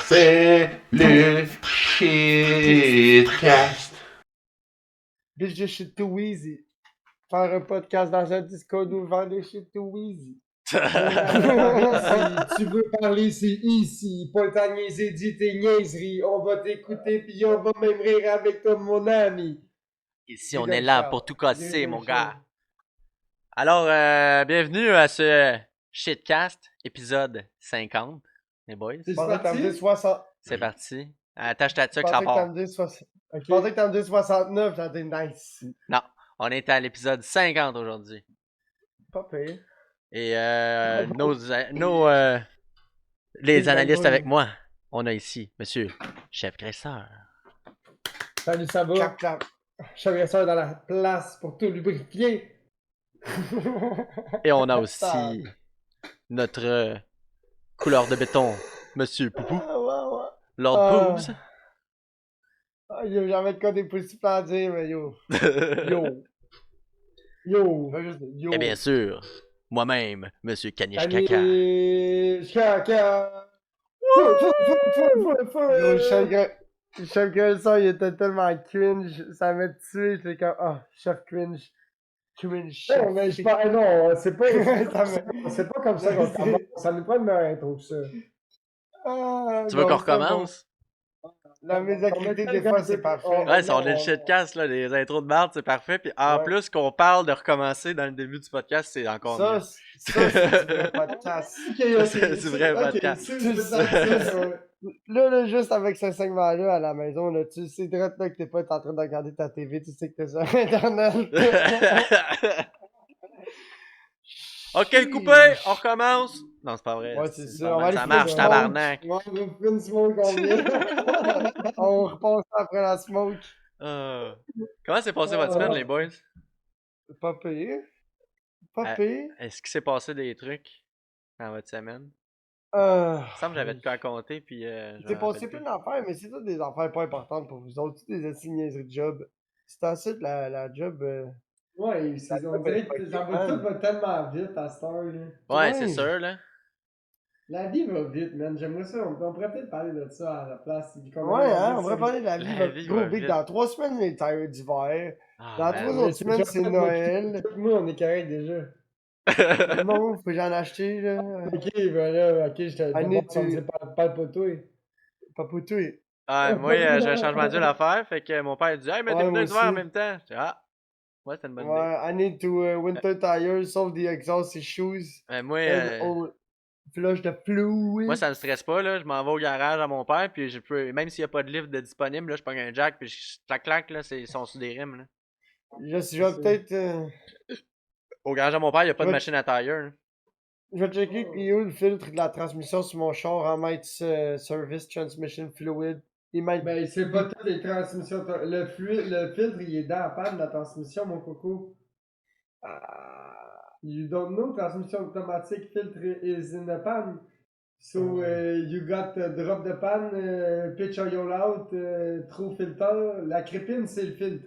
C'est le shitcast. Bitch, this shit too easy. Faire un podcast dans un Discord ou vendre des shit too easy. Si tu veux parler, c'est ici. Pas le temps de niaiser, dis tes niaiseries. On va t'écouter, puis on va même rire avec toi, mon ami. Ici, on est là pour tout casser, mon gars. Alors, bienvenue à ce shitcast, épisode 50, les boys. C'est Je pensais que t'en parti? dis 60. C'est parti. Attache ta Je tuque, ça pensais que part. t'en dis 60. Ok. Je pensais que t'en dis 69, j'en dis nice. Non, on est à l'épisode 50 aujourd'hui. Pas pire. Et les analystes avec moi, on a ici Monsieur Chef Graisseur. Salut, ça va? Clap, clap. Chef ça dans la place pour tout lubrifier. Et on a aussi notre couleur de béton, Monsieur Poupou, Ah, ouais, ouais. Lord Ah. Poobs. Ah, yo, j'avais de quoi des pouces à dire, mais yo. Yo. Yo. Je vais juste dire yo. Et bien sûr, moi-même, Monsieur Caniche Caca. Caniche Caca. Yo, Chef Graisseur, il était tellement cringe. Ça m'a tué. J'étais comme, ah, Chef cringe. Cringe, chef. Non, mais je parle, non, c'est pas, Ça c'est pas comme ça qu'on commence. Ça n'est pas une meilleure intro que ça. Ah, Tu veux non, qu'on c'est bon. recommence? La médiocrité, des fois, c'est parfait. Ouais, ça, on est le shitcast, là, les intros de merde, c'est parfait. Puis en Ouais. plus qu'on parle de recommencer dans le début du podcast, c'est encore Ça, mieux. c'est du vrai podcast. C'est du vrai podcast. Là, juste avec ce segment-là à la maison, là, tu sais direct là que t'es pas en train de regarder ta TV, tu sais que t'es sur Internet. Ok, le coupé, on recommence. Non, c'est pas vrai. Ouais, c'est ça. On va aller Ça fumer marche, du tabarnak. smoke. On va fumer une smoke, on vient. On repasse après la smoke. Comment s'est passé votre semaine, les boys? Pas pire. Pas pire. Est-ce qu'il s'est passé des trucs dans votre semaine? Il me semble que j'avais de quoi raconter, puis je T'es me passé rappelle plein plus. d'affaires, mais c'est tout des affaires pas importantes pour vous autres. Toutes des assignations de job. C'est assez de la job. Ouais, on dirait que ça va, tout va tellement vite à cette heure, là. Ouais, c'est sûr, là. La vie va vite, man. J'aimerais ça. On pourrait peut-être parler de ça à la place. Ouais, hein, on pourrait parler de la vie. La vie Gros va big, vite. dans 3 semaines, les tailles d'hiver. Ah, Dans man. 3 autres semaines, c'est Noël. Moi, on est correct déjà. Non, faut que j'en acheter, là. Ok, ben là, ok, je te Année, demande comme c'est pas pour toi. Pas pour toi. Ouais, moi, j'ai un changement d'huile à faire, fait que mon père dit « Hey, mets des Ouais, pneus moi d'hiver en aussi. même temps. » Je dis « Ah, ouais, c'est une bonne idée. Ouais, I need to winter tires, sauf the exhaust shoes. Moi, And all flush the fluid. moi, ça me stresse pas, là. Je m'en vais au garage à mon père, puis je peux, même s'il n'y a pas de livre de disponible, là, je prends un jack, puis clac, là, ils sont sur des rimes, là. Je vais peut-être. Au garage à mon père, il n'y a pas de Ouais. machine à tire. Hein. Je vais checker il est où le filtre de la transmission sur mon char en mettre service transmission fluid. Il met. Ben, c'est pas toutes les transmissions. Le filtre, il est dans la panne de la transmission, mon coco. You don't know, transmission automatique, filtre is in the pan. So, you got drop the pan, pitch oil out, true filter. La crépine, c'est le filtre.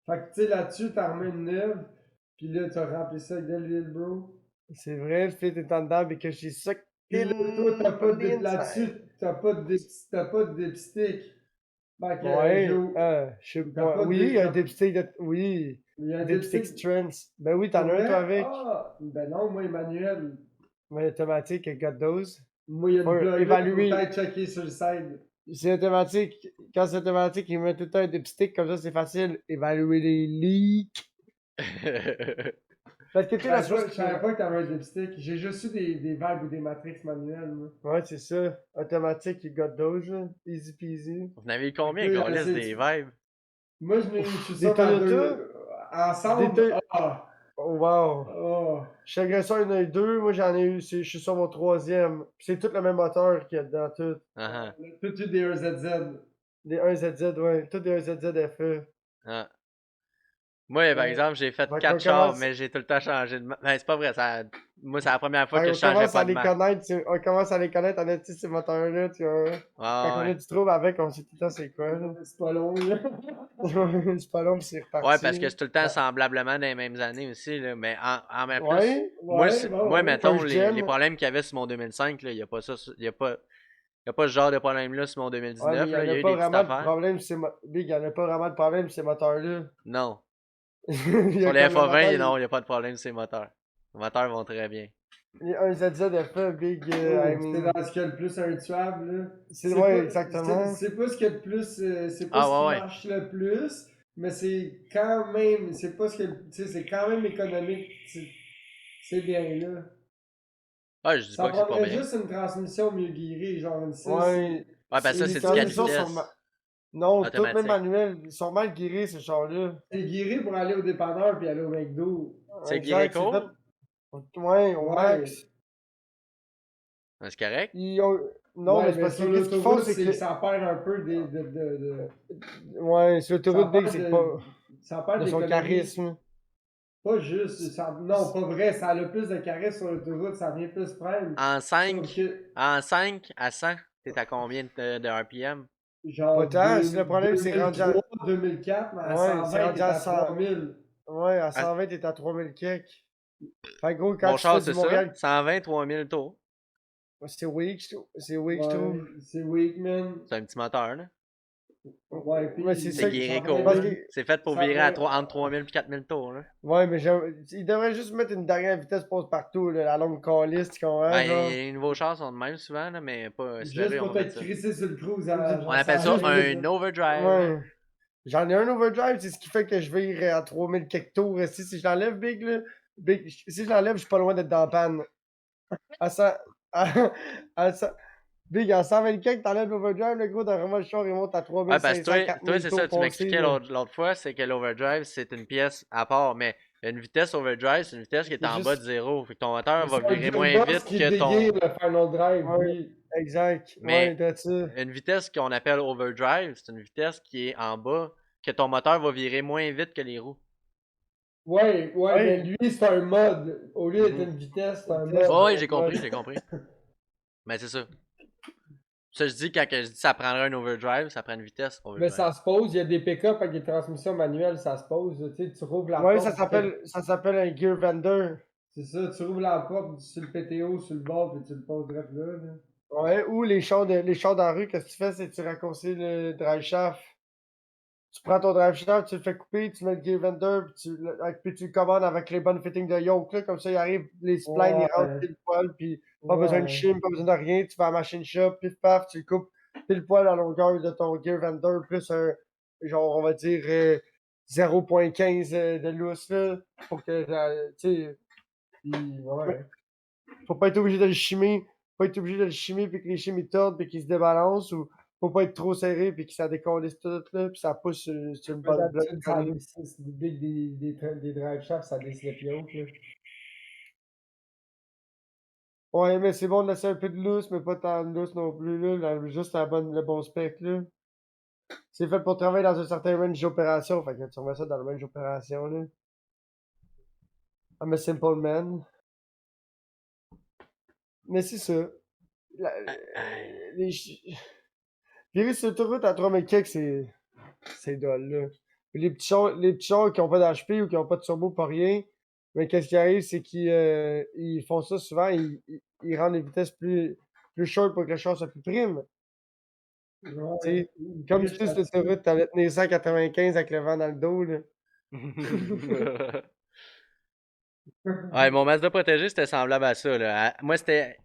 Fait que, tu sais, là-dessus, t'en remets une neuve, pis là, tu remplis ça avec de l'huile, bro. C'est vrai, le filtre est en dedans because she's sucked Pis là, toi, t'as pas de inside. là-dessus, t'as pas de dipstick. Fait que, Ouais, je je sais t'as pas. pas de Oui, dip- un dipstick de. Oui, il y a un dipstick dipstick. strength. Ben oui, t'en as un, toi, avec. Ah, ben non, moi, Emmanuel. Mais automatique, I got those. Moi, il y a une Faut blog évaluer. peut-être checker sur le site. C'est automatique. Quand c'est automatique, il met tout le temps un dipstick, comme ça, c'est facile. Évaluer les leaks. Parce que tu sais, la Je chose. savais pas que t'avais un dipstick. J'ai juste eu des vibes ou des matrix manuelles, moi. Ouais, c'est ça. Automatique, you got those, là. Easy peasy. Vous en avez eu combien, Oui, qu'on laisse c'est- des vibes? Moi, je suis Des sûr dans Toyota? deux. Ensemble. Des Toy- Ah! Oh, wow. Ah! Chez Agresseur, il y en a eu deux. Moi, j'en ai eu. Je suis sur mon troisième. Puis c'est tout le même moteur qu'il y a dedans, tout. Ah, On a tout eu des EZZ. Des 1ZZ, ouais. Tout des 1ZZ FE. ah. Moi, par Ouais. exemple, j'ai fait Donc, 4 on chars, commence, mais j'ai tout le temps changé de marque. Ben, c'est pas vrai. Moi, c'est la première fois donc, que on je changeais commence à pas de les marque. connaître. On commence à les connaître, en esti, ces moteurs-là. Tu vois. Quand Ouais, on a ouais. du trouble avec, on sait tout le temps c'est quoi. Là. C'est pas long, là. C'est pas long, puis c'est Ouais, reparti. parce que c'est tout le temps Ah, semblablement dans les mêmes années aussi, là. Mais en même plus, ouais, Ouais, bah moi, ouais. mettons, first les gen. problèmes qu'il y avait sur mon 2005, là, il y a pas ça, y a pas ce genre de problème-là sur mon Ouais, mais 2019, il y là. en Il y a a eu pas des petites vraiment de affaires. problème, Big, il y en a pas vraiment de problème, ces moteurs-là. Non. Il y Sur a les comme le moteur, FA20, non, il y a pas de problème sur les moteurs. Les moteurs vont très bien. il y a un ZZFE, Big, I Oh, c'est mean. dans ce qu'il y a le plus intuable, là. C'est ouais, exactement. C'est pas ce qu'il y a de plus, c'est pas Ah, ce qui ouais, ouais. marche le plus, mais c'est quand même, c'est pas ce que, tu sais, c'est quand même économique. C'est bien, là. Ah, je dis Ça pas que c'est pas prendrait bien. juste une transmission mieux guidée, genre une 6. Ouais, Ouais, ben ça, les c'est du 4 transmissions sont vitesses non, toutes même automatique. manuelles, ils sont mal guéris, ces chars-là. C'est guidé pour aller au dépanneur puis aller au McDo. C'est Exact, c'est fait, Guireco? ouais, au Ouais. max. C'est correct? Ils ont... Non, mais Ouais, c'est mais parce que sur qu'est-ce qu'ils font, l'autoroute, c'est c'est que, que ça perd un peu ouais, sur ça l'autoroute Big, perd c'est pas ça perd de son d'économie. charisme. Pas juste, non, pas vrai, ça a le plus de carré sur l'autoroute, ça vient plus prendre. En Sauf 5, que, en 5 à 100, t'es à combien de RPM? Pas genre, tant, c'est le problème, c'est rendu à... 2003, 2004, mais à Ouais, c'est 120, rendu t'es à à 100. 3000. Ouais, à À- 120, t'es à 3000 kek. Fait que gros, quand Mon tu fais char, du c'est ça. Montréal, 120, 3000 tours. c'est weak, je Ouais, trouve. c'est Wakeman. C'est un petit moteur, là. Ouais, Ouais, c'est puis C'est ça. ça Guireco, Parce là. prendrait, que, C'est fait pour ça virer à prendrait, entre 3000 et 4000 tours, là. ouais, mais il devrait juste mettre une dernière vitesse pause partout, là, la longue calice, tu comprends, Ben, genre. les nouveaux chars sont de même souvent, là, mais pas Subaru, juste on pour va te mettre ça. crisser sur le cruise, à, On genre, appelle ça ça Juste arrive pour vite, un là. overdrive. Ouais. J'en ai un overdrive, c'est ce qui fait que je vire à 3000 quelques tours. Si je l'enlève, Big, là, Big, si je l'enlève, je suis pas loin d'être dans la panne. À 100, à, à 100 Big, à 120 quelques, t'enlèves l'overdrive, le gros, dans le char, il monte à Ouais, parce que 3500, toi 4000 c'est ça, tours tu passés, m'expliquais là. l'autre fois, c'est que l'overdrive, c'est une pièce à part, mais une vitesse overdrive, c'est une vitesse qui est C'est en bas juste, de zéro. Fait que ton moteur va C'est un virer moins gearbox vite qui que dégaine ton. le final drive, ouais, oui. exact. Ouais, Mais that's it. une vitesse qu'on appelle overdrive, c'est une vitesse qui est en bas, que ton moteur va virer moins vite que les roues. Ouais, ouais, mais Ouais, lui, c'est un mode. Au lieu d'être Mhm. une vitesse, c'est un vitesse, mode. Ouais, ouais, j'ai compris. Mais c'est ça. Ça, je dis, quand que je dis ça prendrait un overdrive, ça prend une vitesse Mais overdrive. ça se pose, il y a des pick-up avec des transmissions manuelles, ça se pose. Tu sais, tu rouvres la ouais, porte, ça s'appelle un gear vendor. c'est ça, tu rouvres la porte sur le PTO, sur le bord, puis tu le poses direct là, là. Ouais, ou les chars dans la rue, qu'est-ce que tu fais, c'est que tu raccourcis le drive shaft. Tu prends ton drive shaft, tu le fais couper, tu mets le gear vendor, puis tu le commandes avec les bonnes fittings de yoke, là, comme ça, il arrive, les splines, ils rentrent Ouais, pile poil, puis pas besoin de ouais. chim, pas besoin de rien, tu vas à la machine shop, pif paf, tu le coupes pile poil à la longueur de ton gear vendor, plus un, genre, on va dire, 0.15 de lousse, là, pour que, tu sais, Puis, ouais. faut pas être obligé de le chimer, pas être obligé de le chimer puis que les chimes ils tordent puis qu'ils se débalancent ou faut pas être trop serré puis que ça décolle tout là puis ça pousse sur une Mais bonne bloc d'habitude, ça collée. décide, des drive shafts, ça décide plus haut, là. Ouais, mais c'est bon de laisser un peu de lousse, mais pas tant de lousse non plus là, juste le bon spec là. C'est fait pour travailler dans un certain range d'opération, fait que tu remets ça dans le range d'opération là. I'm a simple man. Mais c'est ça. La- les, Virer sur l'autoroute à 3000 kicks, c'est dole, là. Puis les petits chars qui ont pas d'HP ou qui ont pas de turbo, pas rien, mais qu'est-ce qui arrive, c'est qu'ils ils font ça souvent, ils rendent les vitesses plus short pour que le char soit plus prime. Tu Ouais, sais, comme si triche tu sur là-dessus. l'autoroute, t'allais tenir 195 avec le vent dans le dos, là. Ouais, mon Mazda protégé, c'était semblable à ça, là. Moi, c'était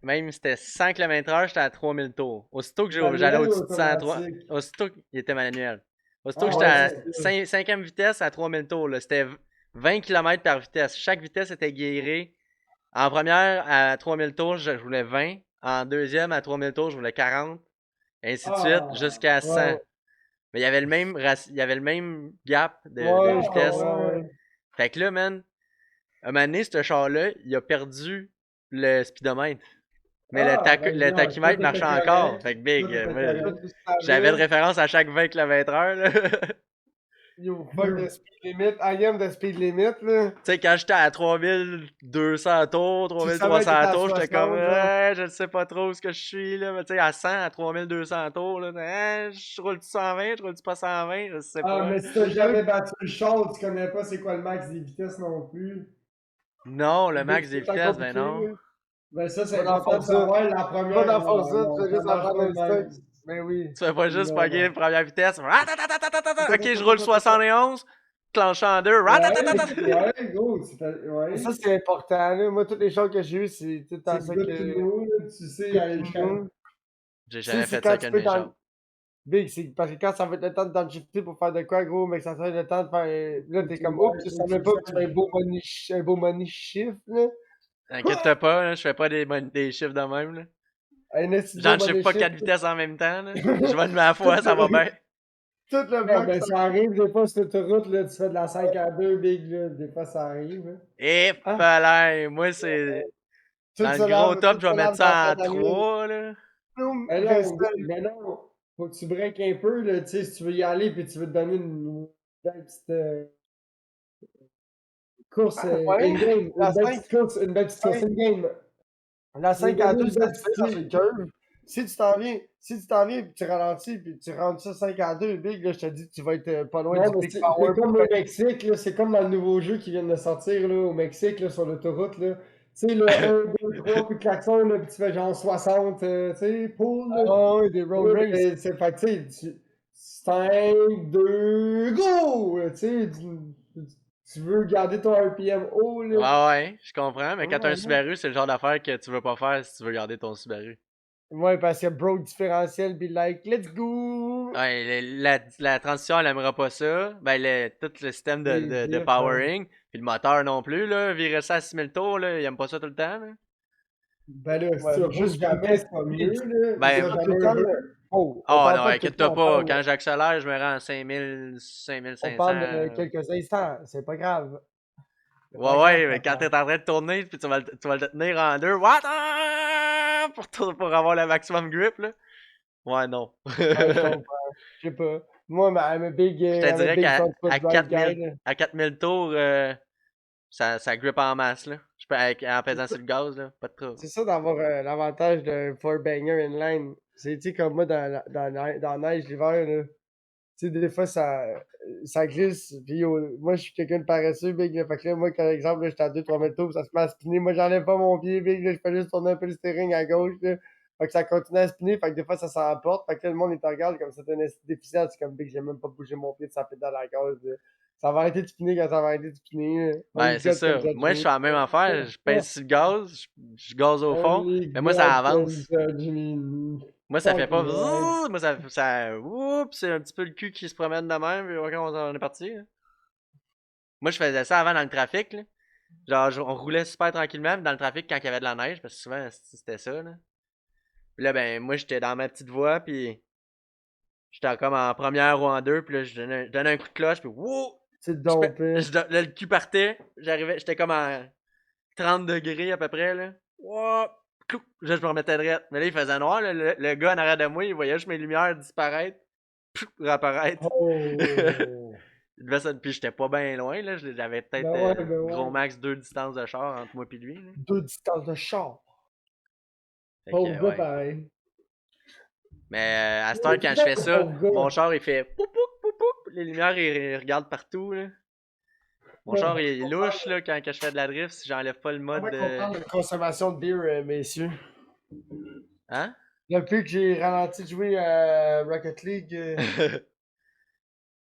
100 km/h, j'étais à 3000 tours. Aussitôt que j'allais Manuel ou au-dessus de 103, automatique? aussitôt qu'il était manuel. Aussitôt que Ah j'étais Ouais, c'est à ouais. ça. 5e vitesse à 3000 tours, là, c'était 20 km par vitesse. Chaque vitesse était guérée. En première, à 3000 tours, je voulais 20. En deuxième, à 3000 tours, je voulais 40. Et ainsi de suite, Ah, jusqu'à 100. Ouais, Mais il y avait le même gap de ouais, je ah vitesse. comprends, ouais. ouais. Fait que là, man, un moment donné, ce char-là, il a perdu le speedomètre. Mais Ah, ben le non, tout tachymètre marchait était encore. correct. Fait que Tout big, était moi, Toi, correct. tu j'avais de savais. référence à chaque 20 km/h, là. Yo, fuck the speed limit. I am the speed limit, là. Tu sais, quand j'étais à 3200 tours, Tu savais que 3300 t'étais à tours, j'étais 60, comme, genre. ouais, je ne sais pas trop ce que je suis, là. Mais tu sais, à 100, à 3200 tours, là, je roule-tu 120, je roule-tu pas 120, je sais Ah, pas. mais si t'as jamais battu le char, tu connais pas c'est quoi le max des vitesses non plus. Non, le Big, max des c'est tant vitesses, ben compliqué, non. là. Ben ça, Tu c'est vas dans important de Forza. savoir. La Tu vas première, dans Forza, tu non, vas ça juste en marche prendre pas un de même. stock. Ben oui. Tu fais pas juste Non, pogner non. une première vitesse. Ok, je roule 71, clenche en deux. Ouais, gros, ouais. Ça, c'est important, là. Moi, toutes les choses que j'ai eues, c'est tout le temps C'est ça good to que. know, là, tu sais, Good aller to jusqu'à. know. J'ai Tu sais, jamais c'est fait ça quand avec tu un de peux mes chars. dans. Big, c'est parce que quand ça va être le temps de downshifter pour faire de quoi, gros, mais que ça va être le temps de faire. Là, t'es comme, oups, tu savais pas que tu fais un beau money shift, là. Inquiète-toi pas, là, je fais pas des chiffres de même, là. Un esti de beau J'en chiffre money pas shift. 4 vitesses en même temps, là. Je vais de ma foi, ça va bien. Tout le Ouais, bloc, ben ça. ça arrive des fois sur l'autoroute, là, tu fais de la 5 à 2, big, là, des fois ça arrive. Hein. Et Hein? palais, moi c'est. Dans le gros top, je vais mettre ça en 3, là. Mais non, Reste. mais non, faut que tu breaks un peu, là, tu sais, si tu veux y aller, puis tu veux te donner belle petite course Ouais, in-game, la 5, une belle petite course in-game. la Tu veux 5 à donner 2, une ça belle se fait dans petite. une curve. Si tu t'en viens, puis tu ralentis, puis tu rentres ça 5 à 2, big, là, je te dis, tu vas être pas loin Non, du mais big c'est power. comme au Mexique, là, c'est comme dans le nouveau jeu qui vient de sortir là, au Mexique là, sur l'autoroute. Là. Tu sais, le 1, 2, 3, coup de klaxon, là, puis tu fais genre 60, tu sais, pool. Là. Ah ouais, des road Là, race. ben, c'est fait que, tu sais, 5, 2, go! Tu sais, tu veux garder ton RPM haut, là. Ouais, ouais, je comprends, mais quand t'as un Ouais, Subaru, c'est le genre d'affaire que tu veux pas faire si tu veux garder ton Subaru. ouais, parce que broke différentiel, be like, let's go! Ouais, la transition, elle aimera pas ça. Ben, tout le système C'est de vite, hein. powering, puis le moteur non plus, là. Virer ça à 6000 tours, là, il aime pas ça tout le temps, là. Ben là, si Ouais, tu roules juste jamais, c'est pas mieux, là. Il Ben, sera pas tout le jamais temps, heureux. là. Oh, on oh parle non, pas de tout le inquiète-toi temps, pas, quand j'accélère, je me rends à 5000, on parle de 5500. quelques instants, c'est pas grave. C'est pas Ouais, grave, ouais, mais quand t'es en train de tourner, puis tu vas le tenir en deux, what? Pour avoir le maximum grip, là. Ouais, non. Ouais, je comprends. Je sais pas. Moi, Je te I'm a dirais big front foot à drive guy, 4000, là. à 4000 tours, ça grip en masse, là. Je peux, en pesant sur le gaz, là, pas de trouble. C'est ça d'avoir l'avantage d'un four banger inline. C'est, tu sais, comme moi, dans la neige l'hiver, là. Tu sais, des fois, ça glisse. Puis, moi, je suis quelqu'un de paresseux, big. Là, fait que là, moi, par exemple, là, j'étais à 2-3 mètres d'eau, ça se met à spinner. Moi, j'enlève pas mon pied, big. Là, je fais juste tourner un peu le steering à gauche, là. Fait que ça continue à spinner. Fait que des fois, ça s'emporte. Fait que là, le monde, il te regarde comme ça, t'es un déficient. C'est comme, big, j'ai même pas bougé mon pied de sa pédale à gaz, là. Ça va arrêter de spinner quand ça va arrêter de spinner, là. Ben, Only c'est God can ça. judge Moi, je me. fais la même affaire. Je pèse sur le gaz, je gaze au fond, Only mais moi, ça God can avance. judge me. Moi, ça fait Fuck pas. ouais. Moi, oups, c'est un petit peu le cul qui se promène de même, puis ok, on est parti, là. Moi, je faisais ça avant dans le trafic, là. Genre, on roulait super tranquillement dans le trafic quand il y avait de la neige, parce que souvent, c'était ça, là. Puis là, ben, moi, j'étais dans ma petite voie, puis j'étais comme en première ou en deux, puis là, je donnais un coup de cloche, puis wouh! C'est dompé. Là, le cul partait, j'étais comme à 30 degrés à peu près, là. Wouh! Clou! Là, je me remettais droite. Mais là, il faisait noir, là, le gars en arrière de moi, il voyait juste mes lumières disparaître, réapparaître. Oh. Puis j'étais pas bien loin, là. J'avais peut-être Ben ouais, ben gros ouais. max 2 distances de char entre moi et lui, là. 2 distances de char. Fait Pauvre que, gars, ouais. pareil. Mais à cette heure, quand je fais ça, Pauvre gars. mon char, il fait poup, poup, poup, poup. Les lumières, ils regardent partout, là. Mon char, il est louche, là, quand je fais de la drift, si j'enlève pas le mode Comment qu'on parle de consommation de bière, messieurs? Hein? Depuis que j'ai ralenti de jouer à Rocket League,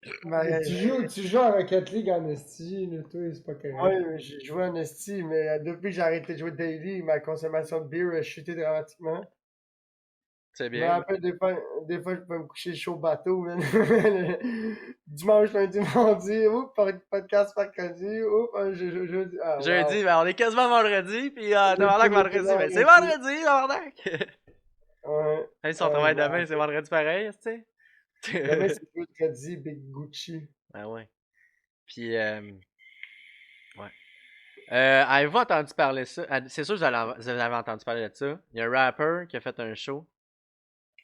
Tu joues à Rocket League en esti, là, toi, c'est pas correct. ouais, j'ai joué en esti, mais depuis que j'ai arrêté de jouer daily, ma consommation de bière a chuté dramatiquement. C'est Je me bien. rappelle des fois, je pouvais me coucher chaud au bateau, man. Dimanche, lundi, mardi, oups, podcast mercredi, oups, jeudi. Ah, wow. Jeudi, ben on est quasiment vendredi, puis tabarnak vendredi, ben c'est Vendredi. vendredi, tabarnak! Ouais. Hey, si on travaille demain, c'est vendredi pareil, tu sais? Demain, c'est vendredi, Big Gucci. Ben ouais. Puis, ouais. Avez-vous entendu parler de ça? C'est sûr que vous avez entendu parler de ça. Il y a un rapper qui a fait un show.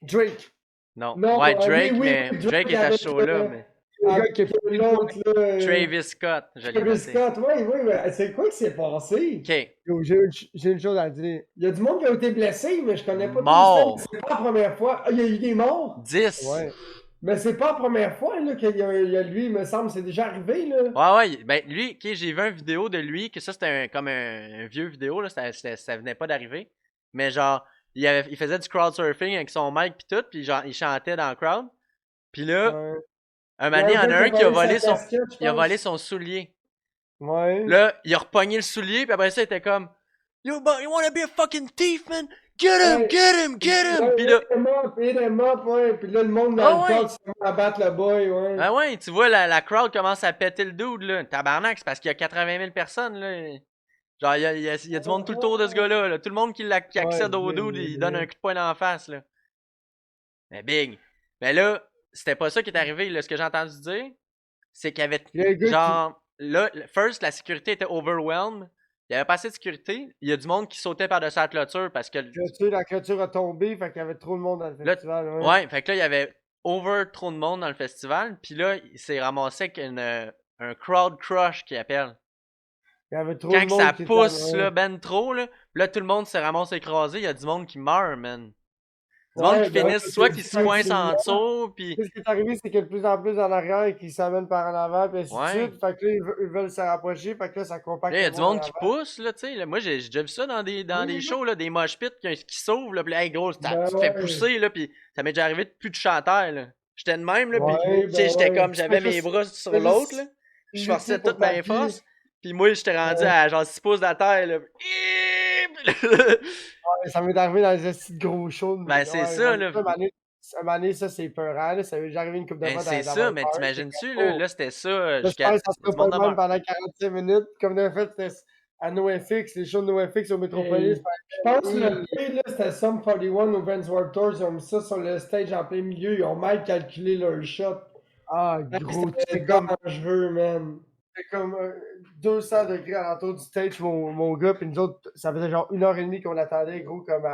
Drake. Non. Non, Ouais, oui, Drake, oui, mais oui, Drake est à ce avec, show-là, mais. Le gars qui a Après l'autre, là. Travis Scott, je l'ai Travis noté. Scott, oui, mais c'est quoi qui s'est passé? Ok. Yo, j'ai une chose à dire. Il y a du monde qui a été blessé, mais je connais pas tout Mort. ça. C'est pas la première fois. Ah, il y a eu des morts. 10. Ouais. Mais c'est pas la première fois là, il y a lui, il me semble, c'est déjà arrivé. Là. Ouais, ben lui, ok, j'ai vu une vidéo de lui, que ça c'était comme un vieux vidéo, là, ça venait pas d'arriver. Mais genre, il faisait du crowdsurfing avec son mic pis tout, pis genre, il chantait dans le crowd. Pis là, Ouais. un Il y moment a donné, il y en a un qui a volé sa son, casquette, je il a volé pense. son soulier. Ouais. Là, il a repogné le soulier, pis après ça, il était comme, Yo, but you wanna be a fucking thief, man? Get him, Ouais. get him, get him! Ouais, Pis là, hit him up, ouais. Puis là, le monde dans ah le ouais! crowd se met à battre le boy, ouais. Ah ouais, tu vois, la crowd commence à péter le dude, là. Tabarnak, c'est parce qu'il y a 80 000 personnes, là. Genre, il y a du monde tout le tour de ce gars-là, là. Tout le monde qui accède au dude, il donne un coup de poing dans la face, là. Mais big. Mais là, c'était pas ça qui est arrivé, là. Ce que j'ai entendu dire, c'est qu'il y avait, Il y a un gars genre, là, first, la sécurité était overwhelmed. Il y avait pas assez de sécurité. Il y a du monde qui sautait par-dessus la clôture parce que, la clôture a tombé, fait qu'il y avait trop de monde dans le là, festival. Ouais. ouais, fait que là, il y avait trop de monde dans le festival. Puis là, il s'est ramassé avec un crowd crush qu'il appelle. Il y avait trop Quand de que monde ça qui pousse, était. là, ben trop, là, puis là, tout le monde se ramasse écrasé. Il y a du monde qui meurt, man. Du monde qui Ben, finissent soit qui se coincent en dessous, puis Ce qui est arrivé, c'est que de plus en plus en arrière et qu'ils s'amènent par en avant, puis ainsi de ouais. suite. Fait que là, ils veulent se rapprocher, fait que là, ça compacte. Là, il y a le du monde monde en qui avant. pousse, là, tu sais. Là. Moi, j'ai déjà vu ça dans des Oui, shows, là, des mosh pits qui s'ouvrent, là, puis là, hey, gros, tu Ben te fais ouais. pousser, là, puis ça m'est déjà arrivé de plus de chanteur, là. J'étais de même, là, puis, Ouais, tu sais, ben j'étais ouais. comme, j'avais mes bras sur fais l'autre, juste là. Je lutter forçais pour toute ta ma vie. force, puis moi, j'étais rendu Ouais. à genre 6 pouces de la terre, là. Ouais, ça m'est arrivé dans les petits de gros shows. Ben, c'est Ouais, ça, là. un moment donné, ça, c'est peurant. Là. Ça m'est déjà arrivé une couple de Ben, fois c'est d'avoir ça, mais peur. t'imagines-tu, là, Oh, là, c'était ça, j'espère jusqu'à que ça du sera monde pas en le même meurt. pendant 45 minutes. Comme de fait, c'était à NoFX, les shows de NoFX au Metropolis. Je pense que le pire, là, c'était Sum 41 au Vans Warped Tour. Ils ont mis ça sur le stage en plein milieu. Ils ont mal calculé leur shot. Ah, gros, tu C'était fais comme dangereux, man. C'était comme 200 degrés alentour du stage, mon gars. Puis nous autres, ça faisait genre 1 heure et demie qu'on attendait, gros, comme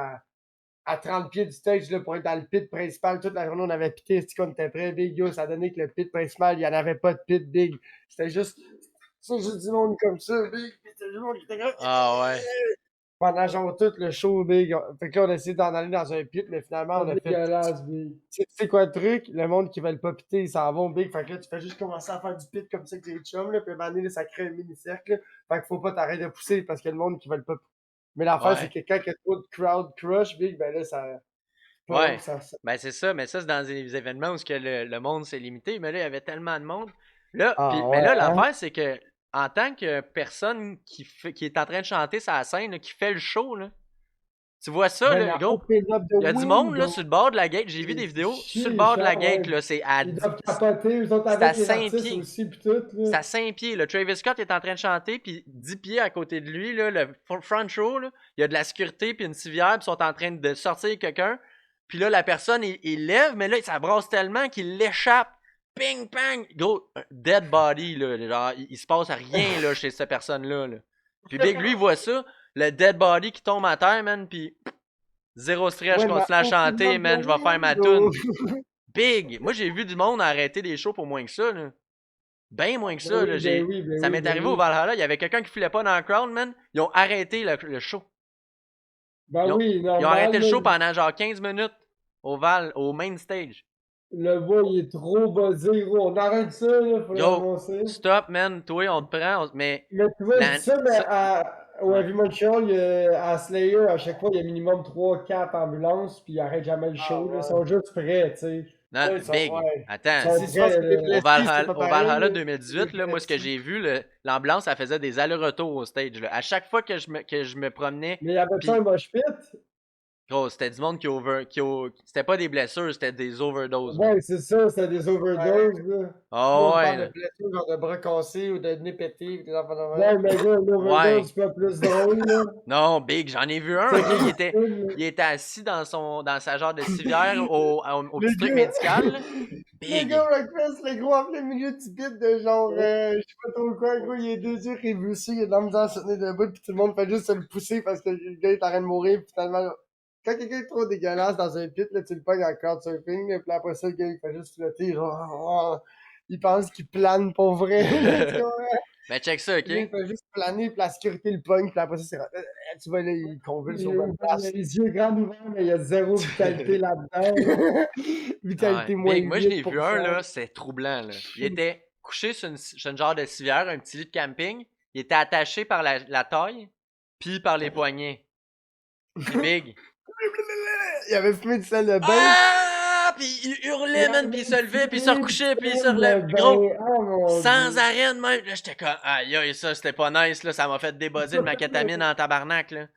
à 30 pieds du stage là, pour être dans le pit principal. Toute la journée, on avait pité, c'est qu'on était prêt, big. Yo, ça donnait que le pit principal, il n'y en avait pas de pit, big. C'était juste du monde comme ça, big. Puis c'était du monde qui était comme. Ah ouais. Pendant genre tout le show, big. Fait que là, on a essayé d'en aller dans un pit, mais finalement, on a fait. Dégueulasse, big. Tu sais quoi le truc? Le monde qui veut pas piter, ils s'en vont big. Fait que là, tu fais juste commencer à faire du pit comme ça avec tes chums, là. Puis à un moment donné, là, ça crée un mini-cercle, là. Fait qu'il faut pas t'arrêter de pousser parce que le monde qui veut pas. Mais l'affaire, Ouais. c'est que quand il y a trop de crowd crush, big, ben là, ça. Ouais. Ça- Ben, c'est ça, mais ça, c'est dans des événements où ce que le monde s'est limité, mais là, il y avait tellement de monde. Là, Ah, mais ouais, là, hein? l'affaire, c'est que, en tant que personne qui est en train de chanter sa scène, là, qui fait le show, là, tu vois ça, Ben, là, la gros, open up the il y a du monde, là, window. sur le bord de la gate, j'ai vu des vidéos, sur le bord de la gate, là, c'est à Ils 10 doivent capoter, eux autres c'est à avec les 5 artistes pieds. aussi, pis tout, C'est là. à 5 pieds, là. Travis Scott est en train de chanter, puis 10 pieds à côté de lui, là, le front row, là, il y a de la sécurité, puis une civière, puis ils sont en train de sortir quelqu'un. Puis là, la personne, il lève, mais là, ça brasse tellement qu'il l'échappe. Ping, pang! Gros, dead body, là. Genre, il se passe rien, là, chez cette personne-là, là. Puis Big, lui, il voit ça, le dead body qui tombe à terre, man, puis zéro stress, je Ouais, continue à la chanter, open up man, the je vais faire ma window. tune. Big! Moi, j'ai vu du monde arrêter des shows pour moins que ça, là. Ben moins que ça, là. Ça m'est arrivé au Valhalla, il y avait quelqu'un qui filait pas dans le crowd, man. Ils ont arrêté le show. Ben Ils ont, oui, ils ont normal. arrêté le là, show pendant genre 15 minutes au main stage. Le voix, il est trop buzzé, gros. On arrête ça, là, faut Yo, l'annoncer. stop, man. Toi, on te prend, mais. Mais tu vois, je dis ça, mais au Ouais. Heavy Montreal, à Slayer, à chaque fois, il y a minimum 3-4 ambulances, puis ils arrêtent jamais le show, là. ouais. Ils sont juste prêts, tu sais. Non, Ouais, ils sont- big. ouais. Attends. Ils sont Si tu penses que prêts, les là. blessés, c'est pas Au pareil, Valhalla là. 2018, là, moi, ce que Les j'ai vu, l'ambulance, elle faisait des allers-retours au stage. Là. À chaque fois que je me promenais, Mais il y avait puis, pas un mosh pit? gros, c'était du monde c'était pas des blessures, c'était des overdoses. Ouais, c'est ça, c'était des overdoses, là. Oh, on ouais. parle Là. de blessures, genre de bras cassés ou de nez pété, ou des enfants de Ouais, même. mais gars, une overdose, c'est pas plus drôle, là. Non, Big, j'en ai vu un, C'est ok, ridicule, là. il était assis dans sa genre de civière au Les petit truc gars- médical. Là. Les Big. gars, Rockfest, le gros en plein milieu du pit de genre, je sais pas trop quoi, gros, il a deux yeux révulsés, il a de la misère à se tenir debout, pis tout le monde fait juste se le pousser parce que le gars est en train de mourir, pis finalement, quand quelqu'un est trop dégueulasse dans un pit, là, tu le pognes en crowdsurfing, pis après ça, le gars, il fait juste flotter, genre, il pense qu'il plane pour vrai. Tu comprends? Ben, check ça, ok? Là, il fait juste planer, puis la sécurité le pogne, puis après ça, c'est... Tu vois, là, il convulse sur Il même a place. les yeux grands ouverts, mais il y a zéro vitalité là-dedans. Vitalité Ouais. moins Big, moi, je n'ai 8%. vu un, là, c'est troublant, là. Il était couché sur une genre de civière, un petit lit de camping. Il était attaché par la taille, puis par les poignets. Puis Big. Il avait fumé du sel de bain. Ah! Puis il hurlait, man, puis il se levait, puis il se recouchait, puis il se relève. Gros, Oh mon sans Dieu. arrêt de même. Là, j'étais comme, aïe, aïe, ça, c'était pas nice, là. Ça m'a fait débuzzer de ma kétamine en tabarnak, là.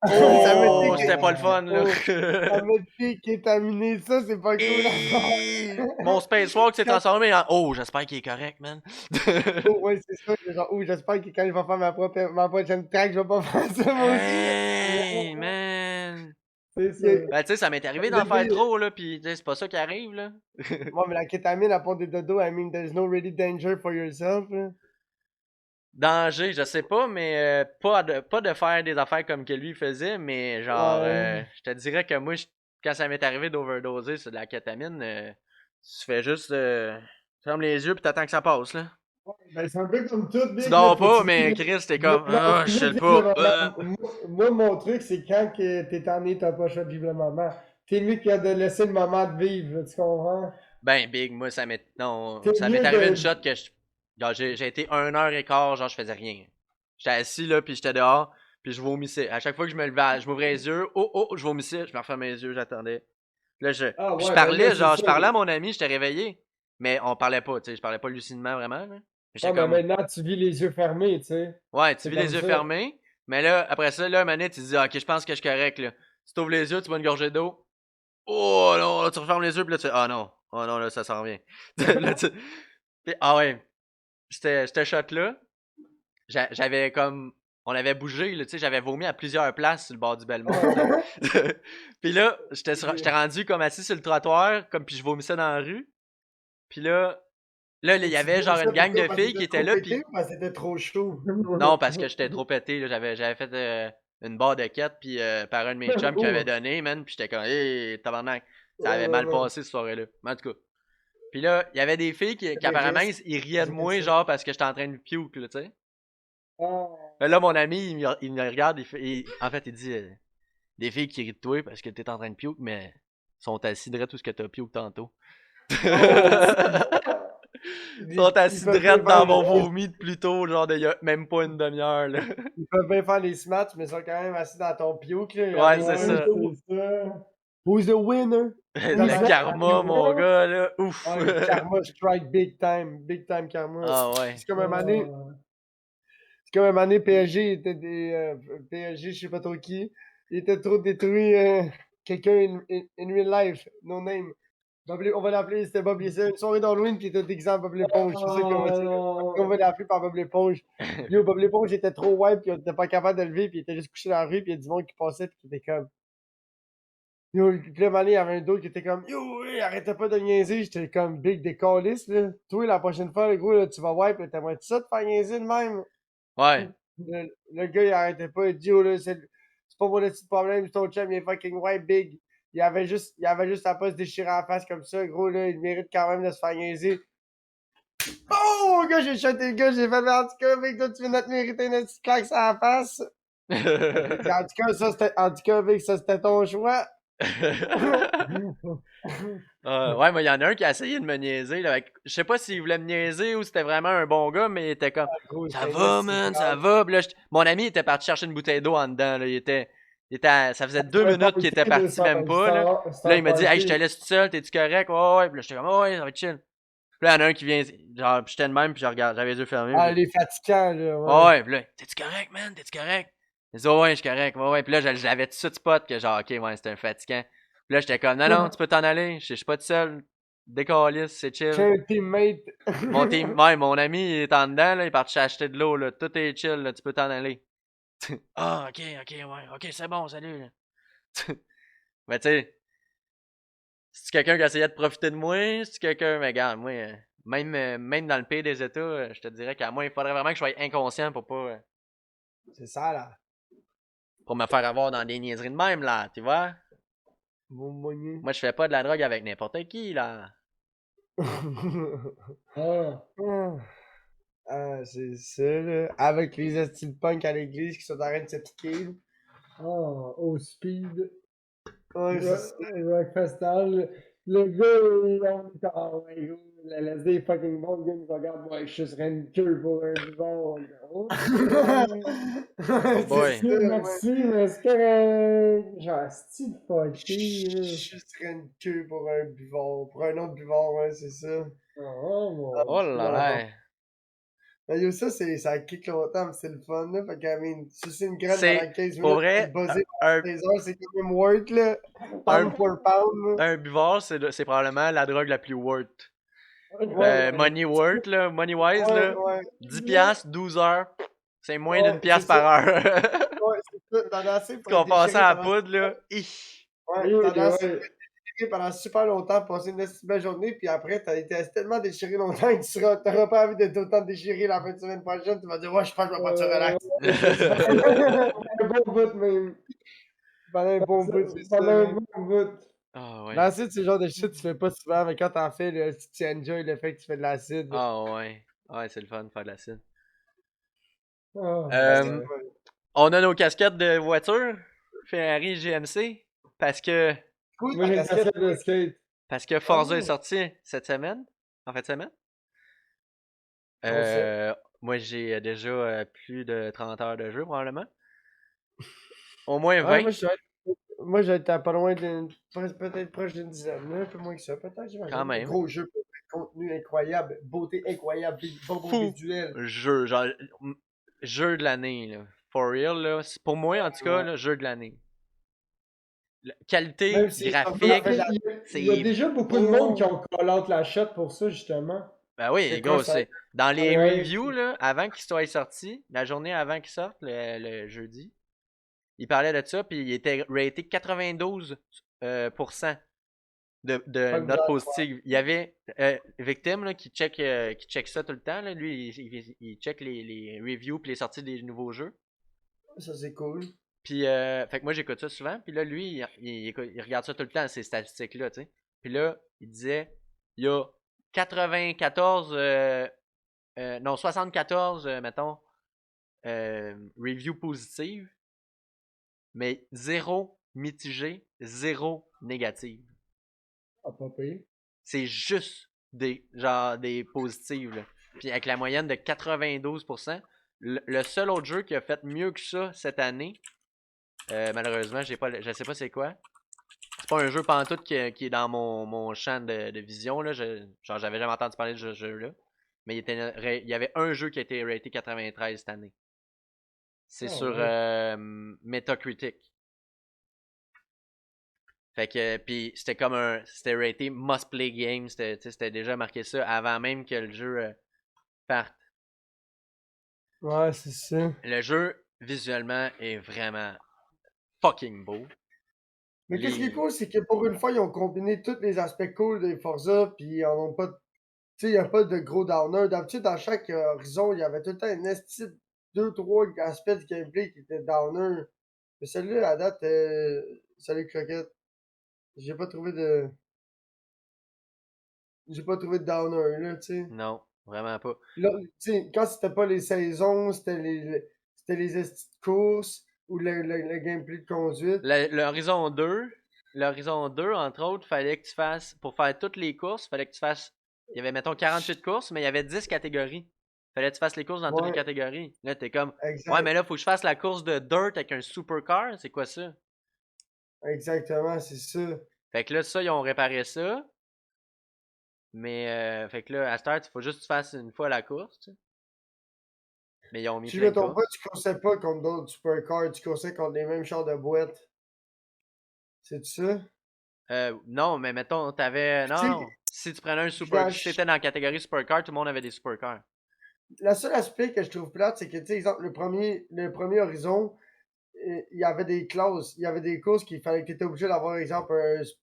Ça m'a Oh, dit c'était pas le fun, là. Ça m'a dit kétaminé, ça, c'est pas cool à faire. Mon spacewalk s'est transformé en. Oh, j'espère qu'il est correct, man. Oh, ouais, c'est ça. Genre, oh, j'espère que quand je vais faire ma prochaine track, je vais pas faire ça, moi aussi. Hey, man. C'est ça. Ben, tu sais, ça m'est arrivé d'en faire trop, là, pis tu sais, c'est pas ça qui arrive, là. Ouais, mais la kétamine, à part des dodos, I mean, there's no really danger for yourself. Là. Danger, je sais pas, mais pas de faire des affaires comme que lui faisait, mais genre, Ouais. je te dirais que moi, quand ça m'est arrivé d'overdoser sur de la kétamine, tu fais juste. Ferme les yeux pis t'attends que ça passe, là. Ben, c'est un peu comme tout, Big. Tu là, dors faut pas, que tu mais vives Chris, t'es le- comme. Non, Ah, tu je sais veux le vivre le pas. moment. Mon truc, c'est quand que t'es tanné, t'as pas le choix de vivre le moment. T'es mieux que de laisser le moment de vivre, là, tu comprends? Ben, Big, moi, ça m'est. Non, T'es ça m'est mieux arrivé une de. shot que je. Genre, j'ai été 1 heure et quart, genre, je faisais rien. J'étais assis, là, puis j'étais dehors, puis je vomissais. À chaque fois que je me levais, je m'ouvrais les yeux, je vomissais, je me refermais les yeux, j'attendais. Puis là, Ah puis je ouais, ben là, parlais, c'est genre, je ça. parlais à mon ami, j'étais réveillé, mais on parlait pas, tu sais, je parlais pas lucidement, vraiment, là. Ah, J'étais mais comme. maintenant, tu vis les yeux fermés, tu sais. Ouais, tu C'est vis comme les yeux ça. fermés, mais là, après ça, là, un moment donné, tu te dis, ok, je pense que je suis correct, là. Tu t'ouvres les yeux, tu bois une gorgée d'eau. Oh non, là, tu refermes les yeux, puis là, tu fais, ah non, oh non, là, ça s'en vient. Là, ah ouais, j'étais shot là. J'avais comme. On avait bougé, là, tu sais, j'avais vomi à plusieurs places sur le bord du Belmont, tu sais. Puis là, j'étais rendu comme assis sur le trottoir, comme puis je vomissais dans la rue. Puis là, il y avait genre une gang de filles qui étaient là, puis. Ou parce que c'était trop chaud? Non, parce que j'étais trop pété, là, j'avais fait une barre de quête, puis par un de mes chums qui m'avait donné, man, puis j'étais comme, hé, tabarnak. Ça avait mal passé cette soirée-là. Mais en tout cas. Puis là, il y avait des filles qui apparemment, ils riaient de moi, genre, parce que j'étais en train de puke, là, tu sais. Ah. Mais là, mon ami, il me regarde, en fait, il dit des filles qui rient de toi parce que t'es en train de puke, mais sont assis direct tout ce que t'as puke tantôt. Ils sont assis peuvent direct bien dans mon faire- vomi de plus tôt, genre de y a même pas une demi-heure, là. Ils peuvent bien faire les smatchs, mais ils sont quand même assis dans ton puke. Là. Ouais, c'est Ouais, ça. c'est ça. Who's the winner? Le karma, mon gars, là. Ouf. Ah, le karma strike big time. Big time karma. Ah ouais. C'est comme un année. C'est comme un année PSG était PSG, je sais pas trop qui. Il était trop détruit. Quelqu'un in real life. No name. On va l'appeler, c'était Bob L'éponge. Une soirée d'Halloween qui était déguisé en Bob L'éponge. C'est ça qu'on va dire. On va l'appeler par Bob L'éponge. Yo, Bob L'éponge était trop wild, puis on était pas capable de le lever, puis il était juste couché dans la rue, puis il y a du monde qui passait, puis qui était comme. Yo, puis là, il y avait un d'autre qui était comme, yo, il arrêtait pas de niaiser. J'étais comme big décaliste, là. Toi, la prochaine fois, le gros, là, tu vas wipe, là, t'aimerais ça de faire niaiser de même? Ouais. Le gars, il arrêtait pas. Il dit, oh, là, c'est pas mon petit problème, c'est ton chum, il est fucking white, big. Il avait juste à pas se déchirer la face comme ça, gros, là, il mérite quand même de se faire niaiser. Oh, gars, j'ai shoté le gars, j'ai fait, mais en tout cas, mec, toi, tu viens de te mériter une petite claque sur la face. En tout cas, mec, ça, c'était ton choix. Ouais, mais il y en a un qui a essayé de me niaiser. Là, je sais pas s'il voulait me niaiser ou c'était vraiment un bon gars, mais il était comme Gros, ça c'était va, si man, grave. ça va. Puis là, mon ami était parti chercher une bouteille d'eau en dedans. Là. Ça faisait 2 minutes qu'il était parti, même pas. Là, puis là il m'a dit, hey, je te laisse tout seul, t'es-tu correct? Ouais, ouais. Puis là, j'étais comme, ouais, ça va être chill. Puis là, il y en a un qui vient, genre, puis j'étais de même, puis je regarde, j'avais les yeux fermés. Ah, Puis les fatigants, là. Ouais. là, ouais, puis là, t'es-tu correct, man? T'es-tu correct? Il dit, ouais, je suis correct. Ouais, ouais. Puis là, j'avais tout de suite spot que genre, ok, ouais, c'était un fatigant. Puis là, j'étais comme, non, non, tu peux t'en aller. Je suis pas tout seul. Décalisse, c'est chill. J'ai un teammate. Ouais, mon ami, il est en dedans, là, il est parti acheter de l'eau, là. Tout est chill, là, tu peux t'en aller. Ah, ok, ouais, ok, c'est bon, salut, là. Mais tu sais, si quelqu'un qui essayait de profiter de moi, si quelqu'un, mais regarde, moi, même dans le pays des États, je te dirais qu'à moi, il faudrait vraiment que je sois inconscient pour pas, C'est ça, là. pour me faire avoir dans des niaiseries de même, là, tu vois. Mon moigné. Moi, je fais pas de la drogue avec n'importe qui, là. Ah, C'est ça, là. Avec les styles punk à l'église qui sont en train de se piquer, là. au speed. Ouais, c'est ça. Rock Festival. Le gars, on est ouais, gros, la LSD est fucking bon. Le gars nous regarde, ouais, je serais une queue pour un bivard. Ok. Oh C'est boy. Ok, ça, ouais. merci, mais c'est correct. Genre, style fucké, là. Je serais une queue pour un buvard, pour un autre buvard, ouais, c'est ça. Oh Ah, mon Oh là non. dieu. là. Mais yo, ça kick longtemps, pis c'est le fun, là. Fait que, I mean, si c'est une graine pendant C'est, 15 pour minutes, vrai, être buzzé un, pendant 16 heures, c'est quand même worth, là. un, Pound for pound, là. un buvard, c'est probablement la drogue la plus worth. Ouais, ben, Money worth, là, money wise, ouais, là. ouais. 10 piastres, 12 heures, c'est moins d'une Ouais, c'est pièce ça. par heure. Ouais, c'est ça. T'en as assez pour être Comparé déchiré à la pendant... poudre, là. Hi. Ouais, Et, t'en as assez ouais. pendant super longtemps, passer une si belle journée, puis après, t'as été tellement déchiré longtemps que t'auras pas envie d'être autant déchiré la fin de semaine prochaine. Tu vas dire, ouais, je pense que je vais pas te relax. C'est ça. Un bon bout, même. Pendant un bon bout, c'est ça, Pendant un man. bon bout. Ah ouais. L'acide, c'est le genre de shit que tu fais pas souvent, mais quand t'en fais, là, si tu enjoy le fait que tu fais de l'acide. Ah ouais. Ouais, c'est le fun de faire de l'acide. Ah, Ah, c'est le Euh, ouais. fun. on a nos casquettes de voiture. Ferrari GMC. Parce que, Cool, Moi, ta j'ai une casquette. casquette de skate. Forza est Ah, sorti cette semaine. En fin de semaine. on sait. Euh, moi, j'ai déjà plus de 30 heures de jeu, probablement. Au moins Ouais, 20, moi, je vais être à pas loin d'une. Peut-être proche d'une dizaine, là, un peu moins que ça, peut-être, quand j'imagine. même. Gros jeu, contenu incroyable, beauté incroyable, bonbon Fou visuel. jeu, genre, jeu de l'année, là. For real, là. Pour moi, en tout cas, Ouais. là, jeu de l'année. Même Qualité si ça Mais fait de graphique, la. il y a c'est déjà beaucoup de monde qui beau. ont call out la shot pour ça, justement. Ben oui, C'est quoi gros, ça? c'est. Dans les Ouais. reviews, là, avant qu'il soit sorti, la journée avant qu'il sorte, le jeudi, il parlait de ça, puis il était raté 92% de Pas de notes misère. positives. Il y avait Victim là, qui check ça tout le temps. Là. Lui, il check les reviews puis les sorties des nouveaux jeux. Ça, c'est cool. Puis, fait que moi, j'écoute ça souvent. Puis là, lui, il regarde ça tout le temps, ces statistiques-là, tu sais. Puis là, il disait, il y a 94, non, 74, mettons, reviews positives, mais zéro mitigé, zéro négative. Ah, pas pire. C'est juste des positives. Là. Puis avec la moyenne de 92%, le seul autre jeu qui a fait mieux que ça cette année, malheureusement, je sais pas c'est quoi. C'est pas un jeu pantoute qui est dans mon champ de vision. Là. Genre, j'avais jamais entendu parler de ce jeu-là. Mais il y avait un jeu qui a été raté 93 cette année. C'est Ah, sur ouais. Metacritic. Fait que, puis c'était raté must play game. C'était déjà marqué ça avant même que le jeu parte. Ouais, c'est ça. Le jeu, visuellement, est vraiment fucking beau. Mais qu'est-ce qui est Les... cool, c'est que pour une fois, ils ont combiné tous les aspects cool des Forza, puis ils en ont pas. Tu sais, il n'y a pas de gros downer. D'habitude, dans chaque horizon, il y avait tout le temps un esti deux, trois aspects du gameplay qui étaient downer. Mais celui-là, à date, salut Croquette. J'ai pas trouvé de. J'ai pas trouvé de downer, là, tu sais. Non, vraiment pas. Là, tu sais, quand c'était pas les saisons, c'était les estis de course ou le gameplay de conduite. L'Horizon 2, entre autres, fallait que tu fasses, pour faire toutes les courses, fallait que tu fasses, il y avait, mettons, 48 courses, mais il y avait 10 catégories. Fallait que tu fasses les courses dans toutes les Ouais, catégories. Là, t'es comme, ouais, exact, mais là, faut que je fasse la course de dirt avec un supercar, c'est quoi ça? exactement, c'est ça. Fait que là, ça, ils ont réparé ça. Mais, fait que là, à start, il faut juste que tu fasses une fois la course, tu sais. Mais ils ont mis Si je plein me de trompe pas, courses. tu coursais pas contre d'autres supercars, tu coursais contre les mêmes chars de boîte. C'est ça? Non, mais mettons, t'avais. Puis tu Non, sais, non. Si tu prenais un puis super. Si t'étais dans la catégorie supercar, tout le monde avait des supercars. la seule aspect que je trouve plate, c'est que, tu sais, exemple, le premier Horizon, il y avait des classes, il y avait des courses qu'il fallait que tu étais obligé d'avoir, exemple,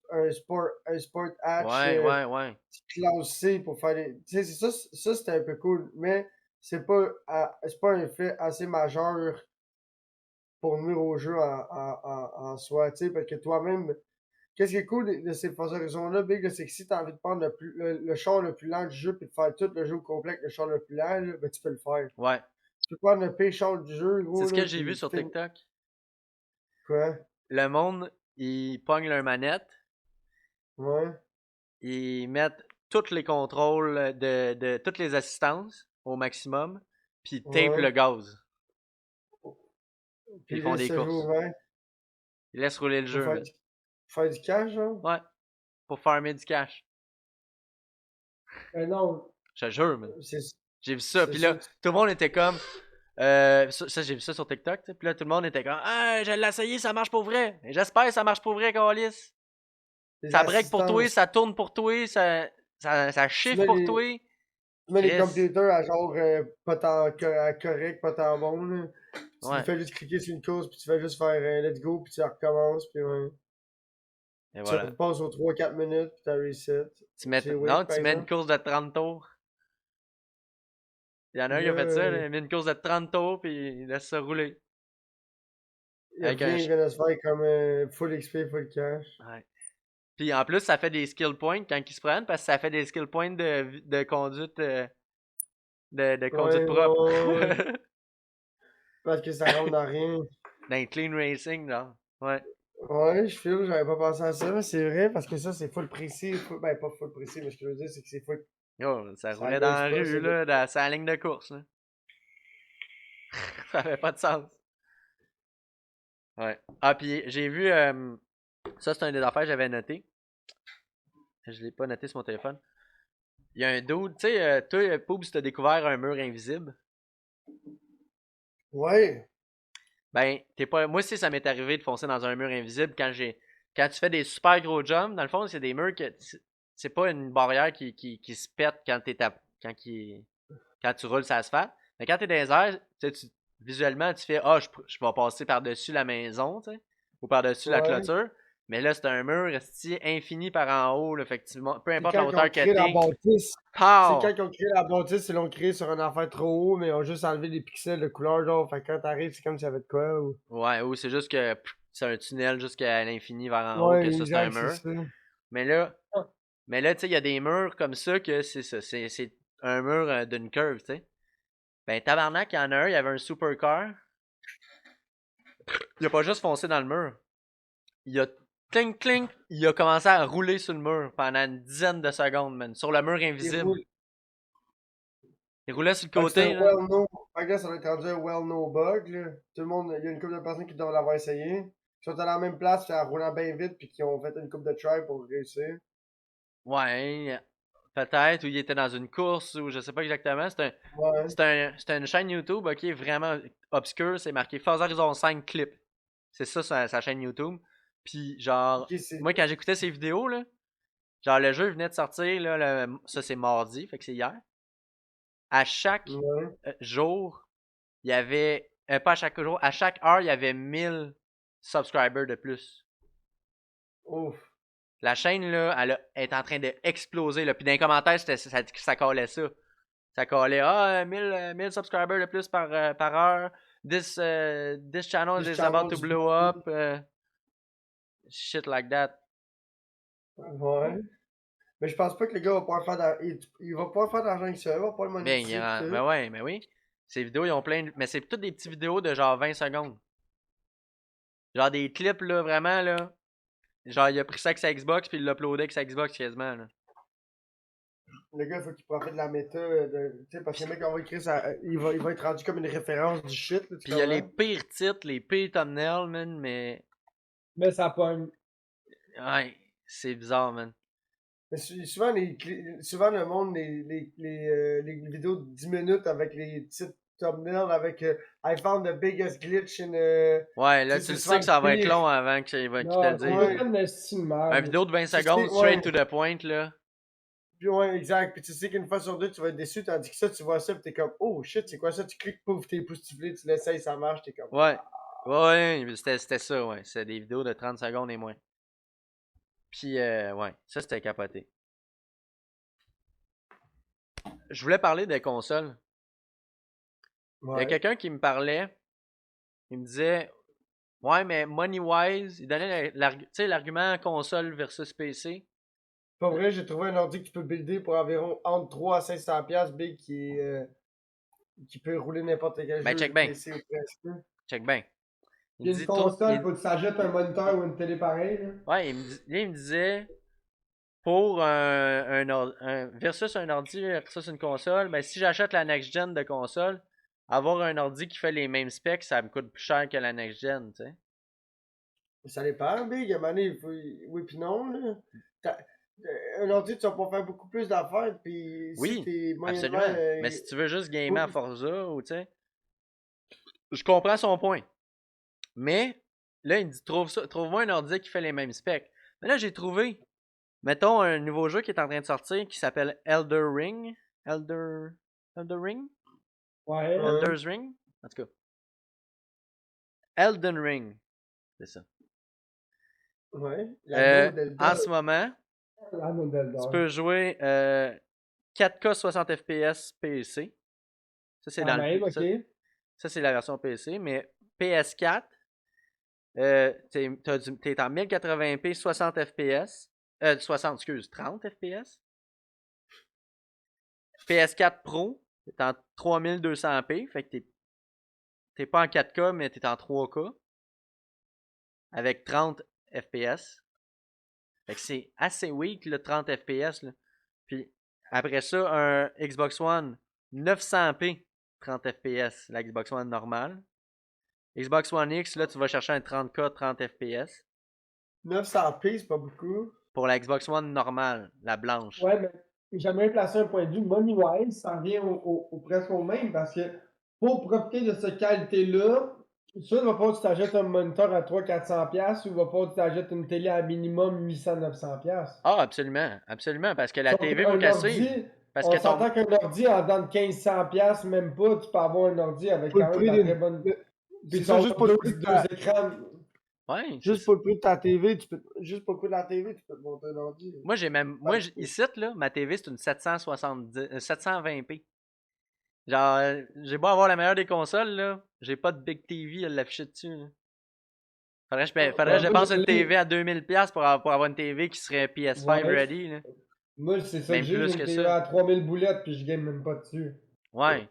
un sport hatch Ouais, ouais, ouais. classe C pour faire les. Tu sais, ça c'était un peu cool, mais c'est pas un fait assez majeur pour nuire au jeu en soi, tu sais, parce que toi-même, Qu'est-ce qui est cool de ces Forza Horizon-là, Big, là, c'est que si t'as envie de prendre le char le plus lent du jeu puis de faire tout le jeu au complet avec le char le plus lent, là, ben tu peux le faire. Ouais. Tu peux prendre le pire char du jeu, C'est gros, ce là, que j'ai vu puis sur TikTok. Quoi? Le monde, ils pognent leur manette, Ouais. ils mettent tous les contrôles de toutes les assistances au maximum, puis ils tapent le Ouais. gaz. Puis ils Puis font là, des ce jeu courses. ouvert Ils laissent rouler le pour jeu, man. faire du cash, genre? Ouais. Pour farmer du cash. Non, Je te jure, man. C'est J'ai vu ça. c'est Puis sûr là, que tout le monde était comme. Ça, j'ai vu ça sur TikTok. Tu sais. Puis là, tout le monde était comme. Ah, je l'ai essayé, ça marche pour vrai. Et j'espère que ça marche pour vrai, Calis. les Ça break pour toi, assistances. ça tourne pour toi, ça Tu chiffre mets pour les, toi. tu mets les Chris. computers à genre pas tant à correct, pas tant bon, là. Tu Ouais. fais juste cliquer sur une course, puis tu fais juste faire let's go, puis tu recommences, puis ouais. Et Tu voilà. repasses aux 3-4 minutes, puis t'as reset. C'est Non, weird, par tu mets une exemple. course de 30 tours. Il y en a un Puis qui a fait ça, là, là. Il a mis une course de 30 tours, puis il laisse ça rouler. il Avec un. revient, il vient de se faire comme full XP, full cash. Ouais. Puis en plus, ça fait des skill points quand ils se prennent, parce que ça fait des skill points de conduite. De conduite Ouais, propre. ouais. Parce que ça rentre dans rien. Dans clean racing, là. Ouais. Ouais, je feel, j'avais pas pensé à ça, mais c'est vrai, parce que ça, c'est full précis. Ben, pas full précis, mais ce que je veux dire, c'est que c'est full. Oh, ça Ça roulait dans gosse la pas, rue, ça. là, sur la ligne de course, là. Ça avait pas de sens. Ouais. Ah, puis j'ai vu, ça c'est un des affaires que j'avais noté. Je l'ai pas noté sur mon téléphone. Il y a un dude, tu sais, toi, Poobs, t'as découvert un mur invisible. Ouais. Ben, t'es pas. Moi aussi, ça m'est arrivé de foncer dans un mur invisible quand tu fais des super gros jumps. Dans le fond, c'est des murs que. C'est pas une barrière qui se pète quand quand tu roules sur l'asphalte. Mais quand t'es dans les airs, visuellement, tu fais ah, je vais passer par-dessus la maison, tu sais, ou par-dessus la Ouais. clôture. Mais là, c'est un mur infini par en haut, là, effectivement. Peu C'est importe la quand ils ont hauteur que créé la t'es. bâtisse. C'est quand Pow! ils ont créé la bâtisse, ils l'ont créé sur une affaire trop haut, mais ils ont juste enlevé des pixels de couleur, genre. Fait que quand t'arrives, c'est comme s'il y avait de quoi, ou. Ouais, ou c'est juste que c'est un tunnel jusqu'à l'infini vers en haut, Ouais, que ça, c'est un exact, c'est mur. ça. Mais là, ah, mais là, tu sais, il y a des murs comme ça que c'est ça. C'est un mur d'une curve, tu sais. Ben, tabarnak, il y en a un, il y avait un supercar. Il a pas juste foncé dans le mur. Il a clink clink, il a commencé à rouler sur le mur pendant une dizaine de secondes, man. Sur le mur Ils invisible. roulent. Il roulait sur le Fait que c'est un côté, là. well-known. Fait que là, ça va être rendu un well-known bug, là. Tout le monde, il y a une couple de personnes qui doivent l'avoir essayé. Qui sont à la même place, en roulant bien vite, puis qui ont fait une coupe de try pour réussir. Ouais, peut-être, ou il était dans une course, ou je sais pas exactement. Ouais. C'est une chaîne YouTube, ok, vraiment obscure. C'est marqué Forza Horizon 5 Clip. C'est ça, sa chaîne YouTube. Puis, genre, Ok, c'est. moi, quand j'écoutais ces vidéos, là, genre, le jeu venait de sortir, là, ça c'est mardi, fait que c'est hier. À chaque Ouais. jour, il y avait. Pas à chaque jour, à chaque heure, il y avait 1000 subscribers de plus. Ouf. La chaîne, là, elle est en train d'exploser. Puis dans les commentaires, ça collait ça. Ça collait, ah, 1000 subscribers de plus par heure. This channel This is about to channel's blow up. Shit like that. Ouais. Mais je pense pas que le gars va pouvoir faire d'argent. Il va pouvoir faire d'argent avec ça, il va pouvoir le monétiser pis tout. Ben ouais, mais oui. Ces vidéos, ils ont plein Mais c'est toutes des petites vidéos de genre 20 secondes. Genre des clips, là, vraiment, là. Genre, il a pris ça avec sa Xbox, puis il l'a uploadé avec sa Xbox quasiment, là. Le gars, il faut qu'il profite de la méta. Tu sais, parce que le mec, on va écrire ça. Il va être rendu comme une référence du shit, là, tu Puis il y a les comprends? pires titres, les pires thumbnails, man, mais. mais ça pogne. Ouais, c'est bizarre, man. Mais souvent, souvent, le monde, les vidéos de 10 minutes avec les titres thumbnails avec I found the biggest glitch in. Ouais, là, Tu sais, tu c'est le souvent sais que ça le va être pire. long avant qu'il te le Non, c'est dise, tout là. Ouais. le temps de style Un merde. vidéo de 20 Tu secondes, sais, straight ouais. to the point, là. Puis ouais, exact. Puis tu sais qu'une fois sur deux, tu vas être déçu, tandis que ça, tu vois ça, pis t'es comme, oh shit, c'est quoi ça? Tu cliques, pouf, t'es époustouflé, tu l'essayes, ça marche, t'es comme, Ouais. Ouais, c'était ça, ouais. C'était des vidéos de 30 secondes et moins. Puis, ouais, ça, c'était capoté. Je voulais parler des consoles. Il y a ouais. quelqu'un qui me parlait. Il me disait, Ouais, mais money-wise, il donnait tu sais, l'argument console versus PC. Pas vrai, j'ai trouvé un ordi que tu peux builder pour environ entre 3 à 500 piastres, big, qui peut rouler n'importe quel Ben, jeu check bien. PC ou presque. Check bien. Puis une console, faut que tu s'ajoutes un moniteur ou une télé pareil, là. Ouais, il me disait, pour versus un ordi versus une console, ben si j'achète la next-gen de console, avoir un ordi qui fait les mêmes specs, ça me coûte plus cher que la next-gen, tu sais. Ça dépend, big. À un moment donné, oui puis non, là. Un ordi, tu vas pas faire beaucoup plus d'affaires, puis si Oui, t'es moyennement... absolument. Mais si tu veux juste gamer à oui. Forza, ou tu sais, je comprends son point. Mais là, il me dit trouve-moi un ordi qui fait les mêmes specs. Mais là, j'ai trouvé, mettons, un nouveau jeu qui est en train de sortir qui s'appelle Elder Ring. Elder Ring? Ouais. Elder's Ring? En tout cas. Elden Ring. C'est ça. Ouais. L'anneau d'Elder. En ce moment, L'anneau d'Elder. tu peux jouer 4K 60 FPS PC. Ça, c'est dans même, le ok. ça, c'est la version PC. Mais PS4, t'es en 1080p 60 FPS. 60, excuse, 30 FPS. PS4 Pro, t'es en 3200p. Fait que t'es pas en 4K, mais t'es en 3K. Avec 30 FPS. Fait que c'est assez weak, le 30 FPS. Là. Puis après ça, un Xbox One 900p 30 FPS, la Xbox One normale. Xbox One X, là, tu vas chercher un 30K 30 FPS. 900p, c'est pas beaucoup. Pour la Xbox One normale, la blanche. Ouais, mais j'aimerais placer un point de vue money-wise, ça revient presque au même, parce que pour profiter de cette qualité-là, soit il va falloir que tu t'achètes un moniteur à 300-400$, ou il va falloir que tu t'achètes une télé à minimum 800-900$. Ah, absolument, absolument, parce que la Sauf TV qu'un va casser. ordi, Parce on que s'entend qu'un ordi en dans de 1500$, même pas, tu peux avoir un ordi avec Pour quand le même de prix la d'une... très bonne. Puis C'est tu ça, as juste pour le prix de deux ta... écrans. Ouais, Juste pour le prix de ta TV, tu peux... Juste pour le prix de la TV, tu peux te monter un ordi. moi, j'ai même. Moi, ici, là, ma TV, c'est une 720p. Genre, j'ai beau avoir la meilleure des consoles, là. J'ai pas de Big TV à l'afficher dessus, là. Faudrait que je dépense une TV à 2000$ pour avoir une TV qui serait PS5 Ouais. ready, là. Moi, c'est ça que Même j'ai, plus une que télé ça. à 3000 boulettes, puis je game même pas dessus. Ouais.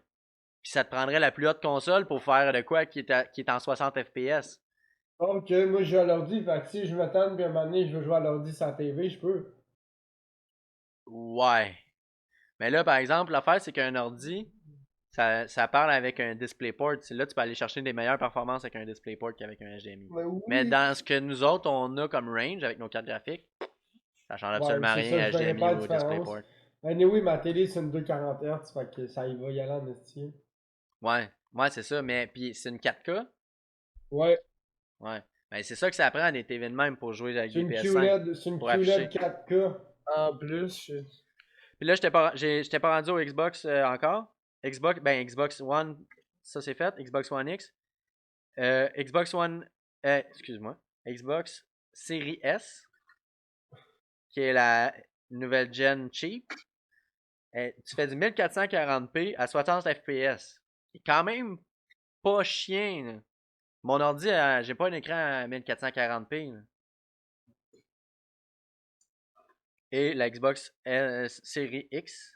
Puis ça te prendrait la plus haute console pour faire de quoi qui est en 60 FPS. Ok, moi je joue à l'ordi, fait que si je m'attends, puis à un moment donné, je veux jouer à l'ordi sur la TV, je peux. Ouais. Mais là, par exemple, l'affaire, c'est qu'un ordi, ça parle avec un DisplayPort. Là, tu peux aller chercher des meilleures performances avec un DisplayPort qu'avec un HDMI. Mais oui. Mais dans ce que nous autres, on a comme range avec nos cartes graphiques, ça change absolument c'est rien ça, à je verrais HDMI pas la ou au différence. DisplayPort. Anyway, ma télé c'est une 240 Hz, fait que ça y va y aller en esti. Ouais, c'est ça. Mais puis c'est une 4K. Ouais, Ouais. Ben, c'est ça que ça prend des TV de même pour jouer avec c'est des une PS5. QLED, c'est une Pour QLED afficher. 4K. En plus, Puis là, j'étais pas rendu au Xbox encore. Xbox One, ça c'est fait. Xbox One X. Xbox One, excuse-moi. Xbox Series S, qui est la nouvelle gen cheap. Tu fais du 1440p à 60 fps. C'est quand même pas chien, là. Mon ordi, j'ai pas un écran à 1440p, là. Et la Xbox Series X,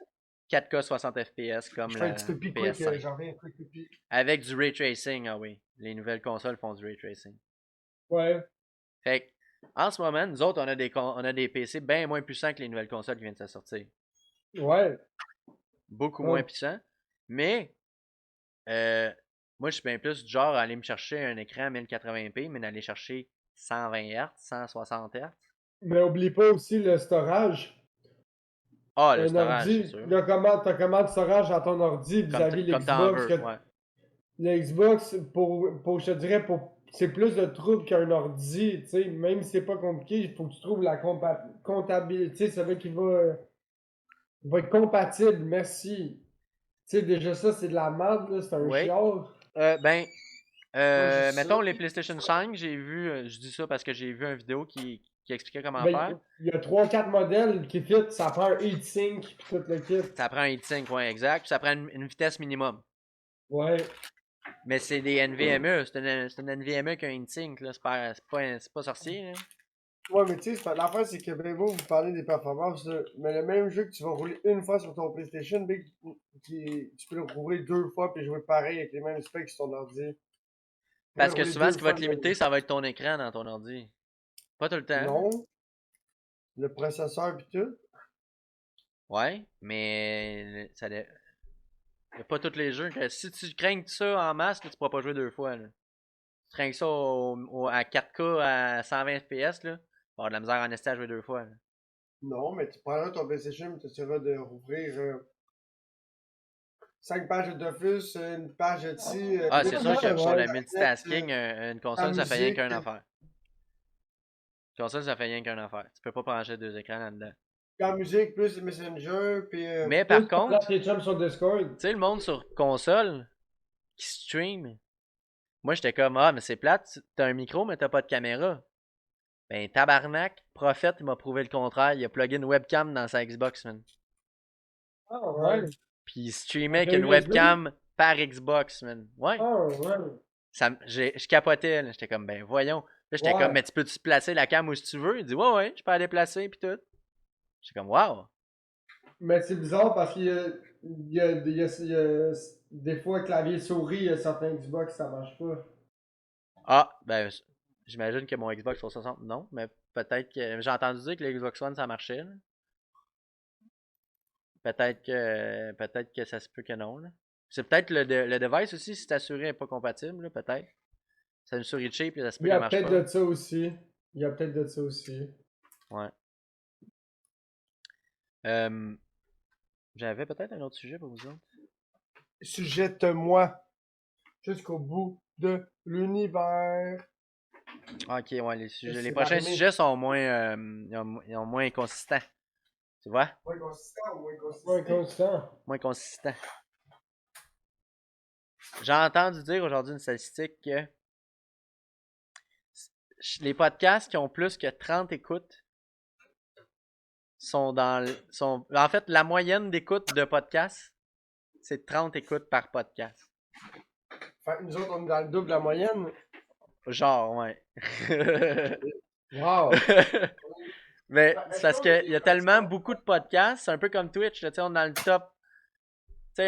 4K 60 fps comme je fais un la petit peu quick, PS5. j'en reviens quick pipi. Avec du ray tracing, ah oui. Les nouvelles consoles font du ray tracing. Ouais. Fait que, en ce moment, nous autres, on a des PC bien moins puissants que les nouvelles consoles qui viennent de sortir. Ouais. Beaucoup Oh. moins puissants. Mais, moi, je suis bien plus du genre à aller me chercher un écran 1080p, mais d'aller chercher 120 Hz, 160 Hz. Mais oublie pas aussi le storage. Ah, le Un storage, c'est ordi, sûr. t'as comment de storage dans ton ordi vis-à-vis Comme t'en l'Xbox. veux, ouais. Le Xbox, je te dirais, c'est plus de troubles qu'un ordi, tu sais, même si c'est pas compliqué, il faut que tu trouves la comptabilité, ça veut qu'il va être compatible, merci. Tu sais, déjà ça, c'est de la merde, là, c'est un Oui. chiard. Mettons les PlayStation 5, j'ai vu, je dis ça parce que j'ai vu une vidéo qui expliquait comment faire. Il y a 3-4 modèles qui fit, ça prend un heatsink pis tout le kit. Ça prend un heatsink, ouais, exact. Puis ça prend une vitesse minimum. Ouais. Mais c'est des NVMe, c'est une NVMe qui a une sync, là. C'est pas sorcier, là. Ouais, mais tu sais, l'affaire, c'est que ben vous parlez des performances, là, mais le même jeu que tu vas rouler une fois sur ton PlayStation, ben, tu peux le rouler 2 fois puis jouer pareil avec les mêmes specs sur ton ordi. Parce que Rouler souvent, deux ce qui va fois te limiter, ça va être ton écran dans ton ordi. Pas tout le temps. Non, le processeur pis tout. Ouais, mais ça y a pas tous les jeux. Si tu crains ça en masse, là, tu pourras pas jouer 2 fois. Là. Tu crains ça à 4K à 120 FPS, là, tu vas avoir de la misère en esti à jouer 2 fois. Là. Non, mais tu prendras ton PlayStation et tu essaieras de rouvrir 5 pages de Dofus, une page de ci, Ah, deux c'est sûr que pages pour de le Internet, multitasking, une la console, ça fait rien musique. qu'une affaire. Une console, ça fait rien qu'une affaire. Tu peux pas brancher 2 écrans là-dedans. La musique, plus le Messenger, puis Mais Plus par parler à contre, tes chums sur Discord. tu sais, le monde sur console qui stream, moi j'étais comme, ah, mais c'est plate, t'as un micro, mais t'as pas de caméra. Ben, tabarnak, Prophète, il m'a prouvé le contraire. Il a plugué une webcam dans sa Xbox, man. Ah ouais. Puis il streamait avec Avec une un USB? webcam par Xbox, man. Ouais. Ah ouais. Je capotais, là. J'étais comme, ben voyons. Là, j'étais comme, Ouais. mais tu peux-tu placer la cam où tu veux? Il dit, ouais, ouais, je peux la déplacer, pis tout. J'étais comme, wow. Mais c'est bizarre parce qu'il y a des fois clavier souris, il y a certains Xbox ça marche pas. Ah, ben, j'imagine que mon Xbox 360, non, mais peut-être que. J'ai entendu dire que le Xbox One, ça marchait, là. Peut-être que ça se peut que non, là. C'est peut-être le device aussi, si ta souris n'est pas compatible, là, peut-être. C'est une souris cheap, ça se peut Il y qu'elle a marche peut-être pas. de ça aussi. Il y a peut-être de ça aussi. Ouais. J'avais peut-être un autre sujet pour vous autres. Sujette-moi jusqu'au bout de l'univers. Ok, ouais, les sujets. Les C'est prochains l'armée. sujets sont moins. Ils ont moins consistants. Tu vois? Moins consistant ou moins Ouais, consistant? constant. Moins consistants. J'ai entendu dire aujourd'hui une statistique que les podcasts qui ont plus que 30 écoutes sont dans le. En fait, la moyenne d'écoute de podcasts, c'est 30 écoutes par podcast. Fait que nous autres, on est dans le double de la moyenne. Genre, ouais. Wow. Mais c'est parce qu'il y a tellement beaucoup de podcasts, c'est un peu comme Twitch, là, tu sais, on est dans le top. Tu sais,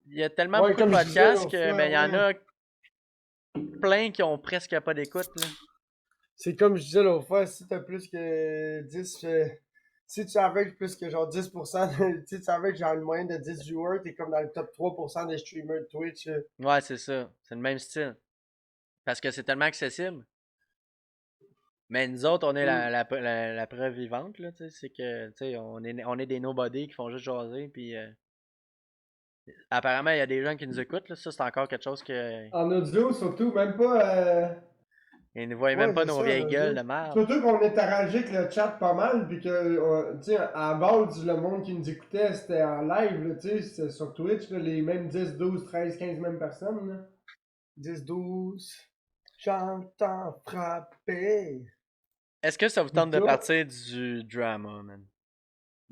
il y a tellement Ouais, beaucoup de comme je disais podcasts l'autre que fois, ben il y en ouais. a plein qui ont presque pas d'écoute. Là. C'est comme je disais l'autre fois, si t'as plus que 10, si tu avais plus que genre 10%, si tu avais genre une moyenne de 10 viewers, t'es comme dans le top 3% des streamers de Twitch. Ouais, c'est ça. C'est le même style. Parce que c'est tellement accessible. Mais nous autres, on est la preuve vivante, là, tu sais, c'est que, tu sais, on est des nobody qui font juste jaser, puis apparemment, il y a des gens qui nous écoutent, là, ça, c'est encore quelque chose que, En audio, surtout, même pas. ils ne voient même Ouais, pas c'est nos ça, vieilles gueules l'audio. de merde. Surtout qu'on interagit avec le chat pas mal, puis que, tu sais, à base, le monde qui nous écoutait, c'était en live, là, tu sais, c'était sur Twitch, là, les mêmes 10, 12, 13, 15 mêmes personnes, là. 10, 12, j'entends frapper. Est-ce que ça vous tente de Toi, partir du drama, man?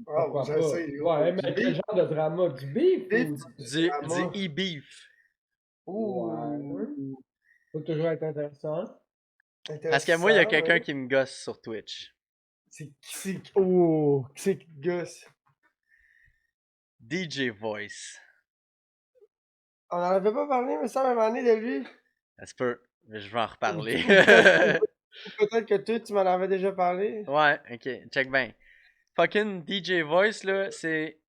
Ah, pourquoi je pas? sais, gros. Ouais, Du mais quel beef, genre de drama? Du beef beef, ou... Du drama. e-beef. Ouais. Ouh, Faut toujours être intéressant. Parce que moi, il y a intéressant, quelqu'un ouais. qui me gosse sur Twitch. Oh, qui c'est qui gosse? DJ Voice. On en avait pas parlé, mais ça, même année de lui. Ça se peut. Mais je vais en reparler. Peut-être que toi, tu m'en avais déjà parlé. Ouais, ok, check bien. Fucking DJ Voice, là, c'est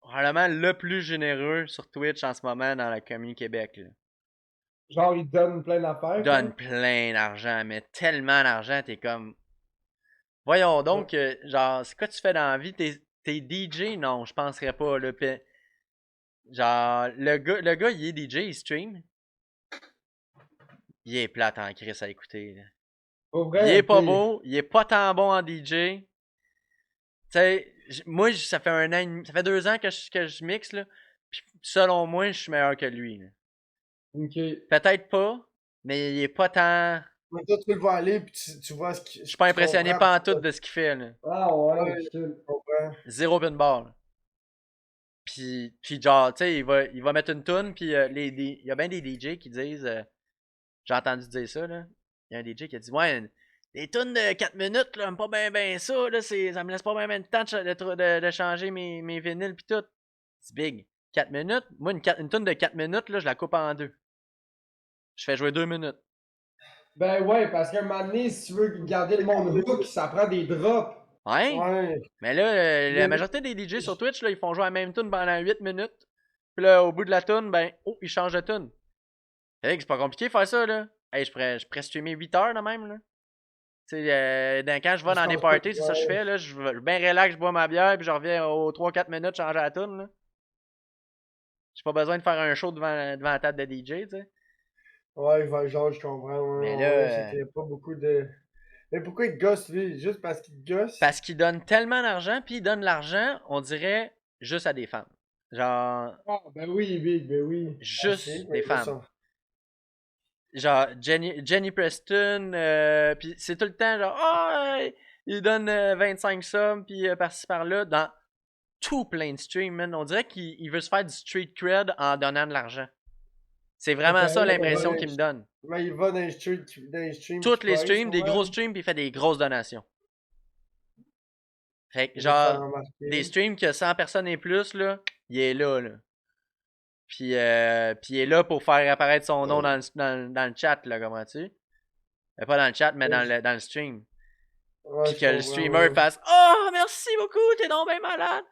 probablement le plus généreux sur Twitch en ce moment dans la communauté Québec. Là. Genre, il donne plein d'affaires, Donne quoi. plein d'argent, mais tellement d'argent, t'es comme. Voyons donc, genre, c'est quoi tu fais dans la vie? T'es DJ? Non, je penserais pas. Là, genre, le gars, il est DJ, il stream. Il est plate en crise à écouter. Là. Pour Il vrai, est pas t'es... beau, il est pas tant bon en DJ. Tu sais, moi, ça fait 1 an, ça fait 2 ans que je mixe, là. Puis selon moi, je suis meilleur que lui. Là. Ok. Peut-être pas, mais il est pas tant. Mais toi, tu le vois aller, puis tu vois ce Je qu'il. suis pas Tu impressionné comprends. pas en tout de ce qu'il fait. Là. Ah ouais, Ouais, shit. je comprends. Zéro pinball. Puis Puis genre, tu sais, il va mettre une tune, puis il y a bien des DJ qui disent, j'ai entendu dire ça, là. Il y a un DJ qui a dit, ouais, les tunes de 4 minutes, là, j'aime pas bien ça, là, ça me laisse pas bien de temps de changer mes vinyles, pis tout. C'est big. 4 minutes? Moi, une tune de 4 minutes, là, je la coupe en deux. Je fais jouer 2 minutes. Ben ouais, parce qu'à un moment donné, si tu veux garder le monde hook, ça prend des drops. Ouais? Ouais. Mais là, la majorité des DJ sur Twitch, là, ils font jouer la même tune pendant 8 minutes. Puis là, au bout de la tune, ben, oh, ils changent de tune. C'est pas compliqué de faire ça, là. Hey, je pourrais streamer 8 heures de même, là. Tu sais, quand je vais dans des parties, c'est ça que je fais, là. Je vais bien relax, je bois ma bière, puis je reviens aux 3-4 minutes changer la tune, là. J'ai pas besoin de faire un show devant la table de DJ, tu sais. Ouais, genre, je comprends. Ouais, Mais ouais, là, c'est qu'il y a pas beaucoup de. Mais pourquoi il te gosse, lui? Juste parce qu'il te gosse? parce qu'ils donnent tellement d'argent, puis ils donnent l'argent, on dirait, juste à des femmes. Genre, Ah, ben oui, Big, ben oui. juste Ok, des mais femmes. Genre, Jenny Preston, puis c'est tout le temps genre, il donne 25 subs, puis par-ci par-là, dans tout plein de streams, man. On dirait qu'il veut se faire du street cred en donnant de l'argent. C'est vraiment ça l'impression qu'il me donne. Mais il va dans les streams Toutes qui les pricent, streams, des ouais. gros streams, puis il fait des grosses donations. Fait que, Je vais te faire genre, remarquer. des streams que 100 personnes et plus, là, il est là, là. Puis il est là pour faire apparaître son nom dans le chat, là, comment tu? Pas dans le chat, mais dans le stream. Ouais, Puis je que le comprends, streamer ouais. fasse Oh, merci beaucoup, t'es donc bien malade.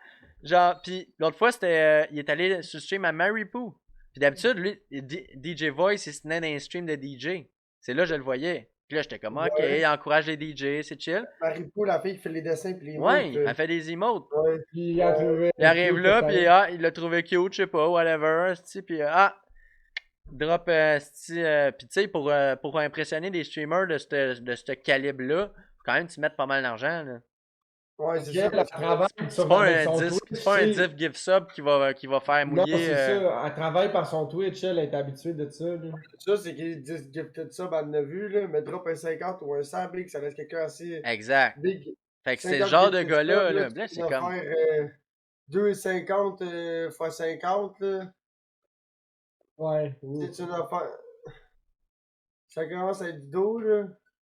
Genre, puis l'autre fois, c'était. Il est allé sur le stream à Mary Poo. Puis d'habitude, lui, DJ Voice, il se tenait dans un stream de DJ. C'est là que je le voyais. Puis là, j'étais comme Ok, Ouais. il encourage les DJ, c'est chill. Marie-Pou, la fille qui fait les dessins pis les Ouais, mots, elle fait des emotes. Ouais. Puis il a trouvé. Il arrive là, cute, puis peut-être. il l'a trouvé cute, je sais pas, whatever. Puis drop, puis tu sais, pour impressionner des streamers de ce calibre-là, faut quand même tu mettre pas mal d'argent, là. Ouais, Parce c'est qu'elle, ça. elle travaille C'est pas avec un son disque, Twitch, c'est pas un tu sais. diff give sub qui va faire Non, mouiller. c'est ça. Elle travaille par son Twitch, elle est habituée de ça. Là. Ça, c'est qu'ils disent gifted ça, ben, on a vu, là. Mais drop un 50 ou un 100 big, ça laisse quelqu'un assez Exact. big. Fait que c'est le 50 genre de gifted gars-là, sub, là. tu Là, peux c'est en comme. faire 2,50 x 50, là. Ouais. Tu sais, tu en faire. Ça commence à être du dos, là.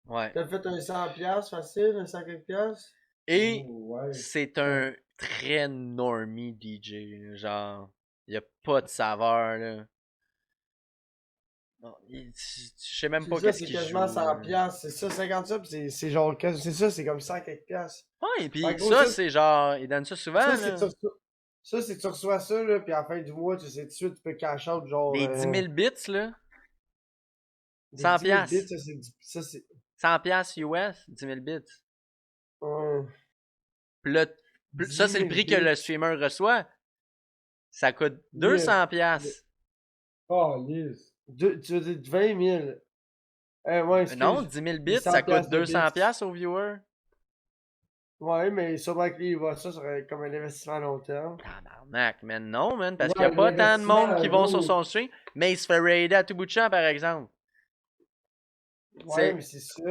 Ouais. T'as fait un 100$ facile, un 100 quelques piastres. Et Ouais. c'est un très normie DJ, là. Genre, y a pas de saveur, là. Non, je sais même C'est pas ça, qu'est-ce c'est qu'il joue. quasiment 100 là. piastres. C'est ça, 50 ça, pis c'est genre, c'est ça, c'est comme 100 quelques piastres. Ouais, et puis En gros, ça, ça- c'est genre, ils donnent ça souvent, Ça, c'est là. ça, c'est tu reçois ça, là, puis à la fin du mois, tu sais, tout de suite, tu peux cash out, genre. Des 10 000 bits, là. Des 100 10 000 bits, piastres. ça, c'est. 100 piastres US, 10 000 bits. Ouais. Puis là, 10 ça, c'est le 000 prix que le bits. streamer reçoit. Ça coûte 200 piastres. Oh, lisse. Tu veux dire 20 000. Ouais, excuse. Non, 10 000 bits, 100 ça coûte piastres de 200 bits. piastres au viewer. Ouais, mais sûrement que lui, il voit ça, ça serait comme un investissement à long terme. Tabarnak, man. Non, man, parce Ouais, qu'il n'y a pas tant de monde qui vont sur l'investissement, son stream, mais il se fait raider à tout bout de champ, par exemple. Ouais, C'est- mais c'est ça.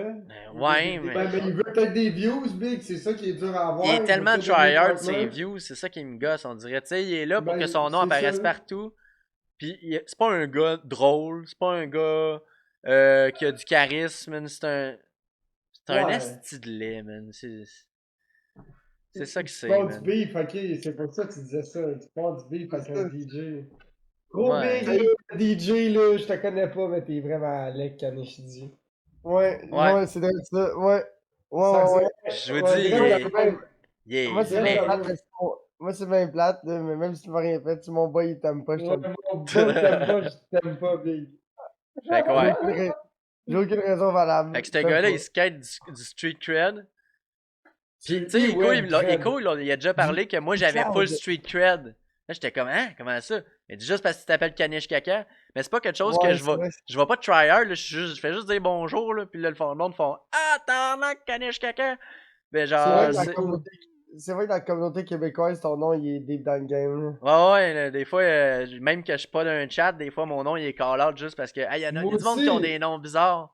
Ouais, mais. Ben, il veut peut-être des views, Big, c'est ça qui est dur à avoir. Il est tellement veut peut-être des tryhard ses partners. views, c'est ça qui me gosse, on dirait. Tu sais, il est là pour Ben, que son nom c'est apparaisse ça. partout. Puis c'est pas un gars drôle, c'est pas un gars qui a du charisme, man. C'est un Ouais. esti de lait, man. C'est ça que Tu c'est, pars du man. beef, ok, c'est pour ça que tu disais ça. Tu pars du beef avec un DJ. Gros Ouais. Big, là, DJ, là, je te connais pas, mais t'es vraiment Alec Kaneshidi. Ouais, Ouais. ouais, c'est dingue ça. Ouais. Ouais. Je vous Ouais, dis, direct, il la même. il est Moi, c'est laid. bien plate, moi, c'est bien plate, là, mais même si tu m'as rien fait, si mon boy, il t'aime pas, je Ouais, t'aime mon boy, t'aimes pas, je t'aime pas, Big. Fait que pas. ouais. J'ai aucune raison valable. Fait que ce Je t'aime gars-là, pas. il skate du street cred. Puis, tu sais, Lui, Iko, ouais, il Cred. a déjà parlé que moi, j'avais cloud. full street cred. Là, j'étais comme, hein, comment ça? Il dit juste parce que tu t'appelles Kanish Kaka. Mais c'est pas quelque chose Ouais, que c'est vrai. je vais pas tryhard, là. Je fais juste dire bonjour, là. Puis là, le monde font, ah, tabarnak, Kanish Kaka. Mais C'est vrai genre, que c'est. c'est vrai que dans la communauté québécoise, ton nom, il est deep dans le game, là. Ouais, ouais, là, des fois, même que je suis pas dans un chat, des fois, mon nom, il est call out juste parce que, il y a Moi du monde qui ont aussi. des noms bizarres.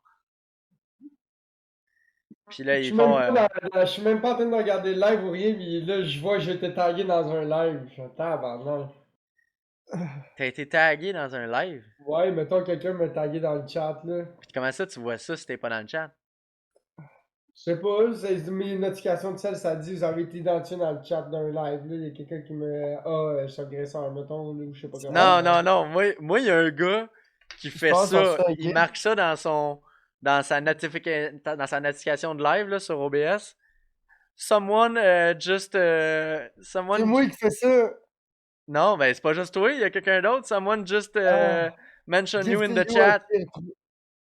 Puis là, Je ils suis même font. pas je suis même pas en train de regarder le live ou rien, puis là, je vois que j'ai été tagué dans un live. Je suis tabarnak. T'as été tagué dans un live? Ouais, mettons quelqu'un me tagué dans le chat, là. Puis comment ça, tu vois ça si t'es pas dans le chat? Je sais pas, mes notifications de celle, ça dit vous avez été identifié dans le chat d'un live, là. Il y a quelqu'un qui me. Ah, je suis agresseur, mettons, là, ou je sais pas comment. Non, non, non. Moi, il y a un gars qui Je fait pense que ça ça. se fait Il inquiet. marque ça dans sa notification de live là, sur OBS. Someone just. C'est Someone. moi qui fais ça. Non, ben c'est pas juste toi, il y a quelqu'un d'autre. Someone just Ah, mention you in gifted the you a chat. kid.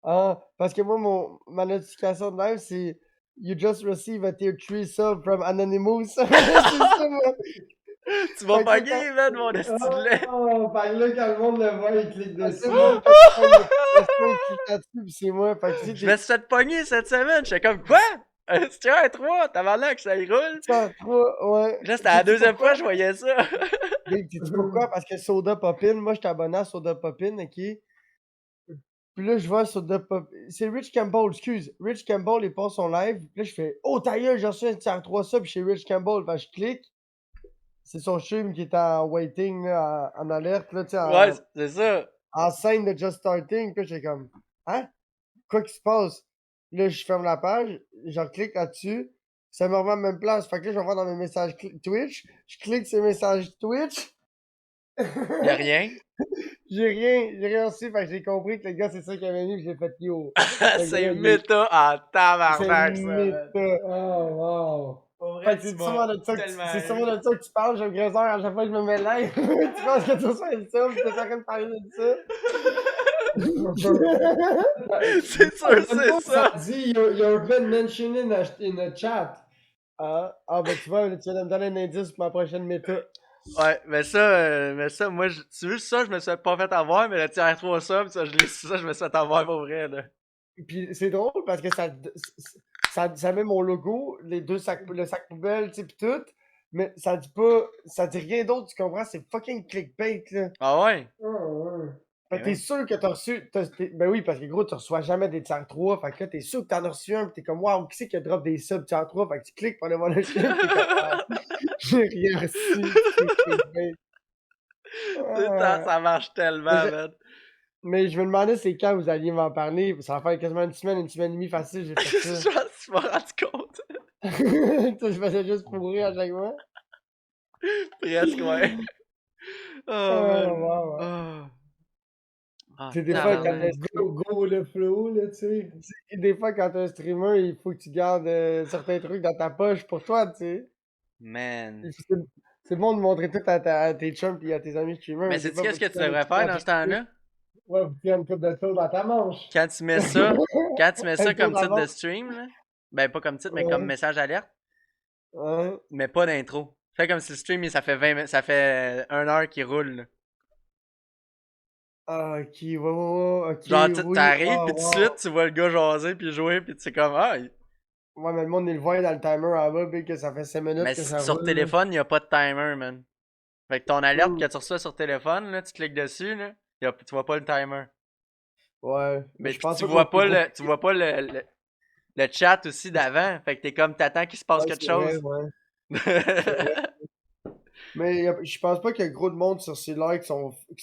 Ah, parce que moi, ma notification de live, c'est You just received a tier 3 sub from Anonymous. C'est ça, moi. Tu vas Fait que là, pogner, man, mon esti de lait. Oh, fait que là, quand le monde le voit, il clique fait que dessus. le monde, quand il prend une notification, il clique là-dessus, pis c'est moi. Fait que si Je me t'es suis fait pogner cette semaine. J'étais comme quoi? C'est un 3, tabarnak, ça y roule. 103, ouais. Là, c'était la Sais-tu deuxième pourquoi? fois que je voyais ça. Big, sais-tu pourquoi? Parce que Soda Popin, moi, j'étais abonné à Soda Popin, ok? Puis là, je vois Soda Popin. C'est Rich Campbell, excuse. Rich Campbell, il passe son live. Puis là, je fais Oh, ta gueule, j'ai reçu un tiers 3 subs chez Rich Campbell. Fait que je clique. C'est son stream qui est en waiting, là, en alerte, là, tu sais, Ouais, c'est ça. en scène de Just Starting. Puis là, j'étais comme Hein? Quoi qui se passe? Là, je ferme la page, je clique là-dessus. Ça me remet à la même place. Fait que là, je vais voir dans mes messages Twitch. Je clique sur les messages Twitch. Y'a rien. J'ai rien reçu, fait que j'ai compris que le gars, c'est ça qu'il avait mis, que j'ai fait yo. Le C'est gars, méta en c'est tabarnak, ça. man. méta. Oh, wow. Pour Fait vrai, que tu c'est m'as sûrement de ça que tellement c'est ri. sûrement de ça que tu parles, j'ai un graisseur à chaque fois que je me mets live. Tu penses que tu reçois une somme, pis t'es en train de parler de ça. C'est sûr, c'est Ça ça. dit, you're been mentioned in a chat. Ben tu vois, tu viens de me donner un indice pour ma prochaine méta. Ouais, mais ça, moi, tu veux ça, je me suis pas fait avoir, mais le tiers 3 sub, ça, je me suis fait avoir pour vrai, là. Puis c'est drôle parce que ça met mon logo, les deux sacs, le sac poubelle, tu sais, pis tout. Mais ça dit pas, ça dit rien d'autre, tu comprends? C'est fucking clickbait, là. Ah ouais? Oh, ouais. Fait que Ben t'es oui. sûr que t'as reçu. Ben oui, parce que gros, tu reçois jamais des tiers 3. Fait que là, t'es sûr que t'en as reçu un. Pis t'es comme, waouh, qui c'est qui a drop des subs tiers 3? Fait que tu cliques pour aller voir le chiffre. T'es comme, ah, j'ai rien reçu. C'est clickbait. Ah. Ça marche tellement, Je- man. Mais je me demandais c'est quand vous alliez m'en parler. Ça va faire quasiment une semaine et demie facile, j'ai fait ça. Je pense que tu m'as rendu compte. Je faisais juste pour rire à chaque fois. Presque, ouais. Oh, Ah, man. wow, ouais. Oh. Ah, C'est des fois, quand tabarnak. Go le flow, là, tu sais. des fois, quand t'es un streamer, il faut que tu gardes certains trucs dans ta poche pour toi, tu sais. Man. C'est c'est bon de montrer tout à tes chums et à tes amis streamers, Mais mais des sais-tu fois, qu'est-ce faut que que tu devrais faire dans ce temps-là? Ouais, vous tirez une coupe de tour dans ta manche. Quand tu mets ça, quand tu mets ça Un tour comme titre de d'avance. stream, là, ben pas comme titre, mais Ouais. comme message alerte, Ouais. mais pas d'intro. Fais comme si le stream, ça fait 1 heure qu'il roule, là. Ah, ok, ouais, ok, Genre, oui, t'arrives, ah, puis tout de wow. suite, tu vois le gars jaser, puis jouer, puis c'est comme, ah. Ouais, mais le monde, il le voit dans le timer en bas, big, que ça fait 5 minutes Mais que ça sur roule. téléphone, y a pas de timer, man. Fait que ton alerte Mm. que tu reçois sur téléphone, là, tu cliques dessus, là, tu vois pas le timer. Ouais, Mais je puis pense tu pas vois qu'on pas peut. tu vois pas le chat aussi d'avant. Fait que t'es comme, t'attends qu'il se passe Ouais, quelque c'est vrai, chose. ouais. C'est vrai. Mais je pense pas qu'il y a gros de monde sur ces lives qui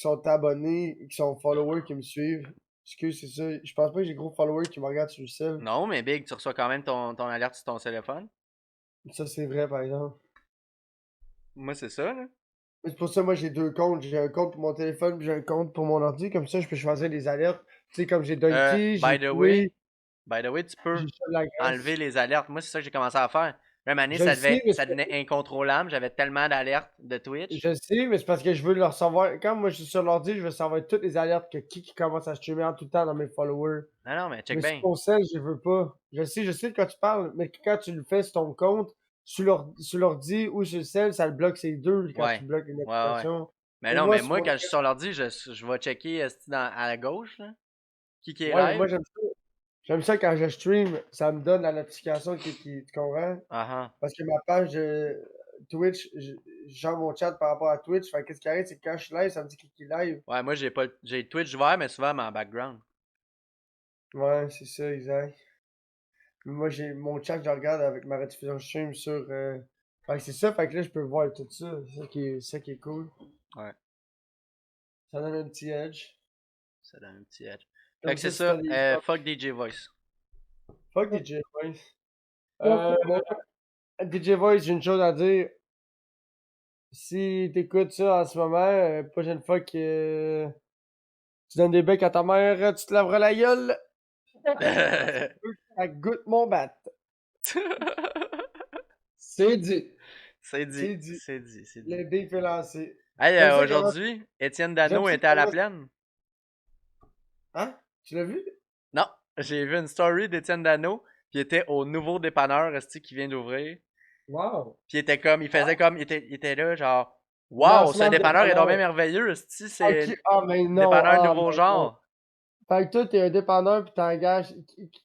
sont abonnés, qui sont followers, qui me suivent. Excuse, c'est ça. Je pense pas que j'ai gros followers qui me regardent sur le sel. Non, mais Big, tu reçois quand même ton alerte sur ton téléphone. Ça, c'est vrai, par exemple. Moi, c'est ça, là. Mais c'est pour ça, moi, j'ai deux comptes. J'ai un compte pour mon téléphone, puis j'ai un compte pour mon ordi. Comme ça, je peux choisir les alertes. Tu sais, comme j'ai Donkey, j'ai By the Twitch, way, tu peux j'ai Chat de la enlever Graisse. les alertes. Moi, c'est ça que j'ai commencé à faire. Même année, Je le sais, mais ça devenait incontrôlable. J'avais tellement d'alertes de Twitch. je sais, mais c'est parce que je veux le recevoir. Quand moi, je suis sur l'ordi, je veux savoir toutes les alertes que qui commence à streamer en tout le temps dans mes followers. Non, non, mais check Mais sur bien. ton sel, je veux pas. Je sais de quoi tu parles, mais quand tu le fais sur ton compte, sur l'ordi ou sur le sel, ça le bloque ces deux quand Ouais. tu bloques les Ouais. notifications. Mais Mais non, moi, mais sur moi, mon. quand je suis sur l'ordi, je vais checker à la gauche, là, qui est Ouais, mais moi, live. j'aime ça. J'aime ça quand je stream, ça me donne la notification tu comprends? Ah ah. Parce que ma page Twitch, genre mon chat par rapport à Twitch. Fait qu'est-ce qui arrive, c'est que quand je suis live, ça me dit qui est live. Ouais, moi, j'ai Twitch ouvert, mais souvent, mais en background. Ouais, c'est ça, exact. Moi, j'ai mon chat, je le regarde avec ma rediffusion stream sur. Fait que c'est ça, fait que là, je peux voir tout ça. C'est ça qui est cool. Ouais. Ça donne un petit edge. Ça donne un petit edge. Fait Comme que c'est si t'as ça. des. Fuck DJ Voice. Fuck DJ Voice. DJ Voice, j'ai une chose à dire. Si t'écoutes ça en ce moment, prochaine fois que tu donnes des becs à ta mère, tu te laveras la gueule. Ça goûte mon bat. C'est dit. C'est dit. C'est dit. C'est dit. C'est dit. Le beef est lancé. Hey, J'aime ça aujourd'hui, Étienne Dano J'aime ça était à la comment- plaine. Hein? Tu l'as vu? Non, j'ai vu une story d'Étienne Dano, puis il était au nouveau dépanneur esti, qui vient d'ouvrir. Wow. Puis il était comme, il faisait comme, il était là, genre, wow, Lancement ce de dépanneur est dépanneur. donc bien merveilleux, esti, c'est Ok. Ah, mais non. dépanneur ah, nouveau mais genre. non. Fait que toi, t'es un dépanneur pis t'engages.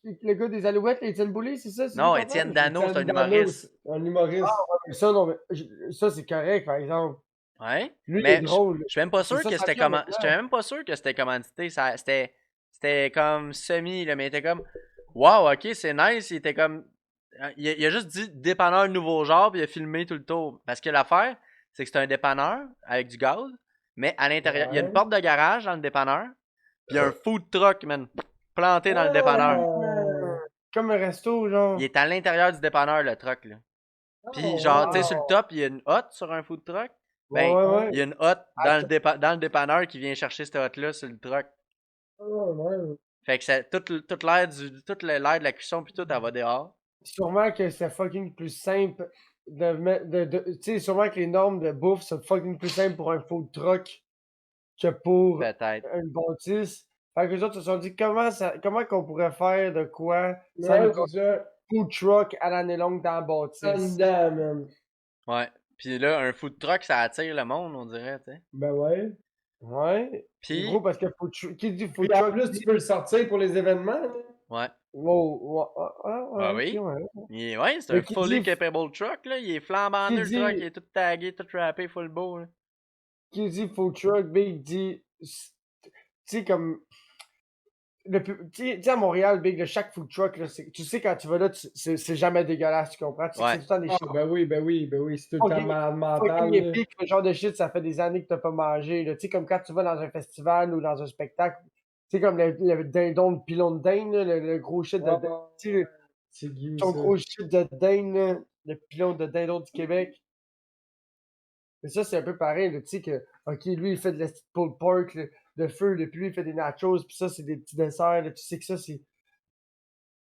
Le gars des Alouettes, Étienne Boulay, c'est ça? Non, lui qu'on Étienne parle? Dano, c'est un Étienne Dano, humoriste. un humoriste. Ça, non, mais ça, c'est correct, par exemple. Ouais. Lui, il Mais est drôle. je suis même pas C'est sûr ça, que sa c'était job comment. maintenant. J'étais même pas sûr que c'était commandité. C'était comme semi, là, mais il était comme, wow, ok, c'est nice. Il était comme, il a juste dit dépanneur nouveau genre, puis il a filmé tout le tour. Parce que l'affaire, c'est que c'est un dépanneur avec du gaz, mais à l'intérieur, il y a une Ouais. porte de garage dans le dépanneur, puis il y a un food truck, man, planté dans le dépanneur. Comme un resto, genre. Il est à l'intérieur du dépanneur, le truck, là. Puis, genre, tu sais, sur le top, il y a une hotte sur un food truck. Ben, Ouais. il y a une hotte Attends. dans le dépanneur qui vient chercher cette hotte-là sur le truck. Ouais. Fait que ça, toute l'air de la cuisson puis tout, elle va dehors. Sûrement que c'est fucking plus simple de mettre. Tu sais, sûrement que les normes de bouffe sont fucking plus simples pour un food truck que pour Peut-être. une bâtisse. Fait que les autres se sont dit comment qu'on pourrait faire de quoi sans Ouais, une c'est ça. food truck à l'année longue dans la En bâtisse. dedans, man. Ouais. Puis là, un food truck, ça attire le monde, on dirait, tu sais. Ben ouais. Ouais. Puis, Gros, parce que qui dit food Puis en truck? plus, tu peux le sortir pour les événements. Là. ouais. Wow, Bah ok, oui. ouais. Ouais, c'est Mais un qui fully dit- capable truck, là. Il est flambant qui neuf, le truck. dit- Il est tout tagué, tout rappé, full beau, là. Qui dit food truck, Big dit. Tu sais, comme. Tu sais, à Montréal, Big, de chaque food truck, là, tu sais, quand tu vas là, c'est jamais dégueulasse, tu comprends? Tu sais que Ouais. c'est tout le temps des Ah, shit. ben oui, c'est tout le temps Fucking- malade mental. Fucking là. épique, le genre de shit, ça fait des années que t'as pas mangé. Là. Tu sais, comme quand tu vas dans un festival ou dans un spectacle, tu sais, comme le dindon de pilon de dinde, là, le gros shit de. Ouais, Tu sais, c'est Guy, ton ça. gros shit de dinde, là, le pilon de dindon du Québec. Mais ça, c'est un peu pareil, là, tu sais que, ok, lui, il fait de la petite pulled pork, là, de feu, puis lui, il fait des nachos, puis ça, c'est des petits desserts, là, tu sais que ça, c'est.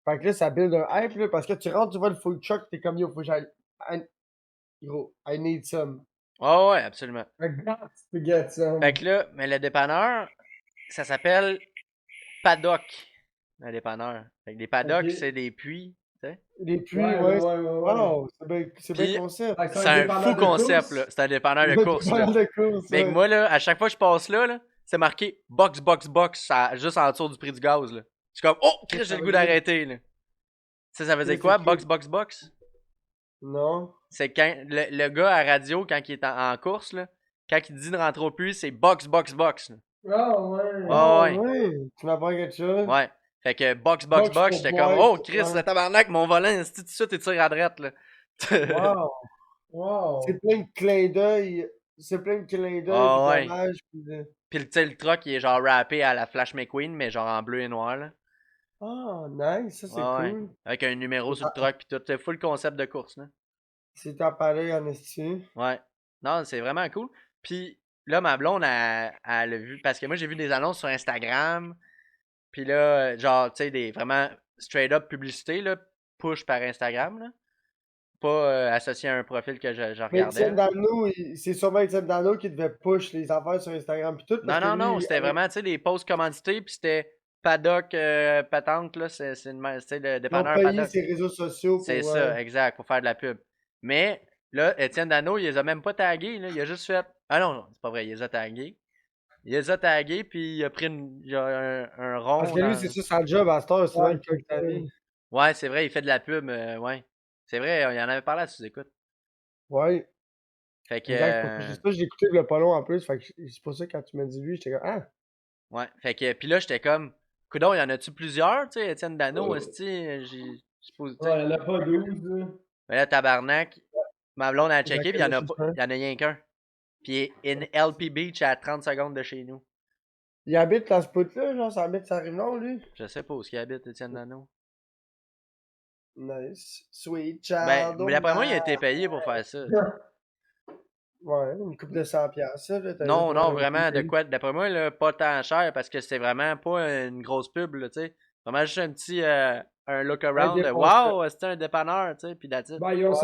Fait que là, ça build un hype, là, parce que tu rentres, tu vois le food truck, t'es comme, yo, faut que j'aille. Gros, I need some. Oh, ouais, absolument. I got to get some. Fait que là, mais le dépanneur, ça s'appelle paddock. Le dépanneur. Fait que les paddocks, Ok. c'est des puits, tu sais. Les puits, ouais. ouais. Wow, c'est Puis- bien concept. Fait que C'est un dépanneur fou de concept, course. là. C'est un dépanneur de Ouais, course, là. dépanneur de course, Mais ouais. moi, là, à chaque fois que je passe là, c'est marqué box, juste en dessous du prix du gaz, là. Je suis comme, oh, Chris, j'ai le goût d'arrêter, là. Ça veut dire C'est quoi, cute. box? Non. C'est quand le gars à radio, quand il est en course, là, quand il dit de rentrer au puits, c'est box, là. Ah, ouais. Ah, ouais. Ouais. Tu m'apprends quelque chose? Ouais. Fait que box, Box pour j'étais boire, comme, oh, Chris, ouais. le tabarnak, mon volant, c'est tout de suite, il tire à droite, là. Wow. Wow. C'est plein de clins d'œil. C'est plein de clins d'œil, Ah, pis ouais. d'hommages, pis de. Puis, tu sais, le truck, il est genre rappé à la Flash McQueen, mais genre en bleu et noir, là. Ah, nice, ça c'est Ouais. cool. Avec un numéro sur le truck, puis tout. C'est full concept de course, là. C'est ta pareil en esti. Ouais. Non, c'est vraiment cool. Puis là, ma blonde, elle l'a vu. Parce que moi, j'ai vu des annonces sur Instagram. Puis là, genre, tu sais, des vraiment straight up publicités, là, push par Instagram, là. Pas associé à un profil que je Mais regardais. Étienne Dano, c'est sûrement Étienne Dano qui devait push les affaires sur Instagram pis tout. Parce Non, que non, lui, c'était avec- vraiment, tu sais, des posts commandités, puis c'était Paddock Patente, là, c'est le Ils ont dépanneur payé Paddock. ses réseaux sociaux pour. C'est ça, exact, pour faire de la pub. Mais là, Étienne Dano, il les a même pas tagués, là. Il a juste fait. Ah non, c'est pas vrai, il les a tagués. Il les a tagués, puis il a pris un rond. Parce que lui, c'est ça sa job à cette heure, c'est Ouais, vrai que ta vie. Ouais, c'est vrai, il fait de la pub, ouais. C'est vrai, il en avait parlé à sous-écoute. Ouais. Fait que. Exact. C'est ça, j'ai écouté le pas long en plus. Fait que c'est pour ça que quand tu m'as dit lui, j'étais comme ah! Ouais, fait que. Puis là, j'étais comme. Coudon, y en a-tu plusieurs, tu sais, Étienne Dano, esti, Ouais, il n'y en a pas 12, là. Mais là, tabarnak, ma blonde a checké, puis il y en a Exactement, pas, c'est ça. il y en a rien qu'un. Puis in LP Beach à 30 secondes de chez nous. Il habite dans ce bout-là, genre, ça habite sur Rive-Nord, lui. Je sais pas où est-ce qu'il habite, Étienne Dano. Nice. Sweet Ben, child mais of d'après moi, il a mine. été payé pour faire ça. Ouais, une coupe de 100 piastres, ça, là, t'as Non, juste non, un vraiment, de billet. quoi? D'après moi, là, pas tant cher parce que c'était vraiment pas une grosse pub, là, tu sais. Vraiment juste un petit un look Un around de dépassement. wow, c'était un dépanneur, tu sais, puis that's it. Ben, Ouais, ils ont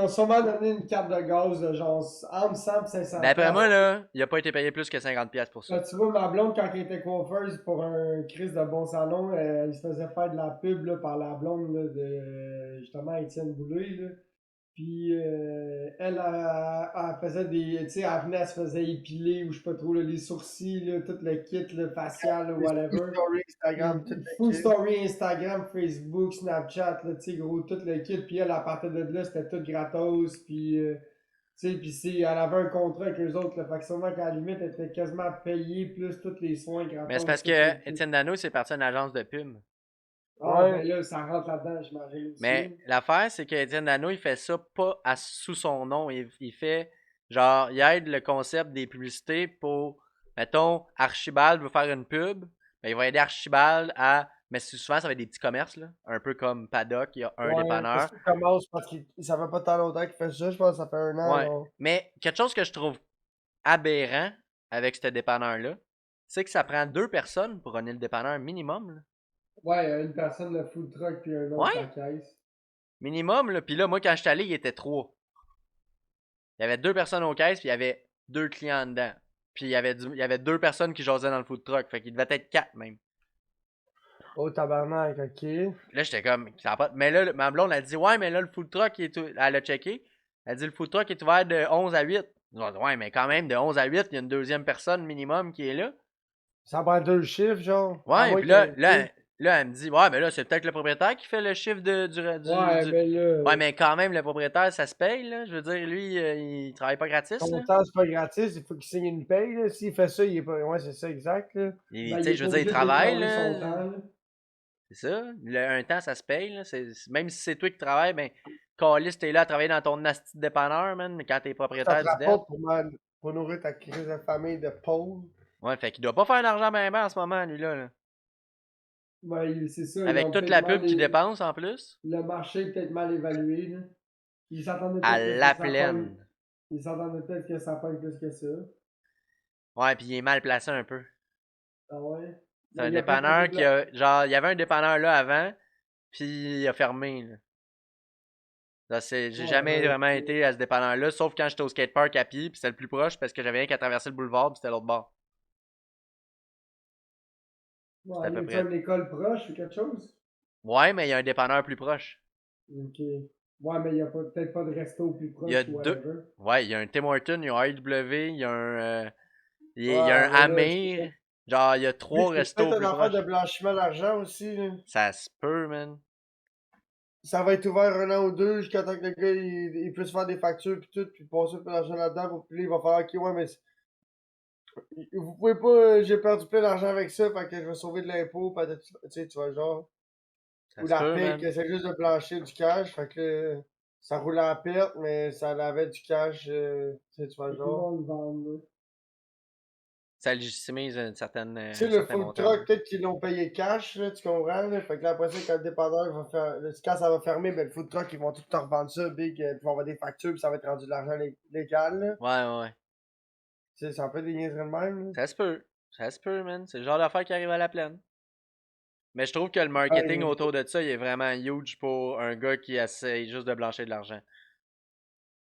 sûrement donné une carte de gaz de genre entre 100 et 500 D'après moi, piastres. là, il a pas été payé plus que 50$ pour ça. Ben, tu vois, ma blonde, quand elle était coiffeuse pour un Chris de bon salon, il se faisait faire de la pub là, par la blonde là, de justement Étienne Boulay. Là. Puis elle faisait des. Tu sais, elle venait, elle se faisait épiler ou je sais pas trop, là, les sourcils, là, tout le kit là, facial, là, les whatever. stories Instagram, tout Puis le full kit. story Instagram, Facebook, Snapchat, là, tu sais, gros, tout le kit. Puis elle, à partir de là, c'était tout gratos. Puis. Tu sais, pis elle avait un contrat avec eux autres, là, fait que sûrement qu'à la limite, elle était quasiment payée, plus tous les soins Mais c'est gratos, parce tout le que kit. Étienne Dano, c'est parti d'une agence de pub. Ah, Ouais. ben là, ça rentre là-dedans, j'imagine aussi. Mais l'affaire, c'est que Étienne Dano, il fait ça pas sous son nom. Il fait, genre, il aide le concept des publicités pour, mettons, Archibald veut faire une pub. Ben, il va aider Archibald à. Mais souvent, ça va être des petits commerces, là. Un peu comme Paddock, il y a un Ouais, parce dépanneur. qu'il commence, parce qu'il ça fait pas tant longtemps qu'il fait ça, je pense que ça fait un an, Ouais. genre. Mais quelque chose que je trouve aberrant avec ce dépanneur-là, c'est que ça prend 2 personnes pour runner le dépanneur minimum, là. Ouais, une personne le food truck, puis un autre la Ouais, caisse. minimum, là. Puis là, moi, quand je suis allé, il était 3. Il y avait 2 personnes aux caisses, puis il y avait 2 clients dedans. Puis il y avait 2 personnes qui jasaient dans le food truck. Fait qu'il devait être 4 même. Oh, tabarnak, ok. Là, j'étais comme, ça a pas. Mais là, ma blonde a dit, ouais, mais là, le food truck, elle a checké. Elle a dit, le food truck est ouvert de 11 à 8. Je dis, ouais, mais quand même, de 11 à 8, il y a une deuxième personne minimum qui est là. Ça prend deux chiffres, genre. À Ouais, moins puis que. là, elle me dit, ouais, mais là, c'est peut-être le propriétaire qui fait le chiffre Ouais, mais Ouais, là, mais quand même, le propriétaire, ça se paye, là. Je veux dire, lui, il travaille pas gratis, Ton là. temps, c'est pas gratis, il faut qu'il signe une paye, là. S'il fait ça, il est pas. Ouais, c'est ça, exact, là. ben, Tu il sais, est je pas veux dire, il obligé de travaille, déclarer son là. temps, là. C'est ça. Un temps, ça se paye, là. Même si c'est toi qui travailles, ben, Calis, t'es là à travailler dans ton asti de dépanneur, man, mais quand t'es Ça te propriétaire du dep. rapporte pour nourrir ta crise de famille de pauvres. Ouais, fait qu'il doit pas faire d'argent ben ben en ce moment, lui, là. Ben, c'est ça, ils Avec ont toute peut-être la mal. pub qu'il dépense, en plus, Le marché est peut-être mal évalué, là. Ils s'attendaient à peut-être que la ça pogne. plaine. Ils s'attendaient peut-être que ça pogne plus que ça. Ouais, puis il est mal placé un peu. Ah ouais? C'est Ben, un il a fait un dépanneur qui développement. a. Genre, il y avait un dépanneur là avant, puis il a fermé, là. J'ai Ouais, jamais ben, vraiment été à ce dépanneur-là, sauf quand j'étais au skatepark à pied, puis c'était le plus proche parce que j'avais rien qu'à traverser le boulevard, puis c'était l'autre bord. C'était à ouais, y peu a-tu près. une école proche ou quelque chose? Ouais, mais il y a un dépanneur plus proche. Ok. Ouais, mais y a peut-être pas de resto plus Il y a proche ou deux. whatever. Ouais, il y a un Tim Hortons, il y a un AEW, il y a il y a Ouais, un mais là, c'est Amir. Genre, il y a lui, 3 c'est restos peut-être une plus affaire de proches. blanchiment d'argent aussi, là. Ça se peut, man. Ça va être ouvert un an ou deux jusqu'à temps que le gars il puisse faire des factures pis tout, puis passer un peu d'argent là-dedans, puis là, il va faire ok, ouais, mais vous pouvez pas, j'ai perdu plein d'argent avec ça, fait que je vais sauver de l'impôt, peut-être, tu sais, tu vois, genre. Ça Ou se la peut, paye, man. que c'est juste de blanchir du cash, fait que là, ça roule en perte, mais ça avait du cash, tu sais, tu vois, Tout le genre. monde vend, là. Ça légitimise Tu sais, un le certain full montant, là. truck, peut-être qu'ils l'ont payé cash, là, tu comprends, là. Fait que là, après ça, quand le dépanneur va faire, quand ça va fermer, ben, le food truck, ils vont tout te revendre ça, big, puis ils vont avoir des factures, puis ça va être rendu de l'argent légal, là. Ouais, ouais, ouais. Tu sais, c'est un peu des niaiseries de même, là. Ça se peut. Ça se peut, man. C'est le genre d'affaire qui arrive à la plaine. Mais je trouve que le marketing Ouais, autour de ça, il est vraiment huge pour un gars qui essaie juste de blanchir de l'argent.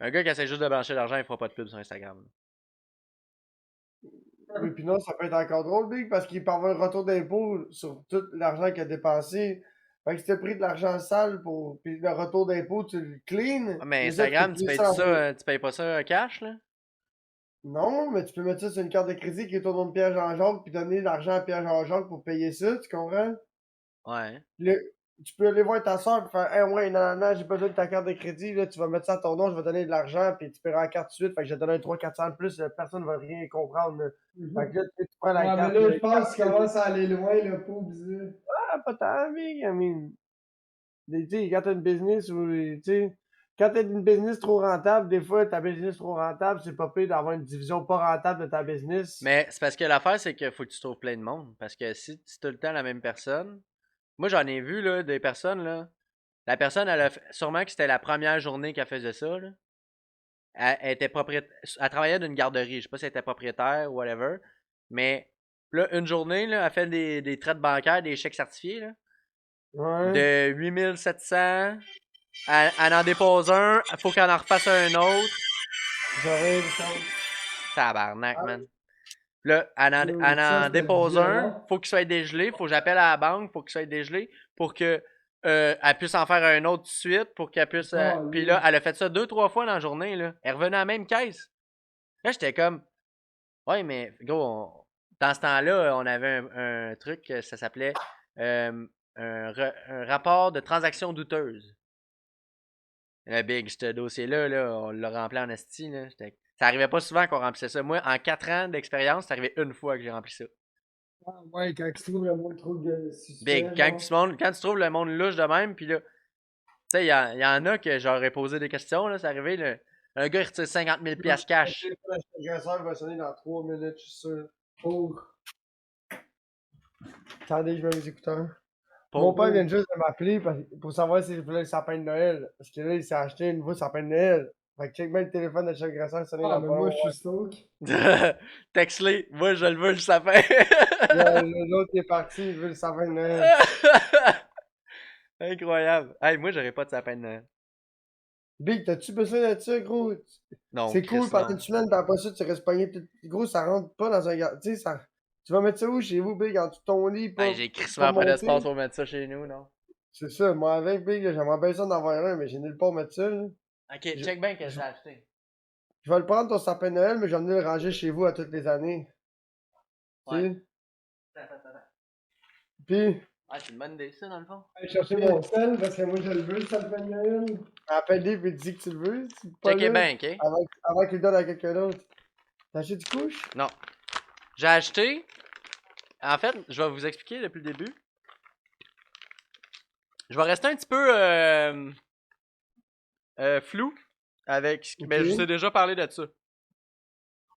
Un gars qui essaie juste de blanchir de l'argent, il fera pas de pub sur Instagram. oui, puis non, ça peut être encore drôle, big, parce qu'il peut avoir un retour d'impôt sur tout l'argent qu'il a dépensé. Fait que si t'as pris de l'argent sale pour, puis le retour d'impôt, tu le clean, Ouais, mais mais ça, tu peux Instagram, utiliser ça tu payes pas ça cash, là? Non, mais tu peux mettre ça sur une carte de crédit qui est au nom de Pierre Jean-Jacques, puis donner de l'argent à Pierre Jean-Jacques pour payer ça, tu comprends? Ouais. Tu peux aller voir ta soeur et faire hey, ouais, non, non, non, j'ai pas besoin de ta carte de crédit, là, tu vas mettre ça à ton nom, je vais te donner de l'argent, puis tu paieras la carte tout de suite, fait que je vais te donner un 300-400 de plus, personne ne va rien comprendre. Là. Fait que là, tu prends la Ouais, mais carte, là, je pense qu'il commence à aller loin, le pauvre, là. ah, pas tant, big, I mean. Tu sais, quand t'as une business ou, tu sais, quand t'as une business trop rentable, des fois, ta business trop rentable, c'est pas pire d'avoir une division pas rentable de ta business. Mais c'est parce que l'affaire, c'est qu'il faut que tu trouves plein de monde. Parce que si tu tout le temps la même personne. Moi, j'en ai vu, là, des personnes, là. La personne, sûrement que c'était la première journée qu'elle faisait ça, là. Elle était propriétaire. Elle travaillait d'une garderie. Je sais pas si elle était propriétaire ou whatever. Mais là, une journée, là, elle fait des traites bancaires, des chèques certifiés, là. Ouais. De 8700. Elle en dépose un. Il faut qu'elle en refasse un autre. J'aurais une chance. Tabarnak, man. Là, elle Ça, en c'était dépose un, violent. faut qu'il soit dégelé, faut que j'appelle à la banque, faut qu'il soit dégelé pour que elle puisse en faire un autre tout de suite, pour qu'elle puisse. Puis là, elle a fait ça 2-3 fois dans la journée, là. Elle revenait à la même caisse. Là, j'étais comme, ouais, mais gros, dans ce temps-là, on avait un truc, ça s'appelait un rapport de transaction douteuse. Le big, ce dossier-là, là, on l'a rempli en esti, là. Ça arrivait pas souvent qu'on remplissait ça. Moi, en 4 ans d'expérience, c'est arrivé une fois que j'ai rempli ça. Ah, ouais, quand tu trouves le monde trop suspect, Big, genre. quand tu trouves le monde louche de même, puis là, tu sais, y en a que j'aurais posé des questions, là, c'est arrivé, là, un gars, il retire 50 000 piastres Le cash. téléphone agresseur va sonner dans 3 minutes, je suis sûr. Oh. Attendez, je mets mes écouteurs. Mon père vient juste de m'appeler pour savoir si je voulais le sapin de Noël. Parce que là, il s'est acheté un nouveau sapin de Noël. Fait que check bien le téléphone de chaque agresseur sonner Ah, dans mais pas moi, long. je suis stoke. Texte-les, moi, je le veux, le sapin. L'autre il est parti, il veut le sapin de Noël. Incroyable. Hey, moi, j'aurais pas de sapin de Noël. Big, t'as-tu besoin de ça, gros? Non, C'est Chris, cool pendant non. une semaine, pis après ça, tu restes pogné tout. Gros, ça rentre pas dans un tu sais, ça. Tu vas mettre ça où chez vous, Big, en dessous de ton lit, Hey, pas, j'ai pas crissement pas d'espace monter? pour mettre ça chez nous, non? C'est ça, moi avec, Big, là, j'aimerais bien ça d'en avoir un, mais j'ai nulle part mettre ça, là. Ok, Je, check bien que je, j'ai acheté. je vais le prendre ton sapin de Noël, mais je vais venir le ranger chez vous à toutes les années. Tu Ouais. sais? Attends. Pis, Ah, c'est une bonne idée, ça, dans le fond. Aller chercher mon sel, parce que moi, je le veux, le sapin de Noël. appelle-les pis dis que tu le veux, si pas Checkez là, bien, ok? avant qu'il le donne à quelqu'un d'autre. T'as acheté du couche? Non. J'ai acheté. En fait, je vais vous expliquer depuis le début. Je vais rester un petit peu flou avec ce qui. Ben, je vous ai Ok. déjà parlé de ça.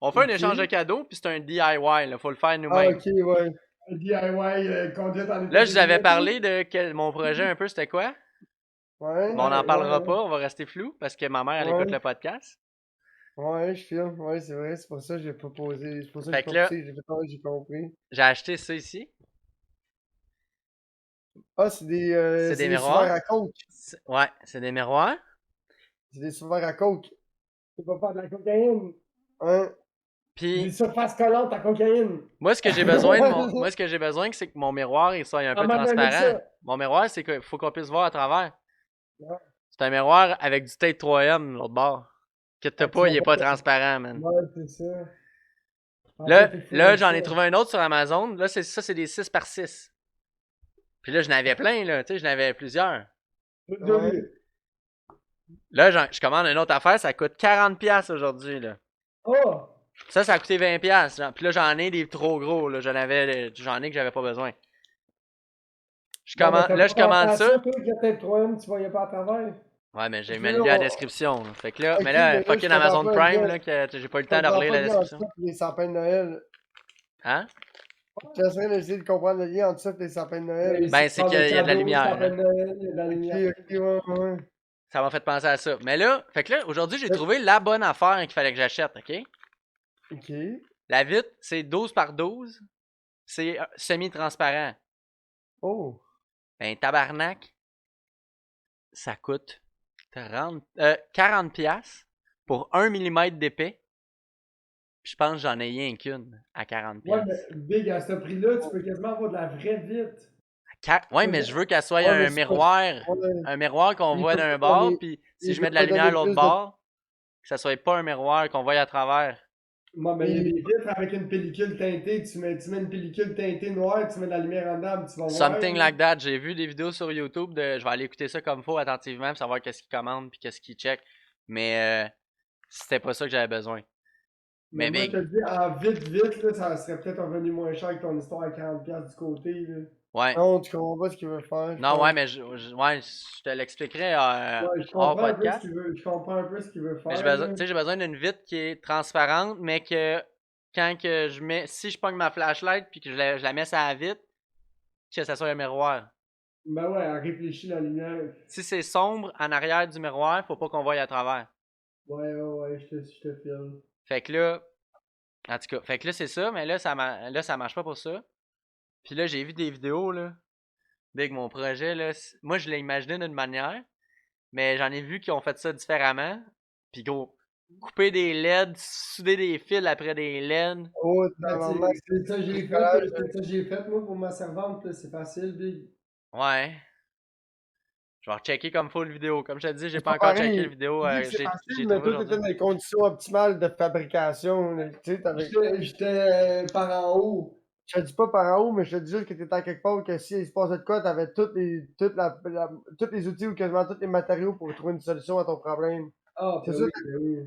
On fait un échange de Ok. cadeaux, puis c'est un DIY, là. Faut le faire Ah, nous-mêmes. ok, ouais. Un DIY, conduite en Là, je vous avais épisode. parlé de mon projet un peu, c'était quoi? Ouais. Mais on n'en Ouais, parlera ouais. pas, on va rester flou parce que ma mère, elle écoute Ouais. le podcast. Ouais, je filme. Ouais, c'est vrai, c'est pour ça que j'ai pas posé. C'est pour ça que j'ai Fait pas que là, poussé. J'ai fait, ouais, j'ai compris. j'ai acheté ça ici. Ah, C'est c'est des des sous-verts miroirs. à coke. Ouais, c'est des miroirs. C'est des sous-verts à coke. Tu vas faire de la cocaïne. Hein? Des Puis surfaces collantes à cocaïne. moi, ce que j'ai besoin moi, ce que j'ai besoin, c'est que mon miroir, il soit un Ah, peu m'a donné transparent. ça. Mon miroir, c'est qu'il faut qu'on puisse voir à travers. Ouais. C'est un miroir avec du tape 3M, l'autre bord. Quitte Ah, tu pas, vas il est pas. pas transparent, man. Ouais, c'est ça. En fait, Là, il faut là avec j'en ça. ai trouvé un autre sur Amazon. Là, c'est des 6 par 6. Puis là, je n'avais plein, là. Tu sais, je n'avais plusieurs. J'ai déjà Ouais. vu. Là, je commande une autre affaire, ça coûte 40$ aujourd'hui, là. Oh! Ça a coûté 20$. Puis là, j'en ai des trop gros, là. J'en ai que j'avais pas besoin. Bon, mais t'as Là, pas je pensé commande à ça. ça, toi, que t'es le troisième, tu voyais pas à travers. Ouais, mais j'ai Parce que mis là, lu la description, là. Fait que là, Ok, mais mais là, là, je fucking comprends Amazon pas, Prime, gars. là, que j'ai pas eu le Je temps de comprends relire pas la le lien entre description. ça et les sapins de Noël. Hein? Je suis en train d'essayer de comprendre le lien entre ça et les sapins de Noël. Mais Ben, c'est c'est pas qu'il des y a de la cadeaux, lumière, sapin là. de Noël, il y a de la Ok, lumière. ok, ouais, ouais. Ça m'a fait penser à ça. Mais là, fait que là, aujourd'hui, j'ai Mais- trouvé la bonne affaire qu'il fallait que j'achète, ok? Ok. La vitre, c'est 12 par 12. C'est semi-transparent. Oh. Ben, tabarnak, ça coûte 40$ pour 1 mm d'épais. Puis je pense que j'en ai rien qu'une à 40$. Ouais, mais Big, à ce prix-là, tu peux quasiment avoir de la vraie vitre. Ouais, mais je veux qu'elle soit Ouais, mais c'est pas. Ouais. un miroir qu'on Il voit peut d'un pas bord, donner. puis si Il je peut mets de la pas lumière à donner l'autre plus de. bord, que ça soit pas un miroir qu'on voit à travers. Moi, mais il y a Il- des vitres avec une pellicule teintée. Tu mets une pellicule teintée noire, tu mets de la lumière en dedans, puis tu vas voir. Something Là. like that. J'ai vu des vidéos sur YouTube je vais aller écouter ça comme faut attentivement pour savoir qu'est-ce qu'ils commandent puis qu'est-ce qu'ils check. Mais c'était pas ça que j'avais besoin. Mais Mais moi, je te big. le dis, en vite, là, ça serait peut-être revenu moins cher que ton histoire à 40$ du côté. Là. Ouais. Non, tu comprends pas ce qu'il veut faire, je Non, ouais, pense. mais ouais, je te l'expliquerai Ouais, je hors comprends un peu ce podcast. qu'il veut, je comprends un peu ce qu'il veut Mais faire, là. j'ai besoin d'une vitre qui est transparente, mais que quand que je mets, si je pogne ma flashlight puis que je la mets sur la vitre, que ça soit un miroir. Ben ouais, elle réfléchit la lumière. Si c'est sombre en arrière du miroir, faut pas qu'on voie à travers. Ouais, je te filme. Fait que là, en tout cas, fait que là c'est ça, mais là ça marche pas pour ça. Puis là j'ai vu des vidéos là, avec mon projet là, moi je l'ai imaginé d'une manière, mais j'en ai vu qui ont fait ça différemment. Puis gros, couper des LED, souder des fils après des LED. Oh, Ben, tabarnak, c'est ça que c'est j'ai fait, décollage. c'est ça que j'ai fait, moi, pour ma servante, là, c'est facile, big. Ouais. Je vais rechecker comme full vidéo. Comme je te dis, j'ai C'est pas pas encore checké pareil. le vidéo. Tu dis que c'est J'ai facile, mais trouvé toi, t'étais aujourd'hui. dans les conditions optimales de fabrication. Là. Tu sais, J'étais par en haut. je te dis pas par en haut, mais je te dis juste que t'étais à quelque part que si il se passait de quoi, t'avais tous les outils ou quasiment tous les matériaux pour trouver une solution à ton problème. Ah, C'est ben ça, oui, ben oui.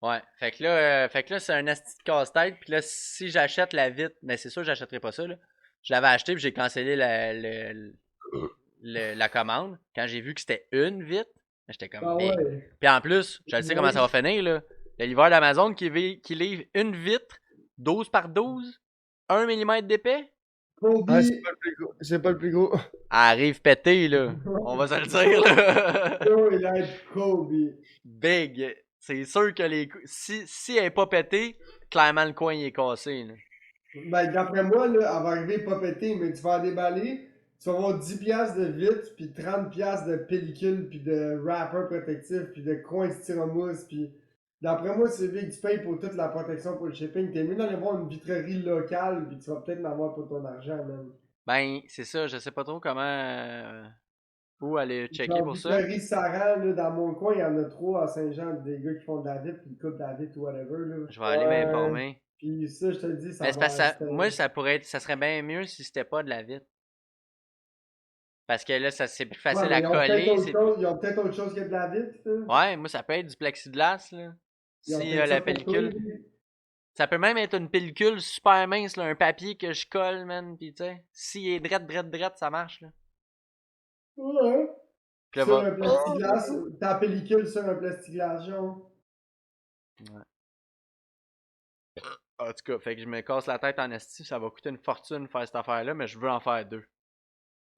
Ouais. Fait que là c'est un asti de casse-tête. Puis là, si j'achète la vitre, mais c'est sûr que j'achèterai pas ça. Là. Je l'avais acheté puis j'ai cancellé la commande. Quand j'ai vu que c'était une vitre, j'étais comme Ah big. ouais. Puis en plus, je sais comment ça va finir. Là. Le livreur d'Amazon qui livre une vitre 12 par 12, 1 mm d'épais. Kobe. ah, c'est pas le plus gros. C'est pas le plus gros. Elle arrive pétée, là. On va se le dire, là. Yo, il a être Kobe. Big. C'est sûr que si elle est pas pétée, clairement le coin il est cassé. Là. Ben, d'après moi, là, elle va arriver pas péter, mais tu vas la déballer, tu vas avoir 10$ piastres de vitre, puis 30$ piastres de pellicule, puis de wrapper protectif, puis de coin styromousse, puis d'après moi, c'est bien que tu payes pour toute la protection pour le shipping. T'es mieux d'aller voir une vitrerie locale, puis tu vas peut-être en avoir pour ton argent, même. Ben, c'est ça, je sais pas trop comment. Où aller checker Genre, pour ça. vitrerie Saran, là, dans mon coin, il y en a trois à Saint-Jean, des gars qui font de la vitre, puis ils coupent de la vitre ou whatever, là. Je vais aller Ouais. m'informer. Puis ça, je te le dis, ça Mais c'est parce que va. moi, ça serait bien mieux si c'était pas de la vitre. Parce que là, c'est plus Ouais, facile mais à coller. ils ont peut-être autre chose que de la vitre, là. Ouais, moi, ça peut être du plexiglas, là. Ils ont Si peut-être ça la pour toi, pellicule. Ça peut même être une pellicule super mince, là, un papier que je colle, man. Pis tu sais, s'il est drette, ça marche, là. ouais. Puis là, Sur va. un plexiglas, ta pellicule sur un plexiglas jaune. En tout cas, fait que je me casse la tête en esti, ça va coûter une fortune faire cette affaire-là, mais je veux en faire deux.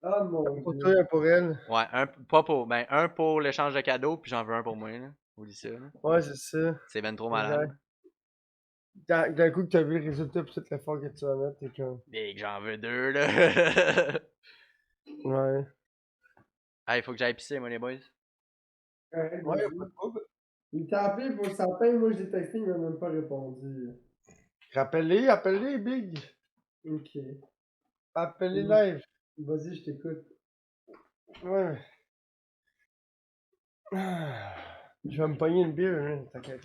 Ah mon Pour dieu. toi et pour elle. Ouais, un pour l'échange de cadeaux, puis j'en veux un pour moi, là. Oublie ça, là. Ouais, c'est ça. C'est ben trop malade. D'un coup que t'as vu le résultat pis tout l'effort que tu vas mettre, t'es comme. Et que j'en veux deux, là. Ouais. Ah, il faut que j'aille pisser, moi, les boys. Ouais, Ouais, vas-y. pas de trouble. Il t'a appelé pour sa peine, moi je l'ai texté, il m'a même pas répondu. Appelle-les, Big. Ok. Appelle-les live. Vas-y, je t'écoute. Ouais. Ah, je vais me pogner une bière, hein, t'inquiète.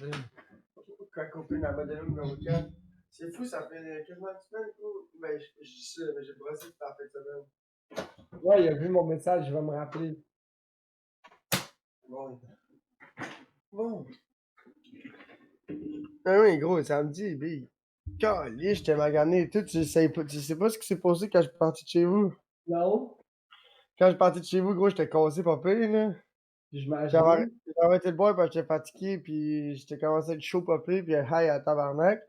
Quand on peut la modèle numéro 4. C'est fou, ça fait quasiment une semaine, gros. Ben, je dis ça, mais j'ai brossé toute la fin de semaine. Ouais, il a vu mon message, il va me rappeler. Bon. Bon. Ah oui, gros, samedi, Big. Calé, j'étais magané et tout. Tu sais pas ce qui s'est passé quand je suis parti de chez vous. Non? Quand je suis parti de chez vous, gros, j'étais cassé, pas pire, là. J'imagine. J'avais arrêté de boire parce que j'étais fatigué, puis j'étais commencé à être chaud, pas pire, puis high à tabarnak.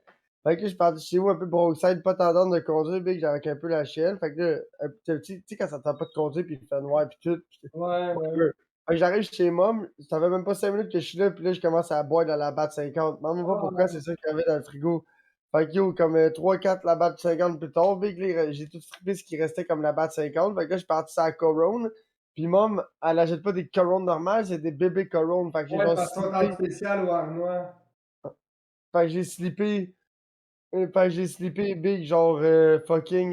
Fait que là, je suis parti de chez vous un peu broadside, pas tendance de conduire, big, j'avais un peu la chienne. Fait que là, tu sais, quand ça tente pas de conduire, puis il fait noir, puis tout. Ouais, ouais. Fait que j'arrive chez Mom, ça fait même pas 5 minutes que je suis là, puis là, je commence à boire de la batte 50. Même pas pourquoi, c'est ça qu'il y avait dans le frigo. Fait que yo, comme 3-4 la batte 50 plus tard, big, là, j'ai tout strippé ce qui restait comme la batte 50. Fait que là, je suis parti sur la Corone. Puis Mom, elle achète pas des Corones normales, c'est des bébés Corones. Fait que j'ai Ouais, genre parce qu'on est slippé. en spécial au Arnois. Fait que j'ai slippé. Fait que j'ai slippé big, genre fucking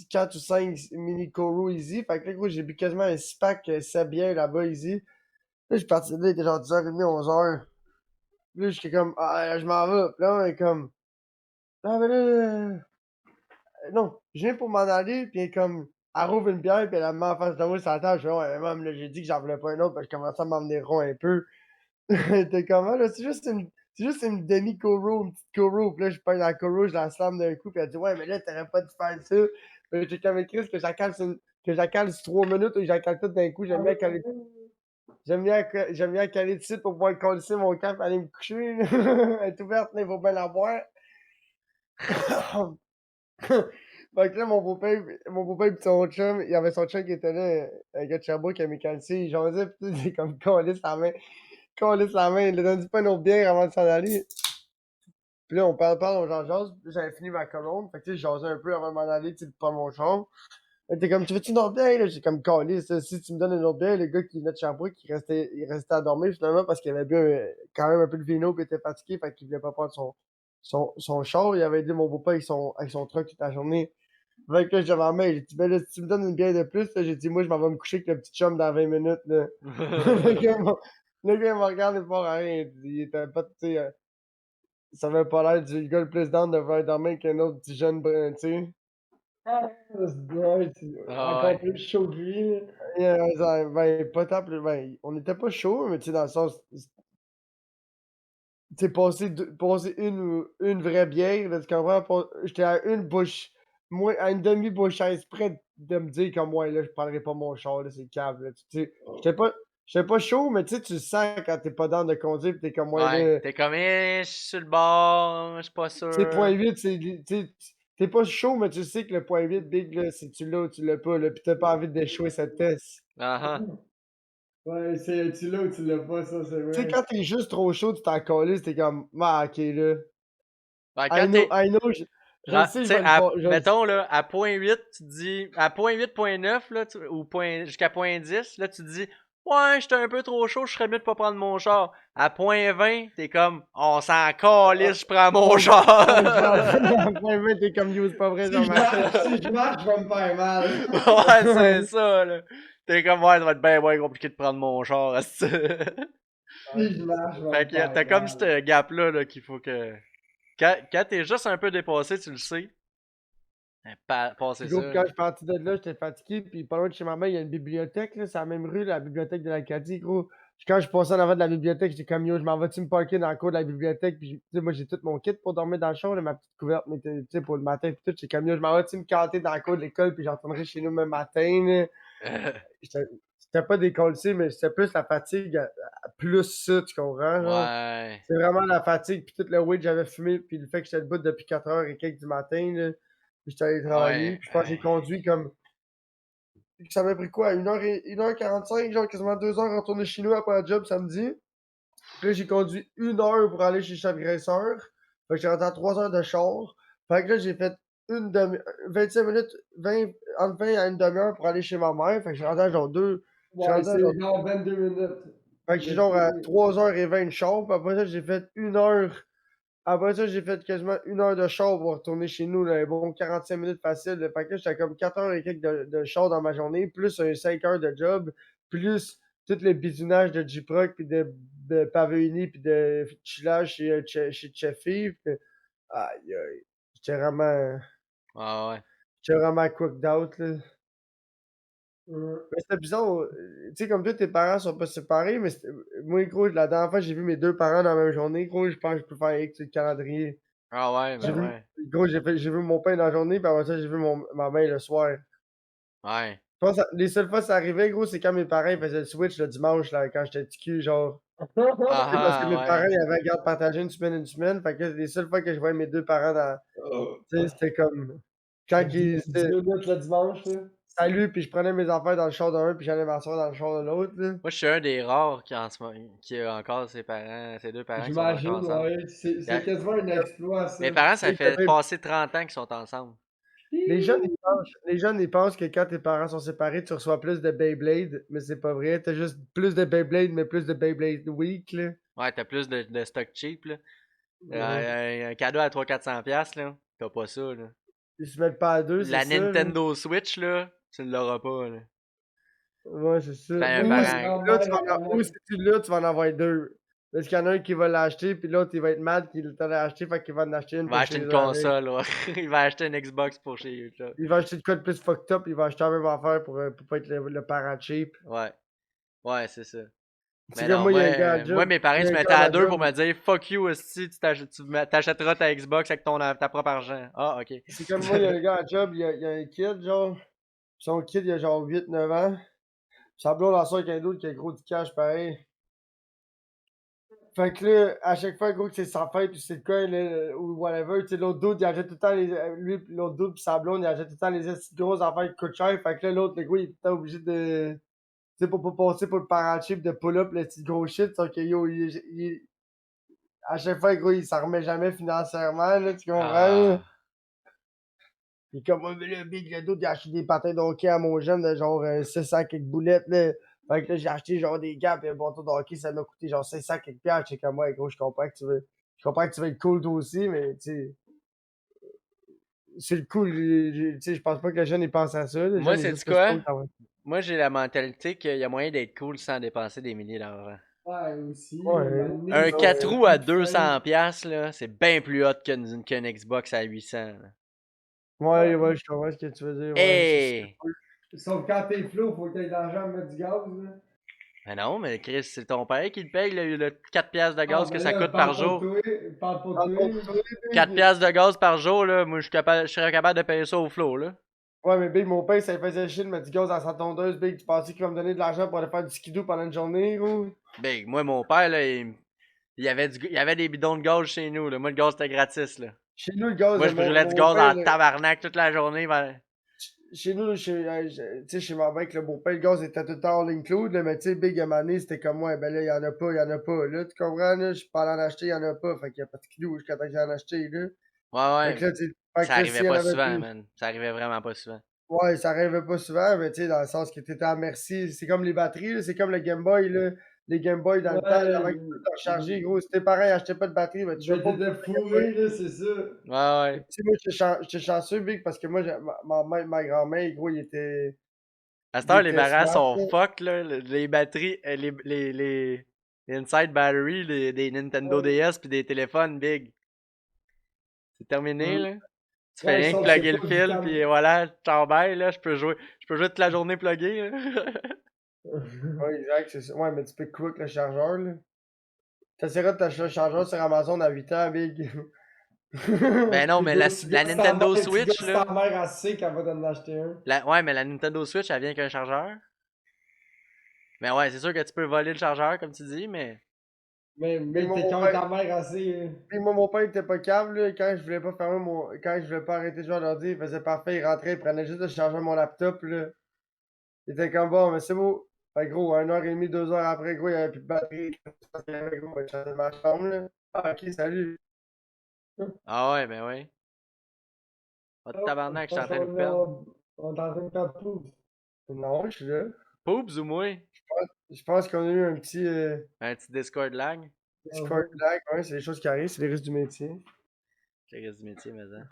4 ou 5 mini Coro easy. Fait que là, gros, j'ai bu quasiment un 6-pack 7 bières là-bas easy. Là, je suis parti de là, il était genre 10h30, 11h. Puis là, j'étais comme, ah, je m'en vais. Puis là, on est comme, ah, ben là, non, je viens pour m'en aller. Puis elle est comme, elle rouvre une bière, puis elle me met en face de moi sur la table. Je fais, ouais, maman, là, j'ai dit que j'en voulais pas un autre, parce que je commençais à m'emmener rond un peu. T'es comment, là, c'est juste une. C'est juste une demi-Koro, une petite Koro. Puis là, je prends la Koro, je la slam d'un coup. Puis elle dit, ouais, mais là, t'aurais pas dû faire ça. Puis j'étais comme Chris que j'accale sur 3 minutes ou j'accale tout d'un coup. J'aime bien caler. J'aime bien caler de suite pour pouvoir coller mon camp et aller me coucher. Elle est ouverte, mais il faut bien la boire. Fait que là, mon beau-père pis son chum, il y avait son chum qui était là, un gars de Sherbrooke, qui a mécanicé, il jasait, pis tout, c'est comme, calisse la main, il a donné pas une autre bière avant de s'en aller. Pis là, on parle, on jase, pis j'avais fini ma colonne, fait que tu sais, je jasais un peu avant de m'en aller, tu sais, pour mon char. T'es comme, tu veux-tu une autre bière, là? J'ai comme, calisse, si tu me donnes une autre bière, le gars qui venait de Sherbrooke, il restait à dormir, finalement, parce qu'il avait bu quand même un peu de vino, pis il était fatigué, fait qu'il voulait pas prendre son char, il avait aidé mon beau-père avec son truck toute la journée. Fait que là, j'avais en main, j'ai dit, ben là, si tu me donnes une bière de plus, là, j'ai dit, moi, je m'en vais me coucher avec le petit chum dans 20 minutes, là. Le gars, il m'a regardé pour rien. Il était pas, tu sais, ça avait pas l'air du gars le plus down de faire dormir qu'un autre petit jeune brun, tu sais. Ouais, c'est Ah encore ouais. plus chaud que lui. Là. Pas tant plus, on était pas chaud, mais tu sais, dans le sens, tu sais, passer une vraie bière, là, tu comprends? J'étais à une bouche, moi, à une demi-bouchaise près de me dire comme, ouais, là, je prendrai pas mon char, là, c'est câble, là. Tu sais, j'étais pas chaud, mais tu sais, tu le sens quand t'es pas dans de conduire, pis t'es comme, ouais, Ouais. là, T'es comme, je suis sur le bord, je suis pas c'est sûr. point 8, tu sais, t'es pas chaud, mais tu sais que le point 8, big, là, si tu l'as ou tu l'as pas, là, pis t'as pas envie d'échouer cette test. Ah ah. Ouais, c'est tu l'as ou tu l'as pas, ça, c'est Tu sais, vrai. quand t'es juste trop chaud, tu t'en calisses, t'es comme, ah, ok, là. Ben, quand I know, je le tu sais, je sais, vais le pas, je le sais. mettons, là, à point 8, tu te dis, à point 8, point 9, là, ou jusqu'à point 10, là, tu te dis, ouais, j'étais un peu trop chaud, je serais mieux de pas prendre mon char. À point 20, t'es comme, on s'en calisse, je prends mon char. Après, mais t'es comme you, c'est pas vrai, Si j'en je marche. marche, si je marche, je vais me faire mal. Ouais, c'est ça, là. T'es comme, ouais, ça va être bien, bien compliqué de prendre mon char, asti. Si je marche, je vais Fait me que t'as faire comme mal. ce gap-là, là, qu'il faut que. Quand t'es juste un peu dépassé, tu le sais. Passer Puis gros, ça, puis là. quand je suis parti de là, j'étais fatigué, puis pas loin de chez ma mère, il y a une bibliothèque, là, c'est la même rue, la bibliothèque de l'Acadie, gros. Puis quand je passais en avant de la bibliothèque, j'étais comme yo, je m'en vais-tu me parker dans le cours de la bibliothèque, puis tu sais, moi j'ai tout mon kit pour dormir dans le char, là, ma petite couverte, mais tu sais, pour le matin, puis tout, j'étais comme yo, je m'en vais-tu me canter dans le cours de l'école, puis j'en retournerai chez nous le matin, là. J'étais j'étais pas décollé, mais c'était plus la fatigue, plus ça, tu comprends, genre. Ouais. C'est vraiment la fatigue, puis tout le weed que j'avais fumé, puis le fait que j'étais debout depuis 4h et quelques du matin, là, puis j'étais allé travailler, Ouais. puis je pense que j'ai conduit comme. Ça m'a pris quoi, 1h45, genre quasiment 2 heures à retourner chez nous après le job samedi. Puis là, j'ai conduit 1 heure pour aller chez Chef Graisseur. Fait que j'ai rentré à 3 heures de char. Fait que là, j'ai fait 25 minutes, entre 20 à une demi-heure pour aller chez ma mère. Fait que j'ai rentré à genre 2. J'ai Ouais, rentré à c'est genre genre 22 minutes. Fait que j'ai genre à De- 3h20 de char, puis après ça, j'ai fait 1 heure. Après ça, j'ai fait quasiment 1 heure de char pour retourner chez nous, là, bon 45 minutes facile. Là. Fait que là, j'étais comme 4 heures et quelques de char dans ma journée, plus un 5 heures de job, plus tout le bidouinage de J-Proc, puis de pavé uni, puis de chillage chez Cheffy. Puis, aïe, aïe. J'étais vraiment, Ah ouais. j'étais vraiment cooked out, là. Ouais. Mais c'était bizarre, tu sais, comme toi, tes parents sont pas séparés, mais moi, gros, la dernière fois, j'ai vu mes deux parents dans la même journée, gros, je pense que je peux faire X sur le calendrier. Ah ouais, J'ai ben vu, ouais. gros, j'ai vu mon père dans la journée, puis après ça, j'ai vu ma mère le soir. Ouais. Je pense que les seules fois que ça arrivait, gros, c'est quand mes parents ils faisaient le switch le dimanche, là, quand j'étais petit cul, genre. Tu sais, parce que Ah mes ah, parents, ouais. ils avaient garde partagée une semaine, fait que les seules fois que je voyais mes deux parents dans, tu sais, c'était comme, quand ils, 10 c'était minutes le dimanche, là. salut, puis je prenais mes affaires dans le char d'un, puis j'allais m'asseoir dans le char de l'autre, là. Moi, je suis un des rares qui, en ce moment, qui a encore ses deux parents qui sont encore J'imagine, ensemble. ouais. C'est Yeah. quasiment un exploit, ça. Mes parents, ça Tu fait sais, passer 30 ans qu'ils sont ensemble. les jeunes, ils pensent que quand tes parents sont séparés, tu reçois plus de Beyblade, mais c'est pas vrai. T'as juste plus de Beyblade, mais plus de Beyblade Week, là. Ouais, t'as plus de stock cheap, là. Ouais. Un cadeau à 300-400$, là. T'as pas ça, là. Ils se mettent pas à deux, c'est La ça, là. Nintendo Switch, là, tu l'auras pas, là. Ouais, c'est ça. Fais un Oui, Ou, ma parent. là, grand-mère, elle en a. si tu l'as, tu vas en avoir deux. Parce qu'il y en a un qui va l'acheter, puis l'autre, il va être mad qu'il t'en a acheté, fait qu'il va en acheter une Il va pour acheter chez une eux avec. console, ouais. Il va acheter une Xbox pour chez eux, là. Il va acheter de quoi de plus fucked up, il va acheter la même affaire pour pas être le parent cheap. Ouais. Ouais, c'est ça. C'est Mais comme non, moi, il y a un gars à moi, job. mes parents Il y a se un mettaient gars à à la deux pour job. me dire fuck you, esti, t'achèteras ta Xbox avec ta propre argent. Ah, ok. C'est comme moi, il y a un gars à job, il y a un kid, genre. Son kid, il a genre 8-9 ans. Sa blonde en sort avec un d'autre qui a gros du cash, pareil. Fait que là, à chaque fois, gros, que c'est sa fête, pis c'est le cas, là, ou whatever, tu sais, l'autre dude, il achète tout le temps lui, pis l'autre dude, pis sa blonde, il achète tout le temps les esti de grosses affaires qui coûtent cher. Fait que là, l'autre, le gars, il est tout le temps obligé de. Tu sais, pour pas passer pour le parent chip de pull-up, le petit gros shit. Sauf que yo, à chaque fois, gros, il s'en remet jamais financièrement, là, tu comprends, là? Ah. Il est comme, ouais, mais là, Big, le dude, il a acheté des patins de hockey à mon jeune de genre 600 quelques boulettes, là. Fait que là, j'ai acheté genre des gants pis un bâton de hockey, ça m'a coûté genre 500 quelques piastres. J'étais comme, ouais, gros, je comprends que tu veux être cool toi aussi, mais tu sais, c'est le cool. Tu sais, je pense pas que le jeune, il pense à ça. Le Moi, jeune est c'est du juste plus quoi? cool quand même. Moi, j'ai la mentalité qu'il y a moyen d'être cool sans dépenser des milliers d'argent. Ouais, aussi, Ouais, un moment donné, Un ça, 4 c'est roues à plus de 200 fun. piastres, là, c'est bien plus hot qu'une Xbox à 800. Là. Ouais, Ouais. ouais, je comprends ce que tu veux dire. Ouais, c'est Hey! cool. Sauf quand t'es flou, faut que t'aies de l'argent pour mettre du gaz, là. Mais non, mais Chris, c'est ton père qui te paye le 4 piastres de Ah, gaz que ben ça là, coûte par jour. parle pour En toi. contre toi, 4 Big. piastres de gaz par jour, là, moi, je serais capable de payer ça au flow, là. Ouais, mais Big, mon père, ça lui faisait chier de mettre du gaz dans sa tondeuse. Big, tu pensais qu'il va me donner de l'argent pour aller faire du skidoo pendant une journée, gros? Ben, moi, mon père, là, il y avait des bidons de gaz chez nous, là. Moi, le gaz, c'était gratis, là. Chez nous, le gaz, Moi, je brûlais du mon gaz père, en tabarnak toute la journée. Ben... chez nous, tu sais, chez ma mère, avec le beau-père, le gaz était tout le temps all include, là, mais tu sais, Big, à un moment donné, c'était comme moi, ben là, il y en a pas, il y en a pas, là, tu comprends, là, je suis pas allé en acheter, il y en a pas, fait qu'il y a pas de skidoo jusqu'à temps que j'en acheté, là. Ouais, Fait ouais. que là, tu sais, fait Ça que là, arrivait s'il y en pas avait souvent, plus, man. Ça arrivait vraiment pas souvent. ouais, ça arrivait pas souvent, mais tu sais, dans le sens que t'étais à merci, c'est comme les batteries, là, c'est comme le Game Boy, là, les Game Boy dans le temps, là, Ouais, avant qu'ils puissent te recharger, gros, si tes parents achetaient pas de batterie, ben, tu veux ben pas t'étais fourré, là, c'est ça. Ouais, ouais. tu sais, moi, j'étais chanceux, Big, parce que moi, ma grand-mère, gros, À cette il heure, les était parents smart, sont là. fuck, là. Les batteries, les inside battery des Nintendo Ouais. DS puis des téléphones big. C'est terminé, Mm. là. Tu fais Ouais, rien que sauf que c'est plugger le pas du fil, puis voilà, ciao bye, là. Je peux jouer toute la journée plugué, là. Ouais, exact, c'est ça. Ouais, mais tu peux quick le chargeur, là. T'essaieras de t'acheter un chargeur sur Amazon à 8 ans, Big. Ben non, mais Tu la gosses ta Nintendo mère, tu Switch, gosses là. ta mère assez qu'elle va t'en acheter un. Ouais, mais la Nintendo Switch, elle vient avec un chargeur. Mais ouais, c'est sûr que tu peux voler le chargeur, comme tu dis, mais. Big, Mais moi, t'es mon quand père, ta mère assez. Big, moi, mon père, il était pas câble, là. Quand je voulais pas arrêter de jouer à l'ordi, il faisait parfait, il rentrait, il prenait juste le chargeur de mon laptop, là. Il était comme bon, mais c'est beau. Fait que, gros, 1h30, 2 heures après, gros, il y avait plus de batterie. Gros, il chantait de ma chambre, là. Ah, ok, salut. Ah ouais, ben ouais. Pas de Oh, je tabarnak, je suis en pense train de vous qu'on perdre. on est en train de faire pouce. Non, je suis là. Poobs ou moi? Je pense qu'on a eu un petit Un petit Discord lag. Discord lag. Ouais, c'est des choses qui arrivent, c'est les risques du métier. Le reste du métier, mais ça.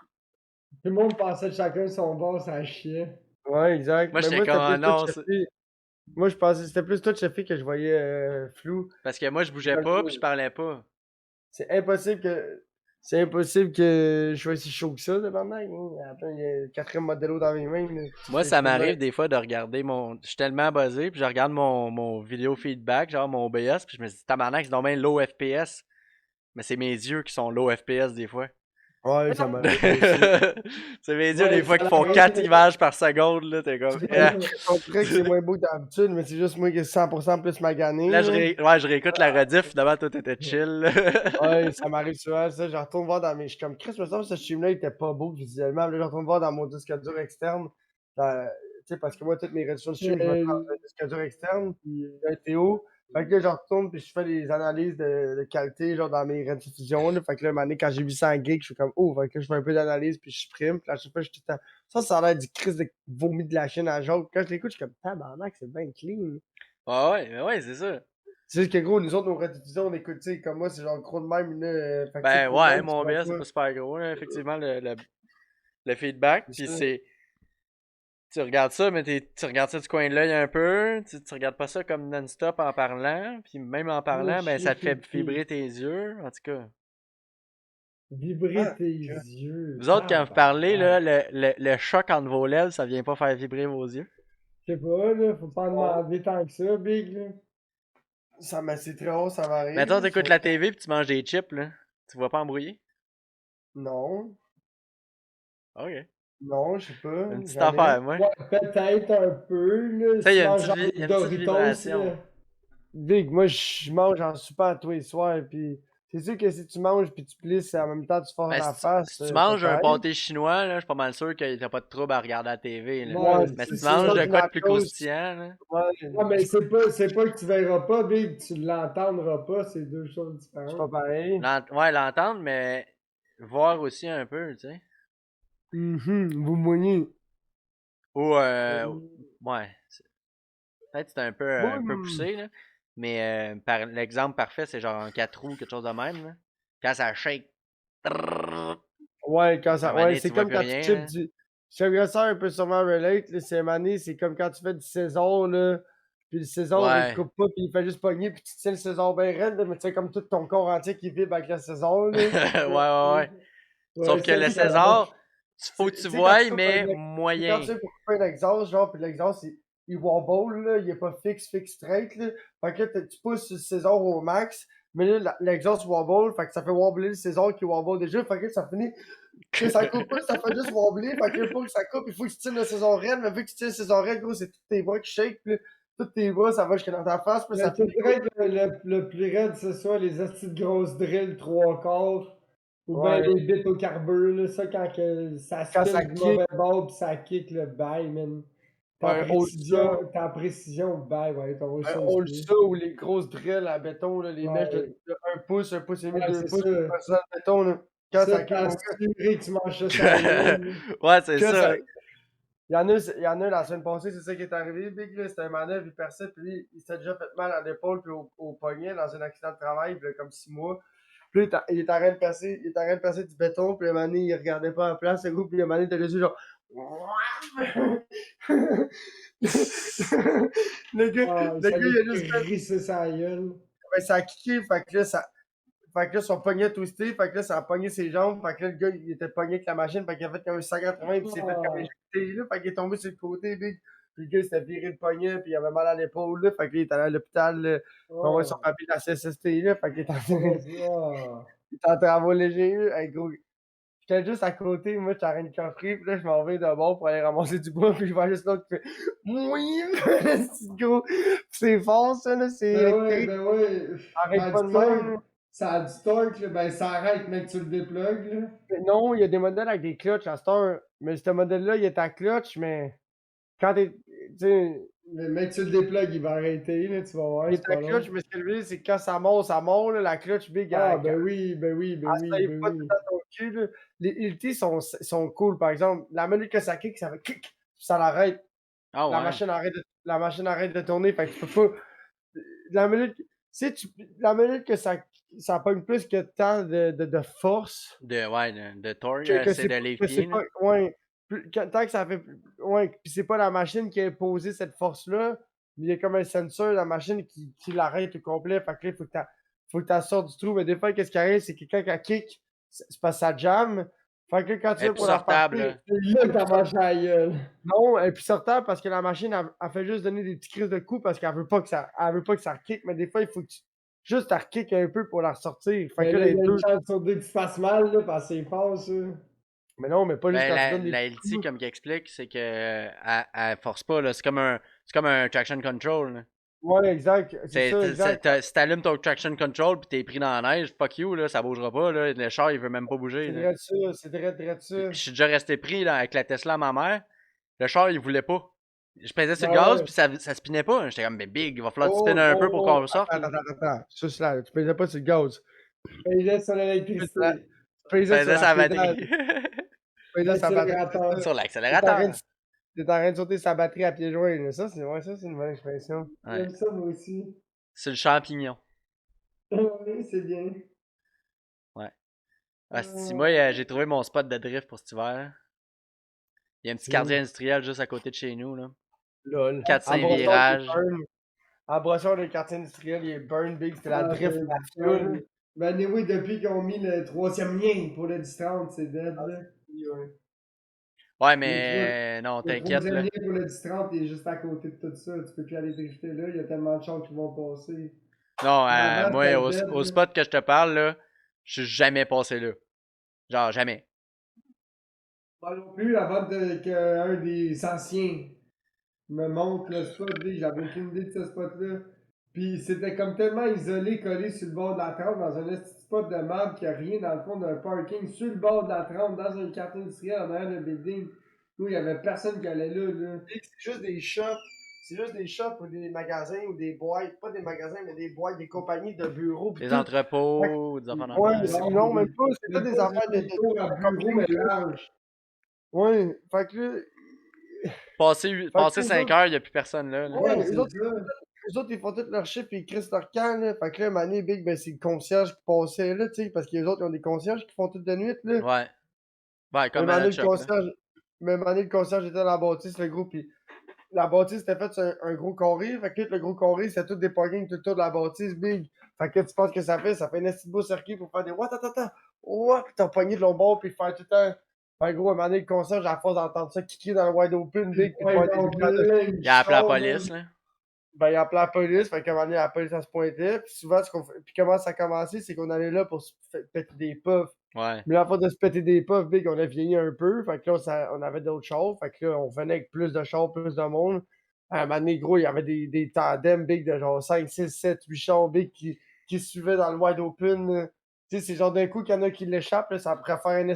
Tout le monde pensait que chacun son bord, ça chiait. Ouais, exact. Moi, Mais j'étais moi, comme, c'était ah plus toi, non, Cheffy. Moi, je pensais que c'était plus toi, Cheffy, que je voyais flou. parce que moi, je bougeais Comme pas, puis je toi. parlais pas. C'est impossible que. C'est impossible que je sois si chaud que ça, tabarnak. Attends, il y a le quatrième modèle dans mes mains. Là. Moi, Je ça fais de même. m'arrive des fois de regarder mon. Je suis tellement buzzé, puis je regarde mon vidéo feedback, genre mon OBS, puis je me dis, tabarnak, c'est dommage low FPS. Mais c'est mes yeux qui sont low FPS des fois. Ouais, ça m'arrive aussi. C'est mes yeux des Ouais, fois ça qui font l'arrive. 4 images par seconde, là, t'es comme. On dirait que c'est moins beau que d'habitude, mais c'est juste moi qui est 100% plus magané. Là, Là. ouais, je réécoute la rediff, finalement, toi, t'étais chill. Ouais, ça m'arrive souvent, ça. Je retourne voir dans mes. Je suis comme Chris, me semble que ce stream-là il était pas beau visuellement. Là, je retourne voir dans mon disque dur externe. Tu sais, parce que moi, toutes mes réductions de stream, je mets ça dans un disque dur externe, puis un Théo. Fait que là, je retourne, puis je fais des analyses de qualité, genre dans mes rediffusions. Là. Fait que là, un moment donné, quand j'ai 800 gigs, je suis comme, oh, fait que là, je fais un peu d'analyse, puis je supprime. Puis à chaque fois, je suis tout le temps. Ça a l'air du Chris de vomi de la chaîne à joke. Quand je l'écoute, je suis comme, tabarnak, c'est bien clean. Ouais, mais ouais, c'est ça. C'est juste que gros, nous autres, nos rediffusions, on écoute, tu sais, comme moi, c'est genre gros de même, là. Fait que tu sais, Ben gros de ouais, même, tu mon vois OBS, c'est pas. pas super gros, là, effectivement, le feedback. C'est Puis ça. c'est. Tu regardes ça, mais tu regardes ça du coin de l'œil un peu. Tu regardes pas ça comme non-stop en parlant. Puis même en Oh parlant, ben ça shit, te fait vibrer tes yeux. En tout cas. Vibrer Ah, tes que- yeux. Vous autres, quand vous parlez, là, Tabarnak. le choc entre vos lèvres, ça vient pas faire vibrer vos yeux. Je sais pas, là, faut pas oh, demander tant que ça, Big, là. C'est très rare, ça m'arrive. Mettons, t'écoutes la TV pis tu manges des chips, là. Tu vas pas embrouiller? Non. Ok. Non, je sais pas. Une petite Jamais. affaire, moi. Ouais, peut-être un peu, là. Tu sais, Si il y tu a une manges petite, genre il y des a une petite Doritos, vibration. là. Big, moi, je mange en super tous les soirs, puis c'est sûr que si tu manges puis tu plisses en même temps tu forces Ben, la face, si tu pas manges un pareil. pâté chinois, là, je suis pas mal sûr que t'as pas de trouble à regarder la TV, là. Ouais, Ouais, Mais si tu c'est manges ça de du quoi de plus nachos. croustillant, là. Ouais, Ouais, mais c'est pas que tu verras pas, Big, tu l'entendras pas, c'est deux choses c'est différentes. pas pareil. Ouais, l'entendre, mais voir aussi un peu, tu sais. Vous mouillez. Ou, Euh, ouais. Peut-être c'est Moi, un peu poussé, là. Mais l'exemple parfait, c'est genre un 4 roues, quelque chose de même, là. Quand ça shake. Trrrr, ouais, à un moment ouais, donné, c'est tu vois comme plus quand tu rien, chips là. du. Chef ça peut sûrement relate, là, c'est mané, c'est comme quand tu fais du César, là, puis le César, il Ouais. coupe pas, puis il fait juste pogner, puis tu tiens le César bien raide, là, mais tu sais, comme tout ton corps entier qui vibre avec le César, là. Ouais, ouais, ouais. Ouais, Sauf que ça, le ça César, faut que Tu tu sais, quand vois, tu coupes mais c'est quand tu moyen. sais pour couper un exhaust, genre, puis l'exhaust, il wobble, là, il est pas fixe straight, là. Fait que là, tu pousses le César au max, mais là, l'exhaust wobble, fait que ça fait wobbler le César qui wobble déjà, fait que ça finit, que ça coupe pas, ça fait juste wobbler, fait que là, pour que ça coupe, il faut que tu tiennes le César raide, mais vu que tu tiens le César raide, gros, c'est tous tes bras qui shake, puis là, tous tes bras, ça va jusqu'à dans ta face, puis mais ça tu finit. dirais que le plus raide, ce soit les astuces de grosses drills 3/4 ou bien Ouais, les bits au carbure, là, ça quand que ça quand ça spin du kick, mauvais bord pis ça kick le bail, man. un hold ça, Ta précision, bail, ouais, t'as un ça hold aussi. ça ou les grosses drills à béton, là, les mèches Ouais, de 1 pouce et demi, ouais, 2 c'est pouces, ça. ça, le béton, là, quand Ça, ça t'as kick, mon assuré que tu manges ça sur la gueule, là. Ouais, c'est que ça. ça. Il y en a la semaine passée, c'est ça qui est arrivé. Big, là, c'était un manœuvre, il perçait, puis lui, il s'était déjà fait mal à l'épaule puis au poignet dans un accident de travail, puis là, comme 6 mois. Puis là, il est en train de percer, il est en train de percer du béton, puis le mané, il regardait pas en place, le groupe, puis le mané était dessus, genre. Ah, Le ça gars, lui il a a juste fait, crissé sa gueule. ben, ça a kické, fait que là, son poignet twisté, fait que là, ça a pogné ses jambes, fait que là, le gars, il était pogné avec la machine, fait qu'il a fait comme un 180, puis il s'est fait comme Ah, éjecter, là, fait qu'il est tombé sur le côté, big. Puis le gars, il s'était viré le poignet, puis il avait mal à l'épaule, là, fait qu'il est allé à l'hôpital, là, pour envoyer son ah, papier de la CSST, là, fait qu'il est en, ah. il est en travaux légers, là, hey, gros. J'étais juste à côté, moi, j'étais en train de coffrer, puis là, je m'en vais de bord pour aller ramasser du bois, puis je vois juste l'autre qui fait oui, c'est gros. C'est fort, ça, là, c'est électrique, Ben ouais. Ça arrête a pas du de torque. même, là. Ça a du torque, là. Ben ça arrête, mec, tu le déplugues, là. Non, il y a des modèles avec des clutches à cette heure. Mais ce modèle-là, il est à clutch, mais quand t'es. Tu sais, Mais mec, tu le déplugues, il va arrêter, là. Tu vas voir, il c'est est à pas long. clutch, mais ce que je veux dire, c'est que quand ça monte, là, la clutch big, Ah, elle, ben oui, ben oui, ben oui, save ben pas tout oui. dans ton cul, là. Les LT sont cool, par exemple. La minute que ça kick, ça fait kick, puis ça l'arrête. Ah ouais. La machine arrête de tourner, fait que tu peux pas. La minute, si tu, la minute que ça pogne plus que tant de force, Ouais, de torque, que c'est de que c'est lève-pied, là. pas ouais, tant que ça fait ouais, puis c'est pas la machine qui a imposé cette force-là, mais il y a comme un sensor la machine qui l'arrête au complet. Fait que là, faut que tu sortes du trou. Mais des fois, qu'est-ce qui arrive, c'est que quand elle kick, c'est parce que ça jam. Fait que là, quand tu Elle est vas plus pour la sortable, repartir, là. C'est là que t'as mangé la gueule. non, elle est plus sortable parce que la machine, elle fait juste donner des petits crises de coups parce qu'elle veut pas que elle veut pas que ça kick. Mais des fois, il faut que tu juste la kick un peu pour la ressortir. Fait Mais que là, là, il les y a une deux. chance sur deux que tu te fasses mal, là, parce que c'est fort, ça. Mais non, mais pas juste Ben, quand tu donnes des la petits LT, coups. comme qu'il explique, c'est que elle force pas, là. C'est comme un traction control, là. Ouais, exact. C'est ça, exact. Si t'allumes ton traction control pis t'es pris dans la neige, fuck you, là, ça bougera pas, là. Le char, il veut même pas bouger, C'est là. vrai de ça, c'est vrai de Puis ça. je suis déjà resté pris, là, avec la Tesla à ma mère. Le char, il voulait pas. Je pesais sur le Ben gaz, ouais. puis ça spinait pas. J'étais comme, mais big, il va falloir que tu spinnes Oh, un peu oh, pour oh, qu'on sorte, là. attends. Juste là, tu pesais pas sur le gaz. Ben, il laisse sur Tu pesais l'électricité. tu pesais sur Pesais la sa pédale. batterie. Tu pesais sur sa batterie, c'est L'accélérateur. ça. Sur T'es en train de, l'accélérateur. t'es en train de sauter sa batterie à pieds joints, là. Ça, c'est une bonne expression. Ouais. J'aime ça, moi aussi. Sur le champignon. Oui, c'est bien. Ouais. Ah, si moi, Euh, j'ai trouvé mon spot de drift pour cet hiver. Il y a un petit C'est où? quartier industriel juste à côté de chez nous, là. Lol. À 4-5 Brossard, il est virages. burn. À Brossard, le quartier industriel, il est burn big. C'était la Ah, drift c'est mafia, là. fun. Ben, anyway, depuis qu'ils ont mis le troisième lien pour le 10-30, c'est dead, Ah, là. ouais. Ouais, Le, tro- mais non, le t'inquiète, troisième là. lien pour le 10-30 est juste à côté de tout ça. Tu peux plus aller drifter là, il y a tellement de gens qui vont passer. Non, Avant, moi, c'était au, dead, au là. spot que je te parle, là, je suis jamais passé là. Genre, jamais. Moi non plus, avant qu'un des anciens me montre le spot, là, j'avais aucune idée de ce spot-là. Puis c'était comme tellement isolé, collé sur le bord de la trempe, dans un petit spot de marbre qui a rien dans le fond d'un parking, sur le bord de la trempe, dans un quartier industriel en arrière d'un building, où il y avait personne qui allait là. C'est juste des shops. C'est juste des shops ou des magasins ou des boîtes. Pas des magasins, mais des boîtes, des compagnies de bureaux. Pis Des tout. entrepôts, des enfants de Ouais, même. non, même pas. C'est pas Même des pas affaires juste des tours à de bureau, mais computer. large. Ouais, fait que là. Passer Fait que 5 heures, il n'y a plus personne là. ouais, Ouais, c'est ça. eux autres, ils font tout leur chiffre et ils crissent leur camp, là. Fait que là, Mané, Big, ben, c'est le concierge qui passait là, tu sais, parce que les autres, ils ont des concierges qui font tout de nuit, là. Ouais. Ouais, comme Mais à Mané, notre le shop, là. concierge. Mais Mané, le concierge était dans la bâtisse, le gros, pis la bâtisse était faite sur un gros carré. Fait que là, le gros carré, c'est tout des parkings tout autour de la bâtisse, Big. Fait que tu penses que ça fait? Ça fait un petit beau circuit pour faire des what, attends, what, pis t'as pogné de l'autre bord, pis faire tout le temps. Fait que gros, à un moment donné, le concierge, à force d'entendre ça kicker dans le wide open, Big, pis de Ouais, faire des donc lumières de plein de Il a appelé la chars, police, man. là. ben, il appelait la police, fait qu'à un moment donné, la police, elle se pointait. Puis souvent, puis comment ça a commencé, c'est qu'on allait là pour se péter des puffs. Ouais. Mais la fois de se péter des puffs, Big, on a vieilli un peu. Fait que là, on avait d'autres chars. Fait que là, on venait avec plus de chars, plus de monde. À un moment donné, gros, il y avait des tandems, Big, de genre 5, 6, 7, 8 chars, Big, qui se suivaient dans le wide open, là. Tu sais, c'est genre d'un coup qu'il y en a qui l'échappent, là, ça pourrait faire un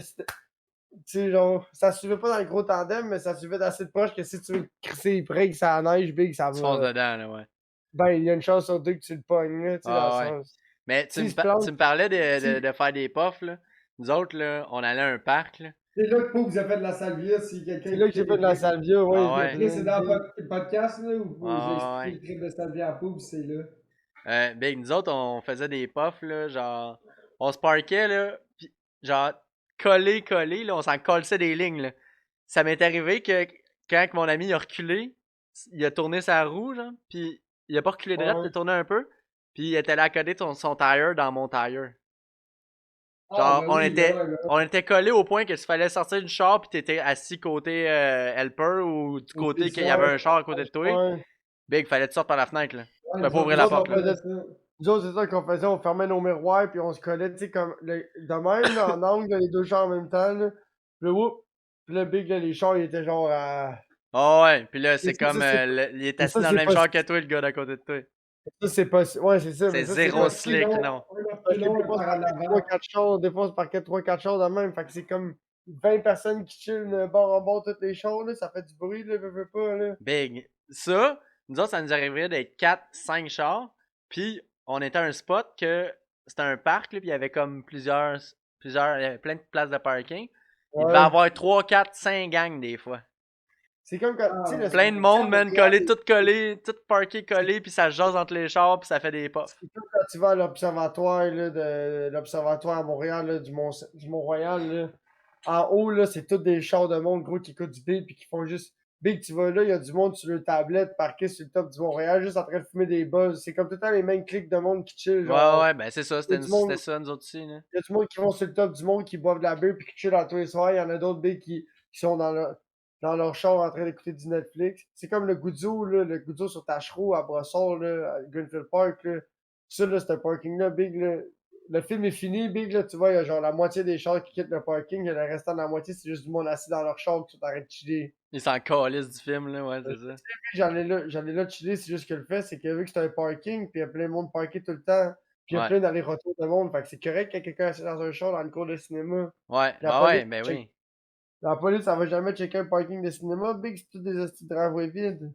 tu sais, genre, ça suivait pas dans le gros tandem, mais ça suivait d'assez de proche que si tu veux crisser les breaks, ça neige, Big, ça Tu fonces va. dedans, là, ouais. Ben, il y a une chance sur deux que tu le pognes, là, tu sais, dans le Ah, ouais. sens. Mais S'il se plante, tu me parlais si. de faire des puffs, là. Nous autres, là, on allait à un parc, là. C'est là que Pope a fait de la salvia si quelqu'un C'est là que écoutait j'ai fait les de la trucs. salvia, ouais, Ah, il a ouais. Là, besoin c'est de dans dire. le podcast là, où vous Ah, expliquez ouais. le trip de salvia à Pope, c'est là. Ben, nous autres, on faisait des puffs, là, genre, on se parquait, là, pis, genre, collé, là, on s'en collait des lignes, là. Ça m'est arrivé que quand mon ami il a reculé, il a tourné sa roue, genre, pis il a pas reculé droite, il Ouais. a tourné un peu, pis il était là à côté de son tire dans mon tire. Ah, Genre, ben oui, ouais, ben on était collés au point que tu fallait sortir du char pis t'étais assis côté helper ou du oui, côté c'est qu'il y ça. avait un char à côté de toi. Ouais. Big, fallait que tu sortes par la fenêtre, là. Tu Ouais, pouvais nous pas autres ouvrir Nous la aussi, autres, on porte, on là. faisait faisait. ça. Nous autres, c'est ça qu'on faisait, on fermait nos miroirs, puis on se collait, tu sais, comme de même, là, en angle, là, les deux chars en même temps, là. Puis là, whoop, puis le Big, là, les chars, ils étaient genre à. Ah, ouais, pis là, Mais c'est comme, il est mais assis ça, dans le c'est même pas. char que toi, le gars d'à côté de toi. Ça, c'est pas. Ouais, c'est ça, mais C'est ça, c'est zéro pas. slick, non. Un Parce que reculon, des un fois, par c'est en parquet trois avant. quatre chars, des fois, c'est parquet trois quatre chars de même. Fait que c'est comme 20 personnes qui chillent bord en bord toutes les chars, là. Ça fait du bruit, là, veux pas, là. Big. Ça, nous autres, ça nous arriverait d'être 4 5 chars. Puis, on était à un spot que c'était un parc, là, puis il y avait comme il y avait plein de places de parking. Il devait y Ouais. avoir 3 4 5 gangs des fois. C'est comme quand, tu sais, Ah, le Plein de tu sais, à monde, man, Montréal, tout parké, collé, puis ça jase entre les chars, puis ça fait des puffs. c'est comme quand tu vas à l'observatoire, là, de l'observatoire à Montréal, là, du Mont-Royal, là. En haut, là, c'est tous des chars de monde, gros, qui écoutent du beat, puis qui font juste. Big, tu vas là, il y a du monde sur le tablette, parqué sur le top du Mont-Royal, juste en train de fumer des buzz. C'est comme tout le temps les mêmes clics de monde qui chill, Ouais, genre. ouais, ben c'est ça, Il y a du c'était monde, ça, nous autres aussi, là. il y a du monde qui vont sur le top du monde, qui boivent de la bière, puis qui chill à tous les soirs. Il y en a d'autres, big, qui sont dans leur char en train d'écouter du Netflix. C'est comme le Goudzo, là, le Goudzo sur Tachereau à Brossard, là, à Greenfield Park, là. Ça, là, c'est un parking-là, big, là. Le film est fini, big, là, tu vois, il y a genre la moitié des chars qui quittent le parking, et le restant de la moitié, c'est juste du monde assis dans leur char qui sont en train de chiller. Ils s'en calissent du film, là, ouais, c'est ça. J'allais là chiller, c'est juste que le fait, c'est que vu que c'est un parking, puis il y a plein de monde parké tout le temps, puis il y a Ouais, plein d'allers-retours de monde, fait que c'est correct qu'il y a quelqu'un assis dans un char dans le cours de cinéma. ouais, La ouais, police, ouais, ben oui. la police, elle va jamais checker un parking de cinéma, big, c'est tous des hosties de driveway vides.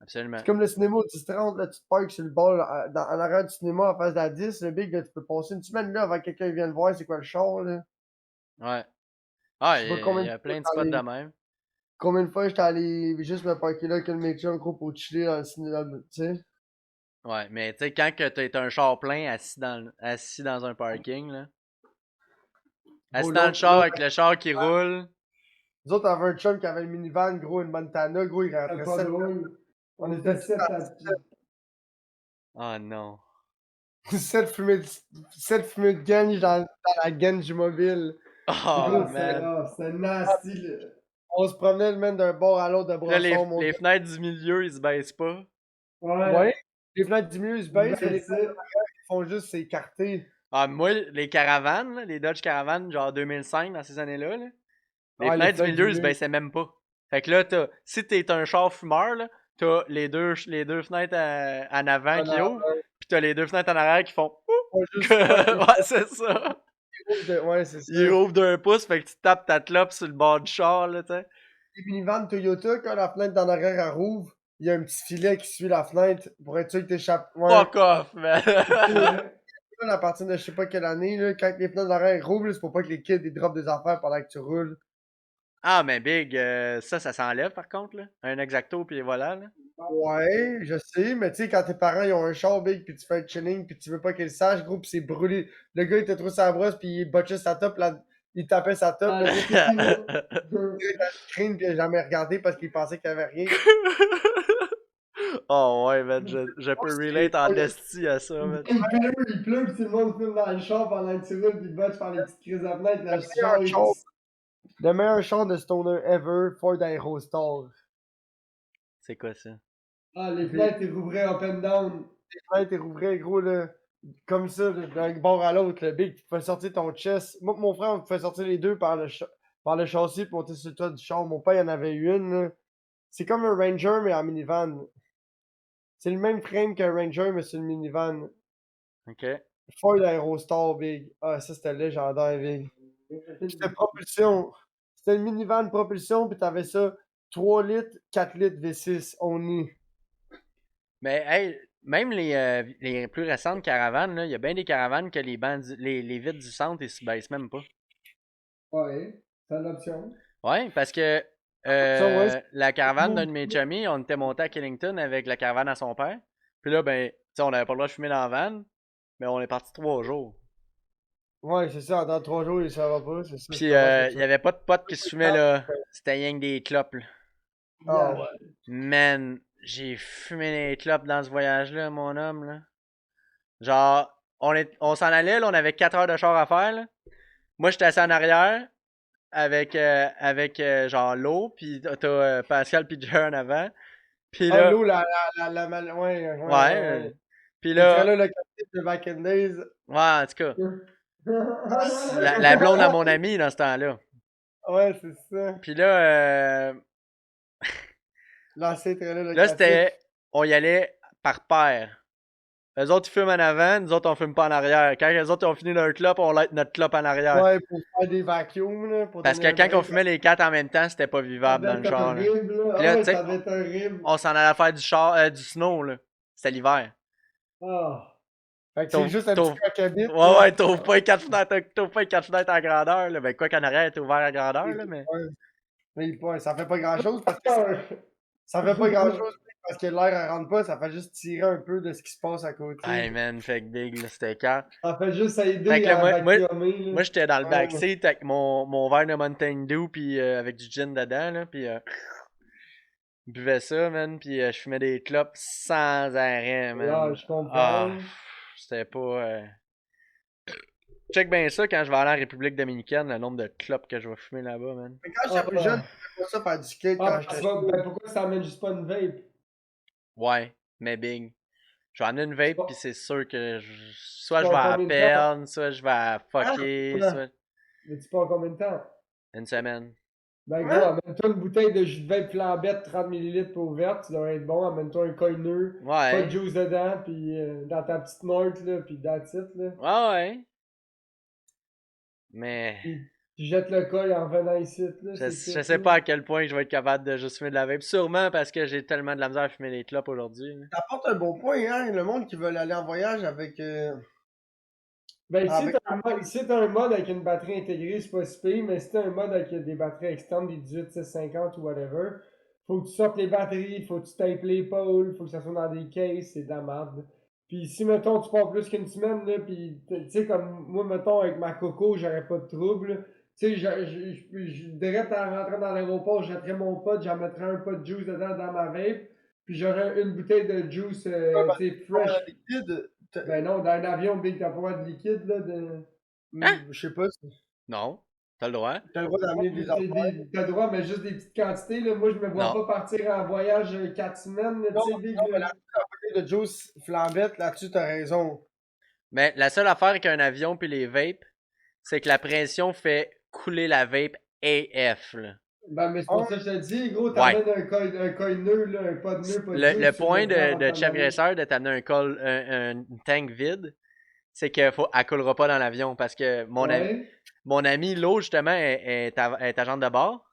Absolument. C'est comme le cinéma au 10-30, là, tu te parques sur le bord, en arrière du cinéma, en face de la 10, le big, là, tu peux passer une semaine là avant que quelqu'un vienne voir c'est quoi le char, là. Ouais. Ah, Je sais pas il y a plein de spots de même. combien de fois j'étais allé juste me parker là que le mec gros pour chiller dans le cinéma, tu sais. Ouais, mais tu sais, quand que t'as un char plein assis dans un parking, là. Gros, Assis dans le char avec le char qui roule. nous autres, on avait un chum qui avait une minivan, gros, une Montana, gros, il C'était rentrait pas 7. drôle. On On était était 7 à. Oh non. 7 fumées de gange dans la gange mobile. Oh Gros, man. C'était nasty, là. on se promenait le même d'un bord à l'autre de Puis là, Brossard, mon les gars. fenêtres du milieu, ils se baissent pas. Ouais. Ouais. Les fenêtres du milieu, ils se baissent, mais les ça. fenêtres ils font juste s'écarter. Ah, moi, les caravanes, là, les Dodge Caravan, genre 2005, dans ces années-là, là, les Ouais, les fenêtres du fenêtres du milieu, ils se milieu. baissaient même pas. Fait que là, si t'es un char fumeur, là, t'as les deux fenêtres en avant En qui arrière, ouvrent, pis t'as les deux fenêtres en arrière qui font pas juste ouais, c'est ça. Ouais, c'est ça. Ils ouvrent d'un pouce, fait que tu tapes ta clope sur le bord du char, là, tu sais. Les minivans Toyota, quand la fenêtre d'en arrière elle rouvre, il y a un petit filet qui suit la fenêtre pour être sûr que t'échappes. Ouais. Fuck off, man. À partir de je sais pas quelle année, là, quand les fenêtres d'arrière rouvrent, là, c'est pour pas que les kids ils droppent des affaires pendant que tu roules. Ah, mais Big, ça s'enlève par contre, là. Un exacto, puis voilà, là. Ouais, je sais, mais tu sais, quand tes parents ils ont un char big pis tu fais un chilling pis tu veux pas qu'ils le sachent, gros, pis c'est brûlé. Le gars il te trouve sa brosse pis il botchait sa top, là, il tapait sa top, Ah, là, c'est ça, là. il a crine pis il a jamais regardé parce qu'il pensait qu'il y avait rien. Oh ouais, man, je peux relate en esti à ça, man. Il pleut, pis tout le monde filme dans le char pendant que tu roules, pis il botche par les petites crises de fenêtre, le char, il... Le meilleur char de stoner ever, Ford Aerostar. C'est quoi ça? Ah, les fenêtres, ils rouvraient up and down. Les fenêtres ils rouvraient, gros, là, comme ça, là, d'un bord à l'autre, le big, tu pouvais sortir ton chest. Moi pis mon frère, on pouvait sortir les deux par le châssis pis monter sur le toit du char. Mon père, il en avait eu une, là. C'est comme un Ranger, mais en minivan. C'est le même frame qu'un Ranger, mais c'est une minivan. Ok. Ford Aerostar, big. Ah, ça, c'était légendaire, big. C'était propulsion. C'était une minivan propulsion, pis t'avais ça, 3 litres, 4 litres V6, only. Mais hey, même les plus récentes caravanes, là, il y a bien des caravanes que les vitres du centre, ils se baissent même pas. Ouais, c'est l'option. Ouais, parce que Ça, ouais, c'est la caravane bon. d'un de mes chummies, on était monté à Killington avec la caravane à son père. Puis là, ben, tu sais, on n'avait pas le droit de fumer dans la van, mais on est parti 3 jours. Ouais, c'est ça, dans 3 jours, ça va pas, c'est ça, je Puis comprends ce que il tu y veux. avait pas de potes qui se fumaient là. C'était rien que des clopes, là. Ah Yeah. ouais. Man, j'ai fumé des clopes dans ce voyage-là, mon homme, là. Genre, on s'en allait, là, on avait 4 heures de char à faire, là. Moi, j'étais assis en arrière avec genre l'eau, puis t'as Pascal puis Jer en avant. Puis Ah, là, l'eau, ouais, ouais, ouais, ouais, ouais. puis Il était là, là, le captif de Back in Days. ouais, en tout cas, la blonde à mon ami dans ce temps-là. Ouais, c'est ça. Puis là, L'ancien était là, le là captif. c'était, on y allait par paire. Eux autres, ils fument en avant, nous autres, on fume pas en arrière. Quand les autres ont fini leur clope, on light notre clope en arrière. Ouais, pour faire des vacuums, là, pour Parce donner que un quand on break. fumait les 4 en même temps, c'était pas Ça vivable devait dans le être char, là. horrible, là. Puis Ah là, tu ouais, sais, ça devait être horrible. on s'en allait faire du snow, là. C'était l'hiver. Ah. Fait que c'est T'ouvres, juste un petit t'ouvres- coq à bite, Ouais, là. ouais, t'ouvres pas les 4 fenêtres, t'ouvres pas les 4 fenêtres en grandeur, là. Ben, quoi qu'en arrière, était ouvert à grandeur, là, mais. Ouais. Mais ouais, ça fait pas grand-chose parce que Ah. ça fait pas grand-chose parce que l'air elle rentre pas, ça fait juste tirer un peu de ce qui se passe à côté. Hey, man, fait que big, là, c'était calme. Ça fait juste Fait aider que là, à vacuumer, là. moi j'étais dans le Ouais. backseat avec mon verre de Mountain Dew, puis avec du gin dedans, là, puis je buvais ça, man, puis je fumais des clopes sans arrêt, Ah, man. je comprends. Ah, c'était pas. Check bien ça quand je vais aller en République Dominicaine, le nombre de clopes que je vais fumer là-bas, man. Mais quand j'étais plus jeune, j'aimais pas ça faire du skate Ah, quand parce j'étais que, ben, pourquoi ça amène juste pas une vape? Ouais, mais big. Je vais amener une Tu vape, pars, puis c'est sûr que tu soit je vais pars à combien de temps? perdre, soit je vais à fucker, Hein? soit Mais tu pars combien de temps? une semaine. Ben gros, Hein? amène-toi une bouteille de jus de vape flambette 30 ml pas ouverte, tu devrais être bon. Amène-toi un coineur, pas de Ouais, juice dedans, puis dans ta petite norte, là, puis that's it, là. ouais, ouais. Mais Puis tu jettes le coil en venant ici, là, je, c'est je tout, sais là. pas à quel point je vais être capable de juste fumer de la vape. Sûrement parce que j'ai tellement de la misère à fumer les clopes aujourd'hui, là. T'apportes un bon point, hein? Le monde qui veut aller en voyage avec. Ben ici, Avec. t'as un mode avec une batterie intégrée, c'est pas si pire, mais si t'as un mode avec des batteries externes, des 18, 650 ou whatever, faut que tu sortes les batteries, faut que tu tapes l'épaule, faut que ça soit dans des cases, c'est de la merde. Puis si, mettons, tu pars plus qu'une semaine, là, puis tu sais, comme moi, mettons, avec ma coco, j'aurais pas de trouble. Tu sais, direct en rentrant dans l'aéroport, je jetterais mon pot, j'en mettrais un pot de juice dedans dans ma vape, puis j'aurais une bouteille de juice, tu sais, fresh. Liquide. Ben non, dans un avion, big, t'as pas de liquide, là, de... Hein? Je sais pas. Non. T'as le droit? T'as le droit d'amener des affaires. T'as le droit, mais juste des petites quantités. Là. Moi, je me vois Non. pas partir en voyage 4 semaines, là, tu Non, sais, Big. non, mais Là. là, de Juice Flambette, là-dessus, t'as raison. Mais la seule affaire avec un avion puis les vapes, c'est que la pression fait couler la vape AF, là. Ben, mais c'est pour ça que je te dis, gros, Ouais. t'amènes un coil nœud, là, un pas de nœud, pas de Le juice, tu point le prends de en Chef tabarnak. Graisseur de t'amener un tank vide, c'est qu'elle coulera pas dans l'avion parce que Ouais, mon ami Lo, justement, est agente de bord.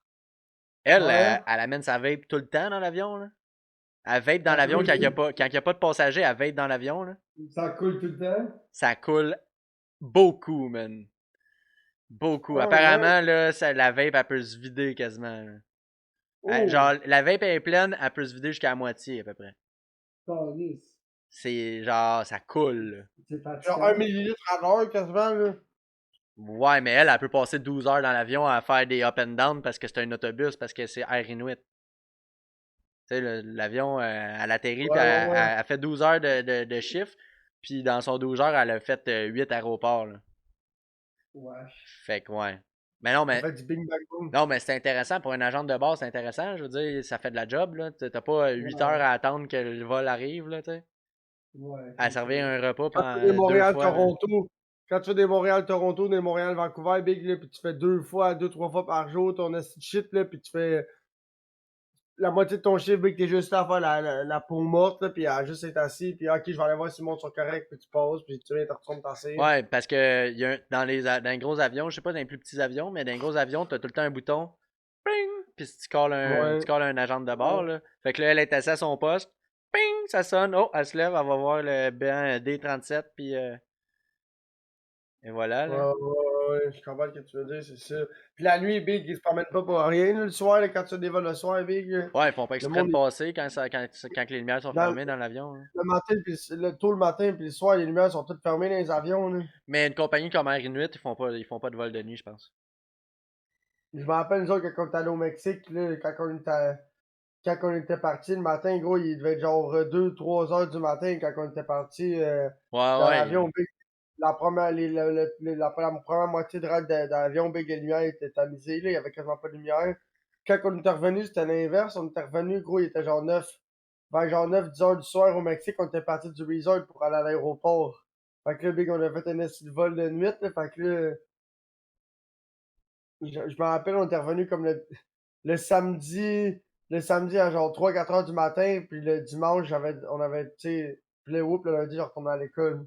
Elle, ouais. elle amène sa vape tout le temps dans l'avion, là. Elle vape dans Ça l'avion coule quand il n'y a, tout- pas- quand il y a pas de passagers, elle vape dans l'avion, là. ça coule tout le temps. Ça coule beaucoup, man. Beaucoup. Ah, ouais. Apparemment, là, la vape, elle peut se vider quasiment, là. Oh, Genre, la vape est pleine, elle peut se vider jusqu'à la moitié, à peu près. Calice. C'est genre, ça coule, là. C'est genre 1 fatigant. millilitre à l'heure, quasiment, là. Ouais, mais elle peut passer 12 heures dans l'avion à faire des up and down parce que c'est un autobus, parce que c'est Air Inuit. Tu sais, l'avion, elle atterrit, puis Ouais, ouais, ouais. elle fait 12 heures de chiffre, puis dans son 12 heures, elle a fait 8 aéroports, là. Ouais. Fait que, ouais. Mais non, Ça mais, fait du bing bang boom. non, mais c'est intéressant. Pour une agente de bord, c'est intéressant. Je veux dire, ça fait de la job, là. T'as pas 8 heures à attendre que le vol arrive, là, tu sais. Ouais. À servir un repas Quand tu fais pendant des 2 fois, là. Montréal-Toronto, quand tu fais des Montréal-Toronto, des Montréal-Vancouver, big, là, puis tu fais 2, 3 fois par jour ton esti de shit, là, puis tu fais la moitié de ton chiffre, big, t'es juste là à faire la peau morte, là, puis à juste être assis, puis ok, je vais aller voir si le monde sont corrects, puis tu passes, puis tu viens, te retournes t'asseoir. Ouais, parce que dans les gros avions, je sais pas dans les plus petits avions, mais dans les gros avions, t'as tout le temps un bouton. Ping! Puis si Ouais. tu calls un agent de bord, là. Fait que là, elle est assise à son poste. Ping! Ça sonne. Oh, elle se lève, elle va voir le banc D37, puis et voilà, Ouais, là. ouais, je comprends ce que tu veux dire, c'est ça. Puis la nuit, Big, ils se promènent pas pour rien, là, le soir, là, quand tu dévoles le soir, Big, là. Ouais, ils font pas Le exprès de monde, passer quand les lumières sont dans, fermées dans l'avion, hein. le matin, puis tôt le matin, puis le soir, les lumières sont toutes fermées dans les avions, là. Mais une compagnie comme Air Inuit, ils font pas de vol de nuit, je pense. Je me rappelle, nous autres, quand on était allé au Mexique, là, quand on était parti le matin, gros, il devait être genre 2, 3 heures du matin quand on était parti Ouais, dans ouais. l'avion. Big. La première, la première moitié de ride d'avion, Big, les lumières étaient tamisées, là, il y avait quasiment pas de lumière. Quand on était revenu, c'était l'inverse. On était revenu, gros, il était genre 9, vers genre 9, 10 heures du soir au Mexique, on était parti du resort pour aller à l'aéroport. Fait que là, Big, on a fait un esti de vol de nuit, là, fait que là, je me rappelle, on était revenu comme le samedi, le samedi à genre 3, 4 heures du matin, puis le dimanche, on avait, tu sais, puis le whoop, le lundi, je retournais à l'école.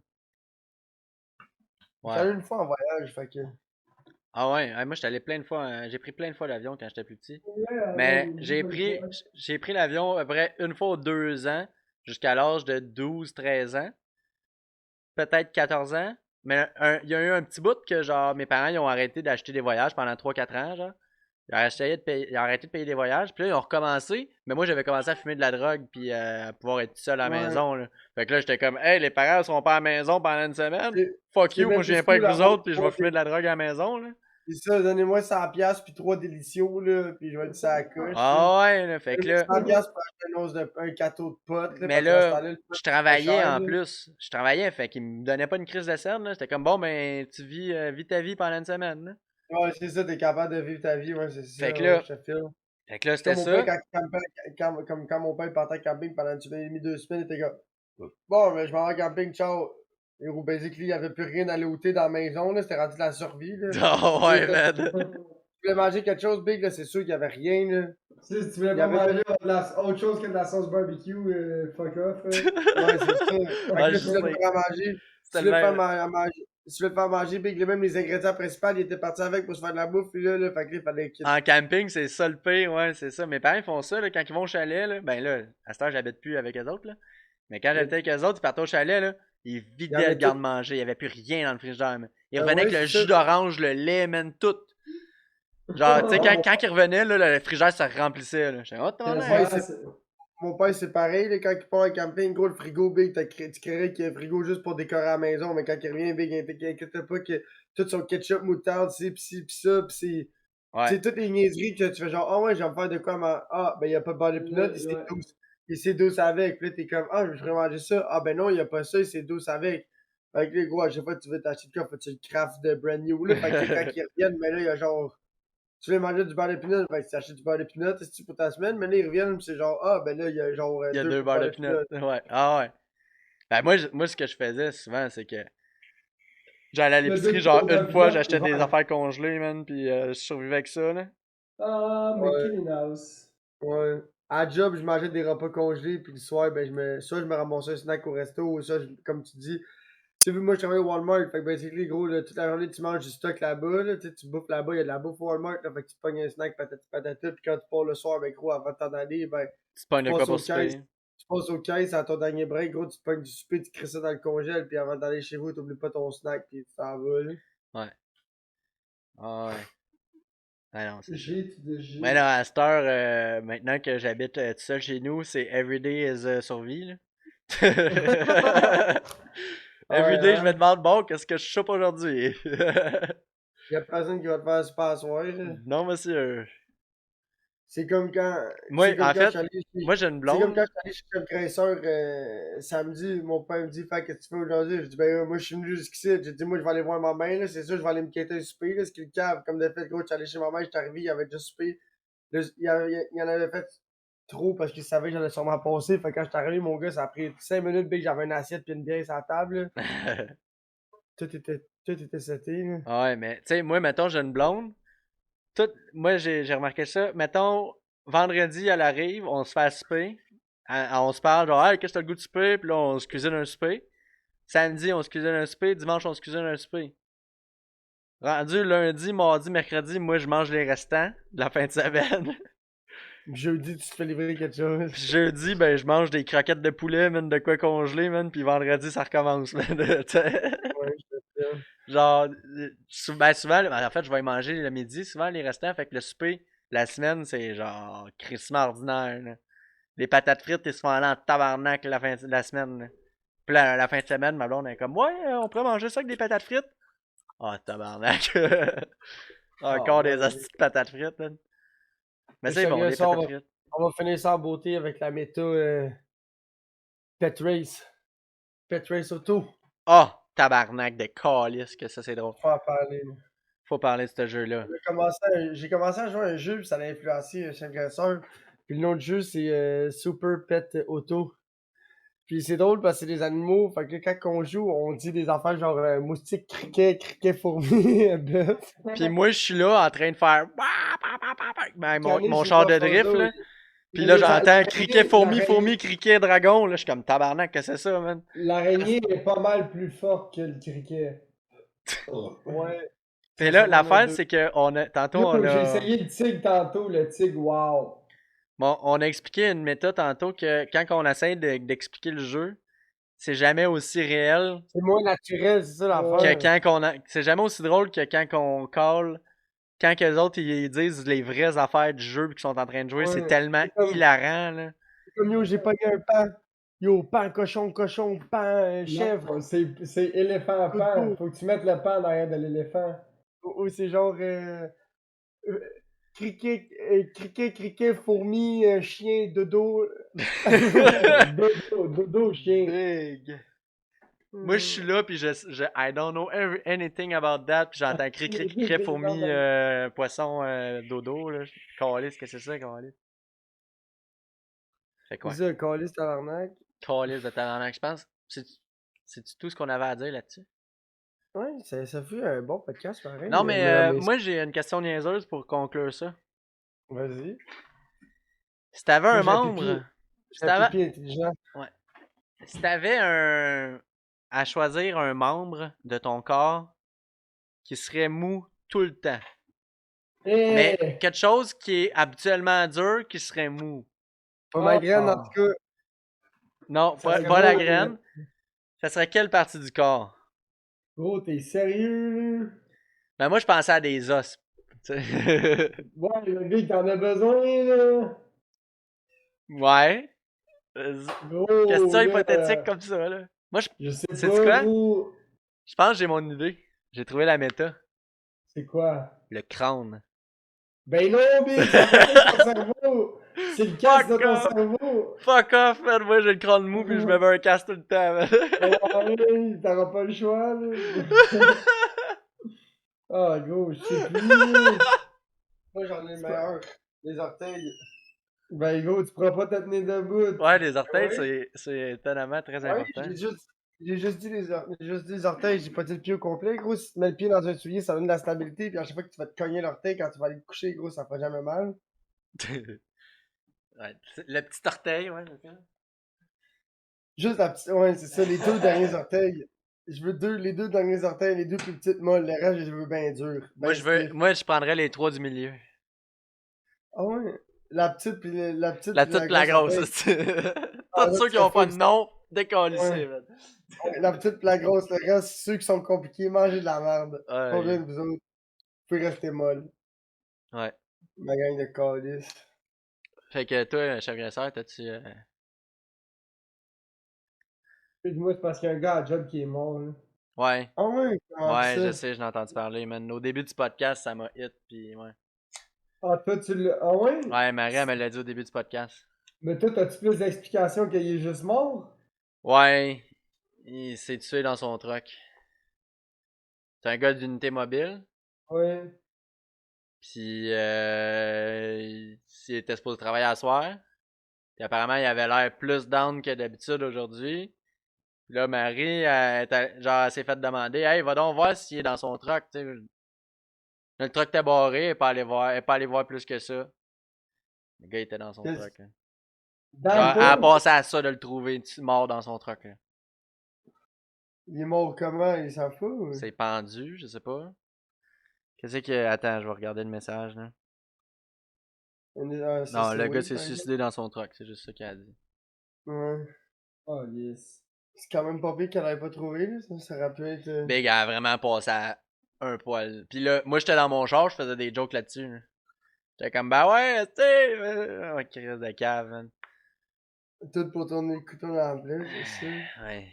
J'étais Ouais. allé une fois en voyage, fait que. Ah ouais, moi j'étais allé plein de fois, j'ai pris plein de fois l'avion quand j'étais plus petit. Ouais, Mais même, juste une fois. j'ai pris l'avion à peu près une fois aux 2 ans, jusqu'à l'âge de 12 13 ans, peut-être 14 ans. Mais il y a eu un petit bout que genre mes parents ils ont arrêté d'acheter des voyages pendant 3 4 ans, genre. Ils ont arrêté de payer des voyages, puis là ils ont recommencé, mais moi j'avais commencé à fumer de la drogue puis à pouvoir être tout seul à la Ouais. maison, là. Fait que là j'étais comme hey, les parents seront pas à la maison pendant une semaine. C'est Fuck c'est you, moi même je viens plus pas cool avec vous d'avoir autres puis je vais fumer de la drogue à la maison, là. c'est ça, donnez-moi 100$ puis 3 délicieux, là, puis je vais être ça à la coche, tu sais. Ah ouais, là, fait que Donnez-moi là 100$ pour acheter un gâteau de potes, là, mais parce qu'à ce là, temps-là, le pot je c'est pas travaillais cher, en là. plus. Je travaillais, fait qu'il me donnait pas une crise de scène, là. C'était comme, bon, ben, tu vis ta vie pendant une semaine, là. Ouais, c'est ça, t'es capable de vivre ta vie, ouais, c'est Fait ça, que ouais, là, je te file. fait que là, C'est comme c'était mon père ça. quand il campait, comme quand mon père partait en camping pendant une semaine et demie, 2 semaines, il était comme bon, mais je m'en vais en camping, ciao. Et au basic, lui, il avait plus rien à looter dans la maison, là, c'était rendu de la survie, là. Ah Là, ouais, man. tu voulais manger quelque chose, Big, là, c'est sûr qu'il y avait rien, là. Tu sais, si tu voulais Il y pas avait manger autre chose que de la sauce barbecue, fuck off. ouais, c'est ça. Fait que Ah, là, je tu voulais te sais. faire à manger. C'était Tu le voulais te faire même. à manger. Tu voulais te faire manger, Big, là, même les ingrédients principaux, ils étaient partis avec pour se faire de la bouffe, puis là, fait que là, il fallait qu'il. En camping, c'est ça le pire, ouais, c'est ça. Mes parents ils font ça, là, quand ils vont au chalet, là. Ben là, à cette heure, j'habite plus avec eux autres, là. Mais quand j'habitais avec eux autres, ils partaient au chalet, là. Ils Il y vidaient le avait tout. garde-manger. Il y avait plus rien dans le frigidaire, man. Ils Ah revenaient ouais, avec le c'est jus ça. d'orange, le lait, man, tout. Genre, tu sais, Ah, quand ils revenaient, là, le frigidaire se remplissait, là. J'étais, oh, mon t'en père, as. mon père, c'est pareil, là, quand il part en camping, gros, le frigo, Big, tu créerais qu'il y a un frigo juste pour décorer à la maison, mais quand il revient, Big, il inquiète pas que tout son ketchup, moutarde, pis ça, pis c'est. Tu Ouais. sais, toutes les niaiseries que tu fais genre, ah ouais, je vais me faire de quoi, ah, ben, il y a pas de beurre de pinot, et c'est Ouais. douce. Et c'est douce avec. Puis là, t'es comme, ah, je voudrais manger ça. Ah, ben non, il y a pas ça, et c'est douce avec. Fait que là, gros, à chaque fois que tu veux t'acheter de quoi, faut que tu le craftes de brand new, là. Fait que quand ils reviennent, mais là, il y a genre. Tu veux manger du beurre de pinot, fait que tu achètes du beurre de pinot, c'est pour ta semaine, mais là, ils reviennent, pis c'est genre, ah, ben là, il y a genre Il y a deux deux beurres beurres de de peanut. pinot. Ouais. Ah ouais. Ben moi, ce que je faisais souvent, c'est que j'allais à Le l'épicerie, deux genre beurres de une fois, pinot, j'achetais des vert. affaires congelées, man, puis je survivais avec ça, là. Ah, mais Ouais, clean house. ouais. À job, je mangeais des repas congelés, puis le soir, ben, soit je me ramassais un snack au resto, ou ça, comme tu dis, tu sais, vu, moi, je travaille au Walmart, fait que, ben, c'est que, gros, là, toute la journée, tu manges du stock là-bas, là, tu sais, tu bouffes là-bas, il y a de la bouffe au Walmart, là, fait que tu te pognes un snack, patati patata, puis quand tu pars le soir, ben, gros, avant de t'en aller, ben, Tu pognes tu de quoi passes pour aux caisses, souper. tu passes aux caisses à ton dernier break, gros, tu te pognes du souper, tu crisses ça dans le congèle, puis avant d'aller chez vous, t'oublies pas ton snack, puis tu t'en vas, là. Ouais. Ah ouais. Ah non, c'est ça. J'ai tout de Mais G. là, à cette heure, maintenant que j'habite tout seul chez nous, c'est everyday is survie, là. Ouais, Everyday, je me hein? demande, bon, qu'est-ce que je chope aujourd'hui? Y a personne qui va te faire super à soir, là. Non, monsieur. C'est comme quand. Moi, C'est comme en quand je fait, suis allé chez. moi, j'ai une C'est comme quand blonde. je suis allé chez le graisseur samedi, mon père me dit, fait qu'est-ce que tu fais aujourd'hui? Je dis, ben, moi, je suis venu jusqu'ici. J'ai dit, moi, je vais aller voir ma mère, là. C'est sûr, je vais aller me quitter un souper, là. Ce qui est le cave. Comme de fait, gros, je suis allé chez ma mère, je suis arrivé, il y avait déjà souper. Là, il y en avait fait trop parce qu'il savait que j'allais sûrement passer. Fait que quand je suis arrivé, mon gars, ça a pris 5 minutes, que j'avais une assiette puis une bière sur la table, là. Tout était seté, là. Ouais, mais tu sais, moi, mettons, j'ai une blonde. Moi, j'ai remarqué ça. Mettons, vendredi, elle arrive, on se fait à souper. On se parle, genre, hey, qu'est-ce que t'as le goût de souper? Puis là, on se cuisine un souper. Samedi, on se cuisine un souper. Dimanche, on se cuisine un souper. Rendu lundi, mardi, mercredi, moi, je mange les restants de la fin de semaine. Jeudi, tu te fais livrer quelque chose. Puis jeudi, ben, je mange des croquettes de poulet, man, de quoi congeler, man. Puis vendredi, ça recommence, man. T'sais. Ouais, je te fais. Genre, ben, souvent, en fait, je vais y manger le midi, souvent, les restants. Fait que le souper, la semaine, c'est genre crissement ordinaire, là. Les patates frites, ils se font aller en tabarnak la fin de la semaine, là. Puis la fin de semaine, ma blonde est comme, ouais, on pourrait manger ça avec des patates frites. Ah, tabarnak. Ah, Encore des ouais. hosties de patates frites, man. Mais Mais c'est bon, sérieux, les ça, patates frites. on va finir ça en beauté avec la méta Pet Race. Pet Race Auto. Ah, tabarnak de calice, que ça, c'est drôle. Faut en parler. Faut parler de ce jeu-là. J'ai commencé à jouer à un jeu, puis ça a influencé chez le graisseur. Puis le nom du jeu, c'est Super Pet Auto. Puis c'est drôle parce que c'est des animaux. Fait que quand on joue, on dit des affaires genre moustique, criquet, fourmi, bœuf. Puis moi, je suis là en train de faire ben, Canis, mon j'ai char pas de drift, photo. là. Puis Mais là, les j'entends criquet, fourmi, l'araignée- criquet, dragon. Là, je suis comme tabarnak, que c'est ça, man? L'araignée est pas mal plus forte que le criquet. Ouais. Puis Ça, là, ça m'en a l'affaire, deux. c'est que tantôt, Yo, on j'ai a. essayé le tigre tantôt, le tigre, wow. Bon, on a expliqué une méthode tantôt que quand on essaie d'expliquer le jeu, c'est jamais aussi réel C'est moins naturel, c'est ça que l'affaire. quand on a. C'est jamais aussi drôle que quand on call. Quand que les autres ils disent les vraies affaires du jeu qu'ils sont en train de jouer, c'est Ouais. tellement hilarant, là. C'est comme yo, j'ai pogné un pan. Yo, pan, cochon, pan, chèvre. Non, c'est éléphant pan. Coucou. Faut que tu mettes le pan derrière de l'éléphant. Ou c'est genre euh, criquet, fourmi, chien, dodo. Dodo, chien. Big. Moi, je suis là, puis I don't know anything about that, puis j'entends cri, fourmi, poisson, dodo, là. Calice, qu'est-ce que c'est ça, calice? Fait quoi? C'est ça, calice, tabarnak. Calice de tabarnak, je pense. C'est tout ce qu'on avait à dire là-dessus? Ouais, ça fait un bon podcast, pareil. Non, mais mais moi, j'ai une question niaiseuse pour conclure ça. vas-y. Si t'avais Moi, un j'ai un pipi. membre, si J'ai un t'avais, pipi intelligent. ouais. Si t'avais à choisir un membre de ton corps qui serait mou tout le temps, mais Eh! quelque chose qui est habituellement dur qui serait mou. Pas ma graine, en tout cas. Non, Ça serait pas la beau, graine. Ça serait quelle partie du corps? Gros, t'es sérieux? Ben moi, je pensais à des os. Tu sais. Ouais, le gars, il t'en a besoin, là. Ouais. Gros, Question là, hypothétique comme ça, là. Moi, je sais sais-tu pas, quoi? gros. Je pense que j'ai mon idée. J'ai trouvé la méta. C'est quoi? Le crâne. Ben non, Big, ça fait pas ton cerveau. C'est le casque de Fuck ton off! cerveau! Fuck off, man! Moi, j'ai le crâne mou puis je me mets un casque tout le temps, man. Ouais, t'auras pas le choix, là. Ah, gros, je sais plus, là. Moi, j'en ai le meilleur. Les orteils. Ben, gros, tu pourras pas te tenir debout. Ouais, les orteils, Ouais. c'est étonnamment très Ouais, important. j'ai juste dit j'ai juste dit les orteils, j'ai pas dit le pied au complet, gros. Si tu mets le pied dans un soulier, ça donne de la stabilité, puis à chaque fois que tu vas te cogner l'orteil, quand tu vas aller te coucher, gros, ça fera jamais mal. Ouais, le petit orteil, ouais, c'est ça. Juste la petite, ouais, c'est ça, les deux derniers orteils. Je veux les deux derniers orteils, les deux plus petites molles, le reste, je veux bien dur, bien stiff. Moi, je prendrais les trois du milieu. Ah ouais, la petite la petite La puis toute la pis la grosse grosse, orteil. c'est Ah, tous là, ceux tu qui serais ont pas full. de nom, Ouais, décalissés, man. ouais, la petite puis la grosse, le reste, ceux qui sont compliqués, mangez de la merde. Pas Ouais, besoin de vous autres. Vous pouvez rester molle. ouais. Ma gang de calices. Fait que toi, chef agresseur, t'as-tu. Moi, c'est parce qu'il y a un gars à job qui est mort, là. Ouais, Ah ouais, comment ouais, je ça? sais, j'en ai entendu parler, man. Au début du podcast, ça m'a hit, pis ouais. Ah, toi, tu l'as. Ah ouais? Ouais, Marie, elle me l'a dit au début du podcast. Mais toi, t'as-tu plus d'explications qu'il est juste mort? Ouais, il s'est tué dans son truck. C'est un gars d'unité mobile. Ouais. Puis, il était supposé travailler à soir. Puis apparemment, il avait l'air plus down que d'habitude aujourd'hui. Puis là, Marie, genre, elle s'est fait demander, hey, va donc voir s'il est dans son truck, tu sais. Le truck était barré, elle est pas allée voir plus que ça. Le gars était dans son Qu'est-ce- truck, là. Dans le Genre, elle a pot? passé à ça de le trouver mort dans son truck, là. Il est mort comment? Il s'en fout? C'est pendu, je sais pas. Qu'est-ce que. Attends, je vais regarder le message, là. Ah, ça, Non, c'est le gars weird, s'est par exemple. suicidé dans son truck, c'est juste ça qu'elle a dit. Ouais. Oh, yes. C'est quand même pas pire qu'elle avait pas trouvé, là. Ça aurait pu être. Big a vraiment passé à un poil. Puis là, moi j'étais dans mon char, je faisais des jokes là-dessus. Là. J'étais comme, bah ouais, tu sais, oh, crise de cave, man. Tout pour tourner le couteau dans la plaie, c'est sûr. Ouais.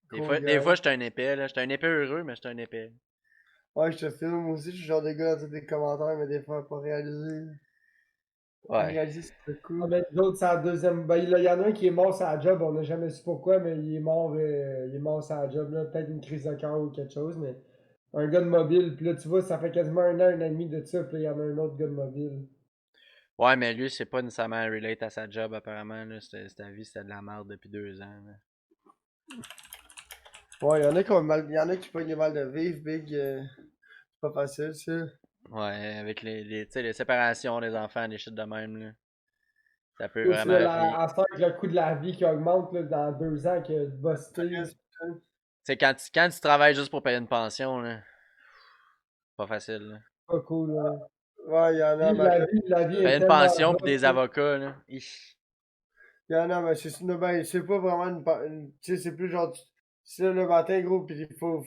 Gros Des fois gars. j'étais un épais, là. J'étais un épais heureux, mais j'étais un épais. Ouais, je te filme, moi aussi, je suis le genre de gars à dire des commentaires, mais des fois, à pas réaliser. À Ouais. réaliser, c'est pas Ah, cool. ben, l'autre, c'est la deuxième. Ben, il y en a un qui est mort sur la job, on n'a jamais su pourquoi, mais il est mort sur la job, là. Peut-être une crise de cœur ou quelque chose, mais. Un gars de mobile, puis là, tu vois, ça fait quasiment un an et demi de ça, puis là, il y en a un autre gars de mobile. Ouais, mais lui, c'est pas nécessairement relate à sa job, apparemment. Là. Sa vie, c'était de la merde depuis 2 ans. Là. Ouais, y'en a qui ont mal, y'en a qui pognent des mal de vivre, big. C'est pas facile, ça. Ouais, avec tu sais, les séparations des enfants, des shit de même, là. Ça peut Aussi, là, vraiment. Puis, à ce temps, avec le coût de la vie qui augmente, là, dans 2 ans, que de buster. c'est quand tu travailles juste pour payer une pension, là. Pas facile, là. Pas cool, là. Ouais, y'en a, Vivre mais la vie est Payer une tellement pension puis rough, des là. avocats, là. Ich. y'en a, mais ben, c'est pas vraiment tu sais, c'est plus genre, c'est le matin, gros, pis il faut,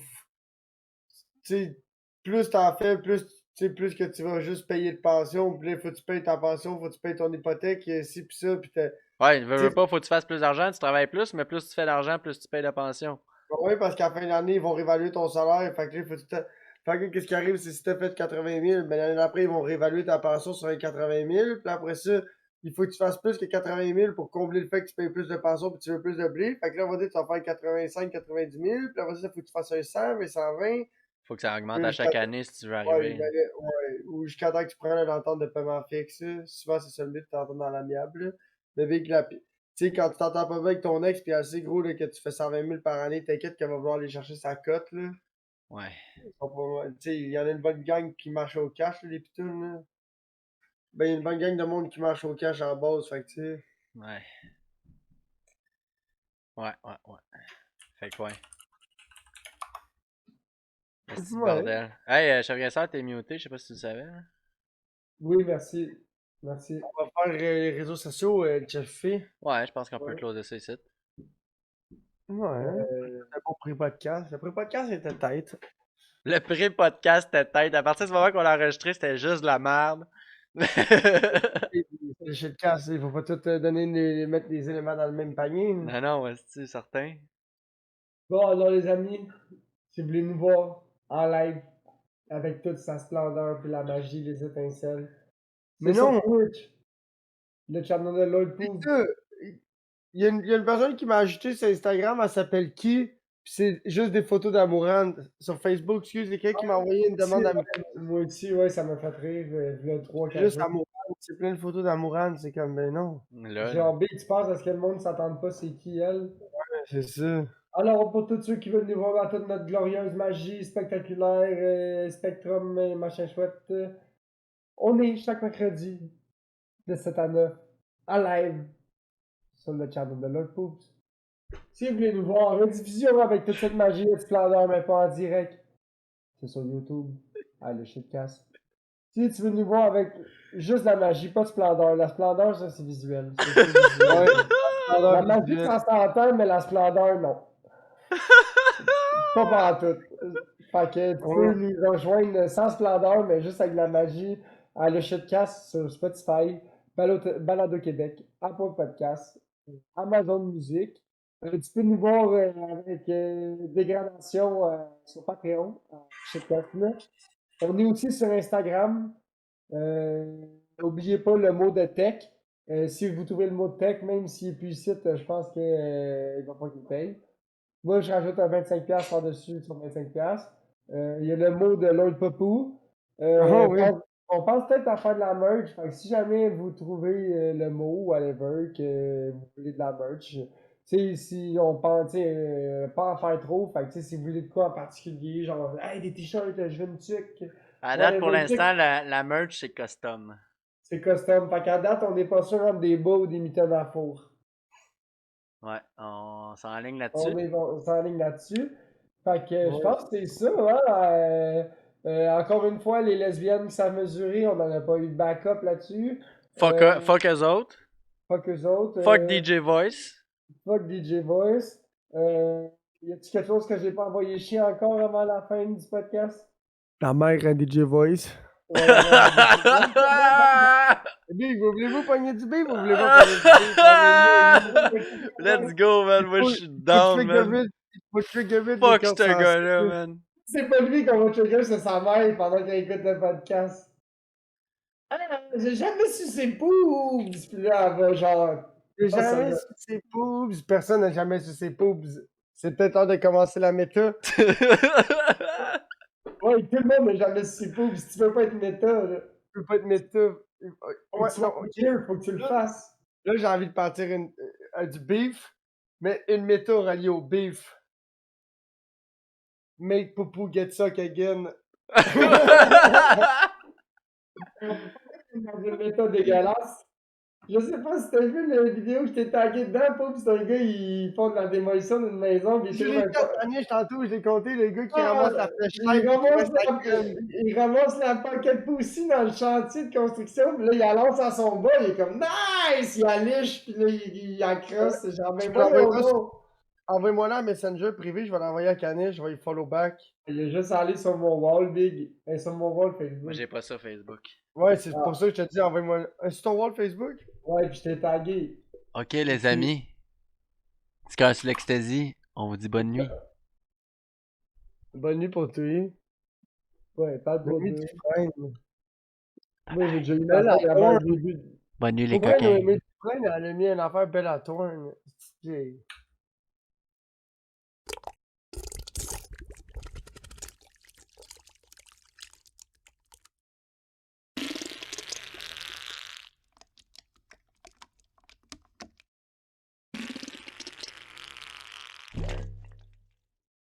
tu sais, plus t'en fais, plus, tu sais, plus que tu vas juste payer de pension, pis là, faut que tu payes ta pension, faut que tu payes ton hypothèque, et ci pis ça, pis t'as, Ouais, tu veux sais, pas, faut que tu fasses plus d'argent, tu travailles plus, mais plus tu fais d'argent, plus tu payes de pension. ouais, parce qu'à la fin de l'année, ils vont réévaluer ton salaire, fait que là, faut que tu fait que qu'est-ce qui arrive, c'est si t'as fait 80 000, ben l'année d'après, ils vont réévaluer ta pension sur les 80 000, puis après ça, il faut que tu fasses plus que 80 000 pour combler le fait que tu payes plus de pension puis tu veux plus de blé. Fait que là, on va dire que tu vas faire 85, 90 000, puis après ça, il faut que tu fasses un 100, mais 120, Faut que ça augmente puis à jusqu'à chaque année si tu veux ouais, arriver. ben là, ouais, ou jusqu'à temps que tu prennes une entente de paiement fixe. Là. Souvent, c'est ça le but, tu t'entends dans l'amiable. Là. Mais vu que tu sais, quand tu t'entends pas bien avec ton ex, puis assez gros là, que tu fais 120 000 par année, t'inquiète qu'elle va vouloir aller chercher sa cote. Là. Ouais. Tu sais, il y en a une bonne gang qui marche au cash, là, les pitounes. Là. Ben, il y a une bonne gang de monde qui marche au cash en base, fait que tu sais. Ouais. Ouais, ouais, ouais. Fait que ouais. C'est le Ouais. bordel. Hey, chef Agresseur, t'es muté, je sais pas si tu le savais. Hein. Oui, merci. Merci. On va faire les réseaux sociaux, le chef fait. Ouais, je pense qu'on peut Ouais. closer ça ici. Ouais. Euh, C'est pour pré-podcast. Le pré-podcast était tête. Le pré-podcast était tête. À partir du moment qu'on l'a enregistré, c'était juste de la merde. Le shitcast, il faut pas tout donner, mettre les éléments dans le même panier. Là. Non, non, c'est certain. Bon, alors, les amis, si vous voulez nous voir en live avec toute sa splendeur, puis la magie, les étincelles, Mais c'est sur non, Twitch. Le channel de Lloyd C'est Poop. ça. Il y a une personne qui m'a ajouté sur Instagram, elle s'appelle qui? Puis c'est juste des photos d'Amourand. Sur Facebook, excuse, il y a quelqu'un qui m'a envoyé une demande d'amitié. Moi aussi, ouais, ça m'a fait rire. Il y a 3-4 Juste jours. Amourand. C'est plein de photos d'Amourand. C'est comme, ben non. Lol. Genre, Big, tu penses à ce que le monde s'attend pas, c'est qui elle? C'est ça. Alors, pour tous ceux qui veulent nous voir dans toute notre glorieuse magie spectaculaire, Spectrum, machin chouette, on est chaque mercredi de 7 à 9 en live sur le channel de Lord Poops. Si vous voulez nous voir en rediffusion avec toute cette magie et splendeur, mais pas en direct, c'est sur YouTube, à le shitcast. Si tu veux nous voir avec juste la magie, pas de splendeur. La splendeur, ça, c'est visuel. C'est visuel. La magie, ça s'entend, mais la splendeur, non. Pas partout. Fait que tu peux nous rejoindre sans splendeur, mais juste avec la magie à le shitcast sur Spotify, Balado Québec, Apple Podcast, Amazon Music. Tu peux nous voir avec Dégradation sur Patreon, shitcast là. On est aussi sur Instagram. N'oubliez pas le mot de tech. Si vous trouvez le mot de tech, même s'il est plus ici, je pense qu'il va pas qu'il paye. Moi, je rajoute un 25$ par-dessus sur 25$. Il y a le mot de Lord Papou. oui. On pense peut-être à faire de la merch. Fait que si jamais vous trouvez le mot, whatever, que vous voulez de la merch, tu sais, si on pense, pas en faire trop, fait que, tu sais, si vous voulez de quoi en particulier, genre, hey, des t-shirts, je veux une tuque. À date, pour Whatever, l'instant, la merch, c'est custom. c'est custom. Fait qu'à date, on n'est pas sûr entre des bas ou des mitaines à four. Ouais, on s'enligne là-dessus. On s'enligne là-dessus. Fait que je Ouais. pense que c'est ça, hein. Encore une fois, les lesbiennes qui savent mesurer, on n'en a pas eu de backup là-dessus. Fuck, fuck eux autres. Fuck eux autres. Fuck DJ Voice. Fuck DJ Voice. Y a-t-il quelque chose que j'ai pas envoyé chier encore avant la fin du podcast? La mère a DJ Voice. Ouais, Big, voulez-vous pogner du beef ou voulez pas pogner du beef? Let's go, man. Moi, je suis down, man. Faut trigger vite. Fuck ce gars-là, man. C'est pas lui qu'on va trigger, c'est sa mère pendant qu'elle écoute le podcast. Ah, j'ai jamais su ses poubs! Puis là, elle va genre. J'ai jamais su ses poubs. Personne n'a jamais su ses poubs. C'est peut-être l'heure de commencer la méta. Ouais, tout le monde n'a jamais su ses poubs. Si tu veux pas être méta, là. Tu peux pas être méta. Ouais, non, ok. Faut que tu le fasses. Là, j'ai envie de partir du beef, mais une méta reliée au beef. Make Poupou get suck again. Une méta dégueulasse. Je sais pas si t'as vu la vidéo que t'es tagué dedans, pas, pis c'est un gars, il font de la démolition d'une maison, pis Je l'ai fait année, tantôt, je l'ai compté, le gars qui ramasse la flèche il ramasse la paquette poussie dans le chantier de construction, pis là, il la lance à son bas, il est comme nice! Il alliche, pis là, il accroche, c'est genre, ben envoie-moi là un messenger privé, je vais l'envoyer à Canis, je vais lui follow back. Il est juste allé sur mon wall, Big. Sur mon wall Facebook. Moi, j'ai pas ça Facebook. Ouais, c'est pour ça que je te dis, envoie-moi. C'est ton wall Facebook? Ouais, pis je t'ai tagué. Ok, les amis. Scar sur l'ecstasy, on vous dit bonne nuit. Bonne nuit pour toi. Ouais, pas de Bonne nuit, tu freines. Moi, j'ai déjà eu la tête avant le début. Bonne nuit, les Pour vrai, coquins. mais tu freines, elle a mis une affaire belle à toi.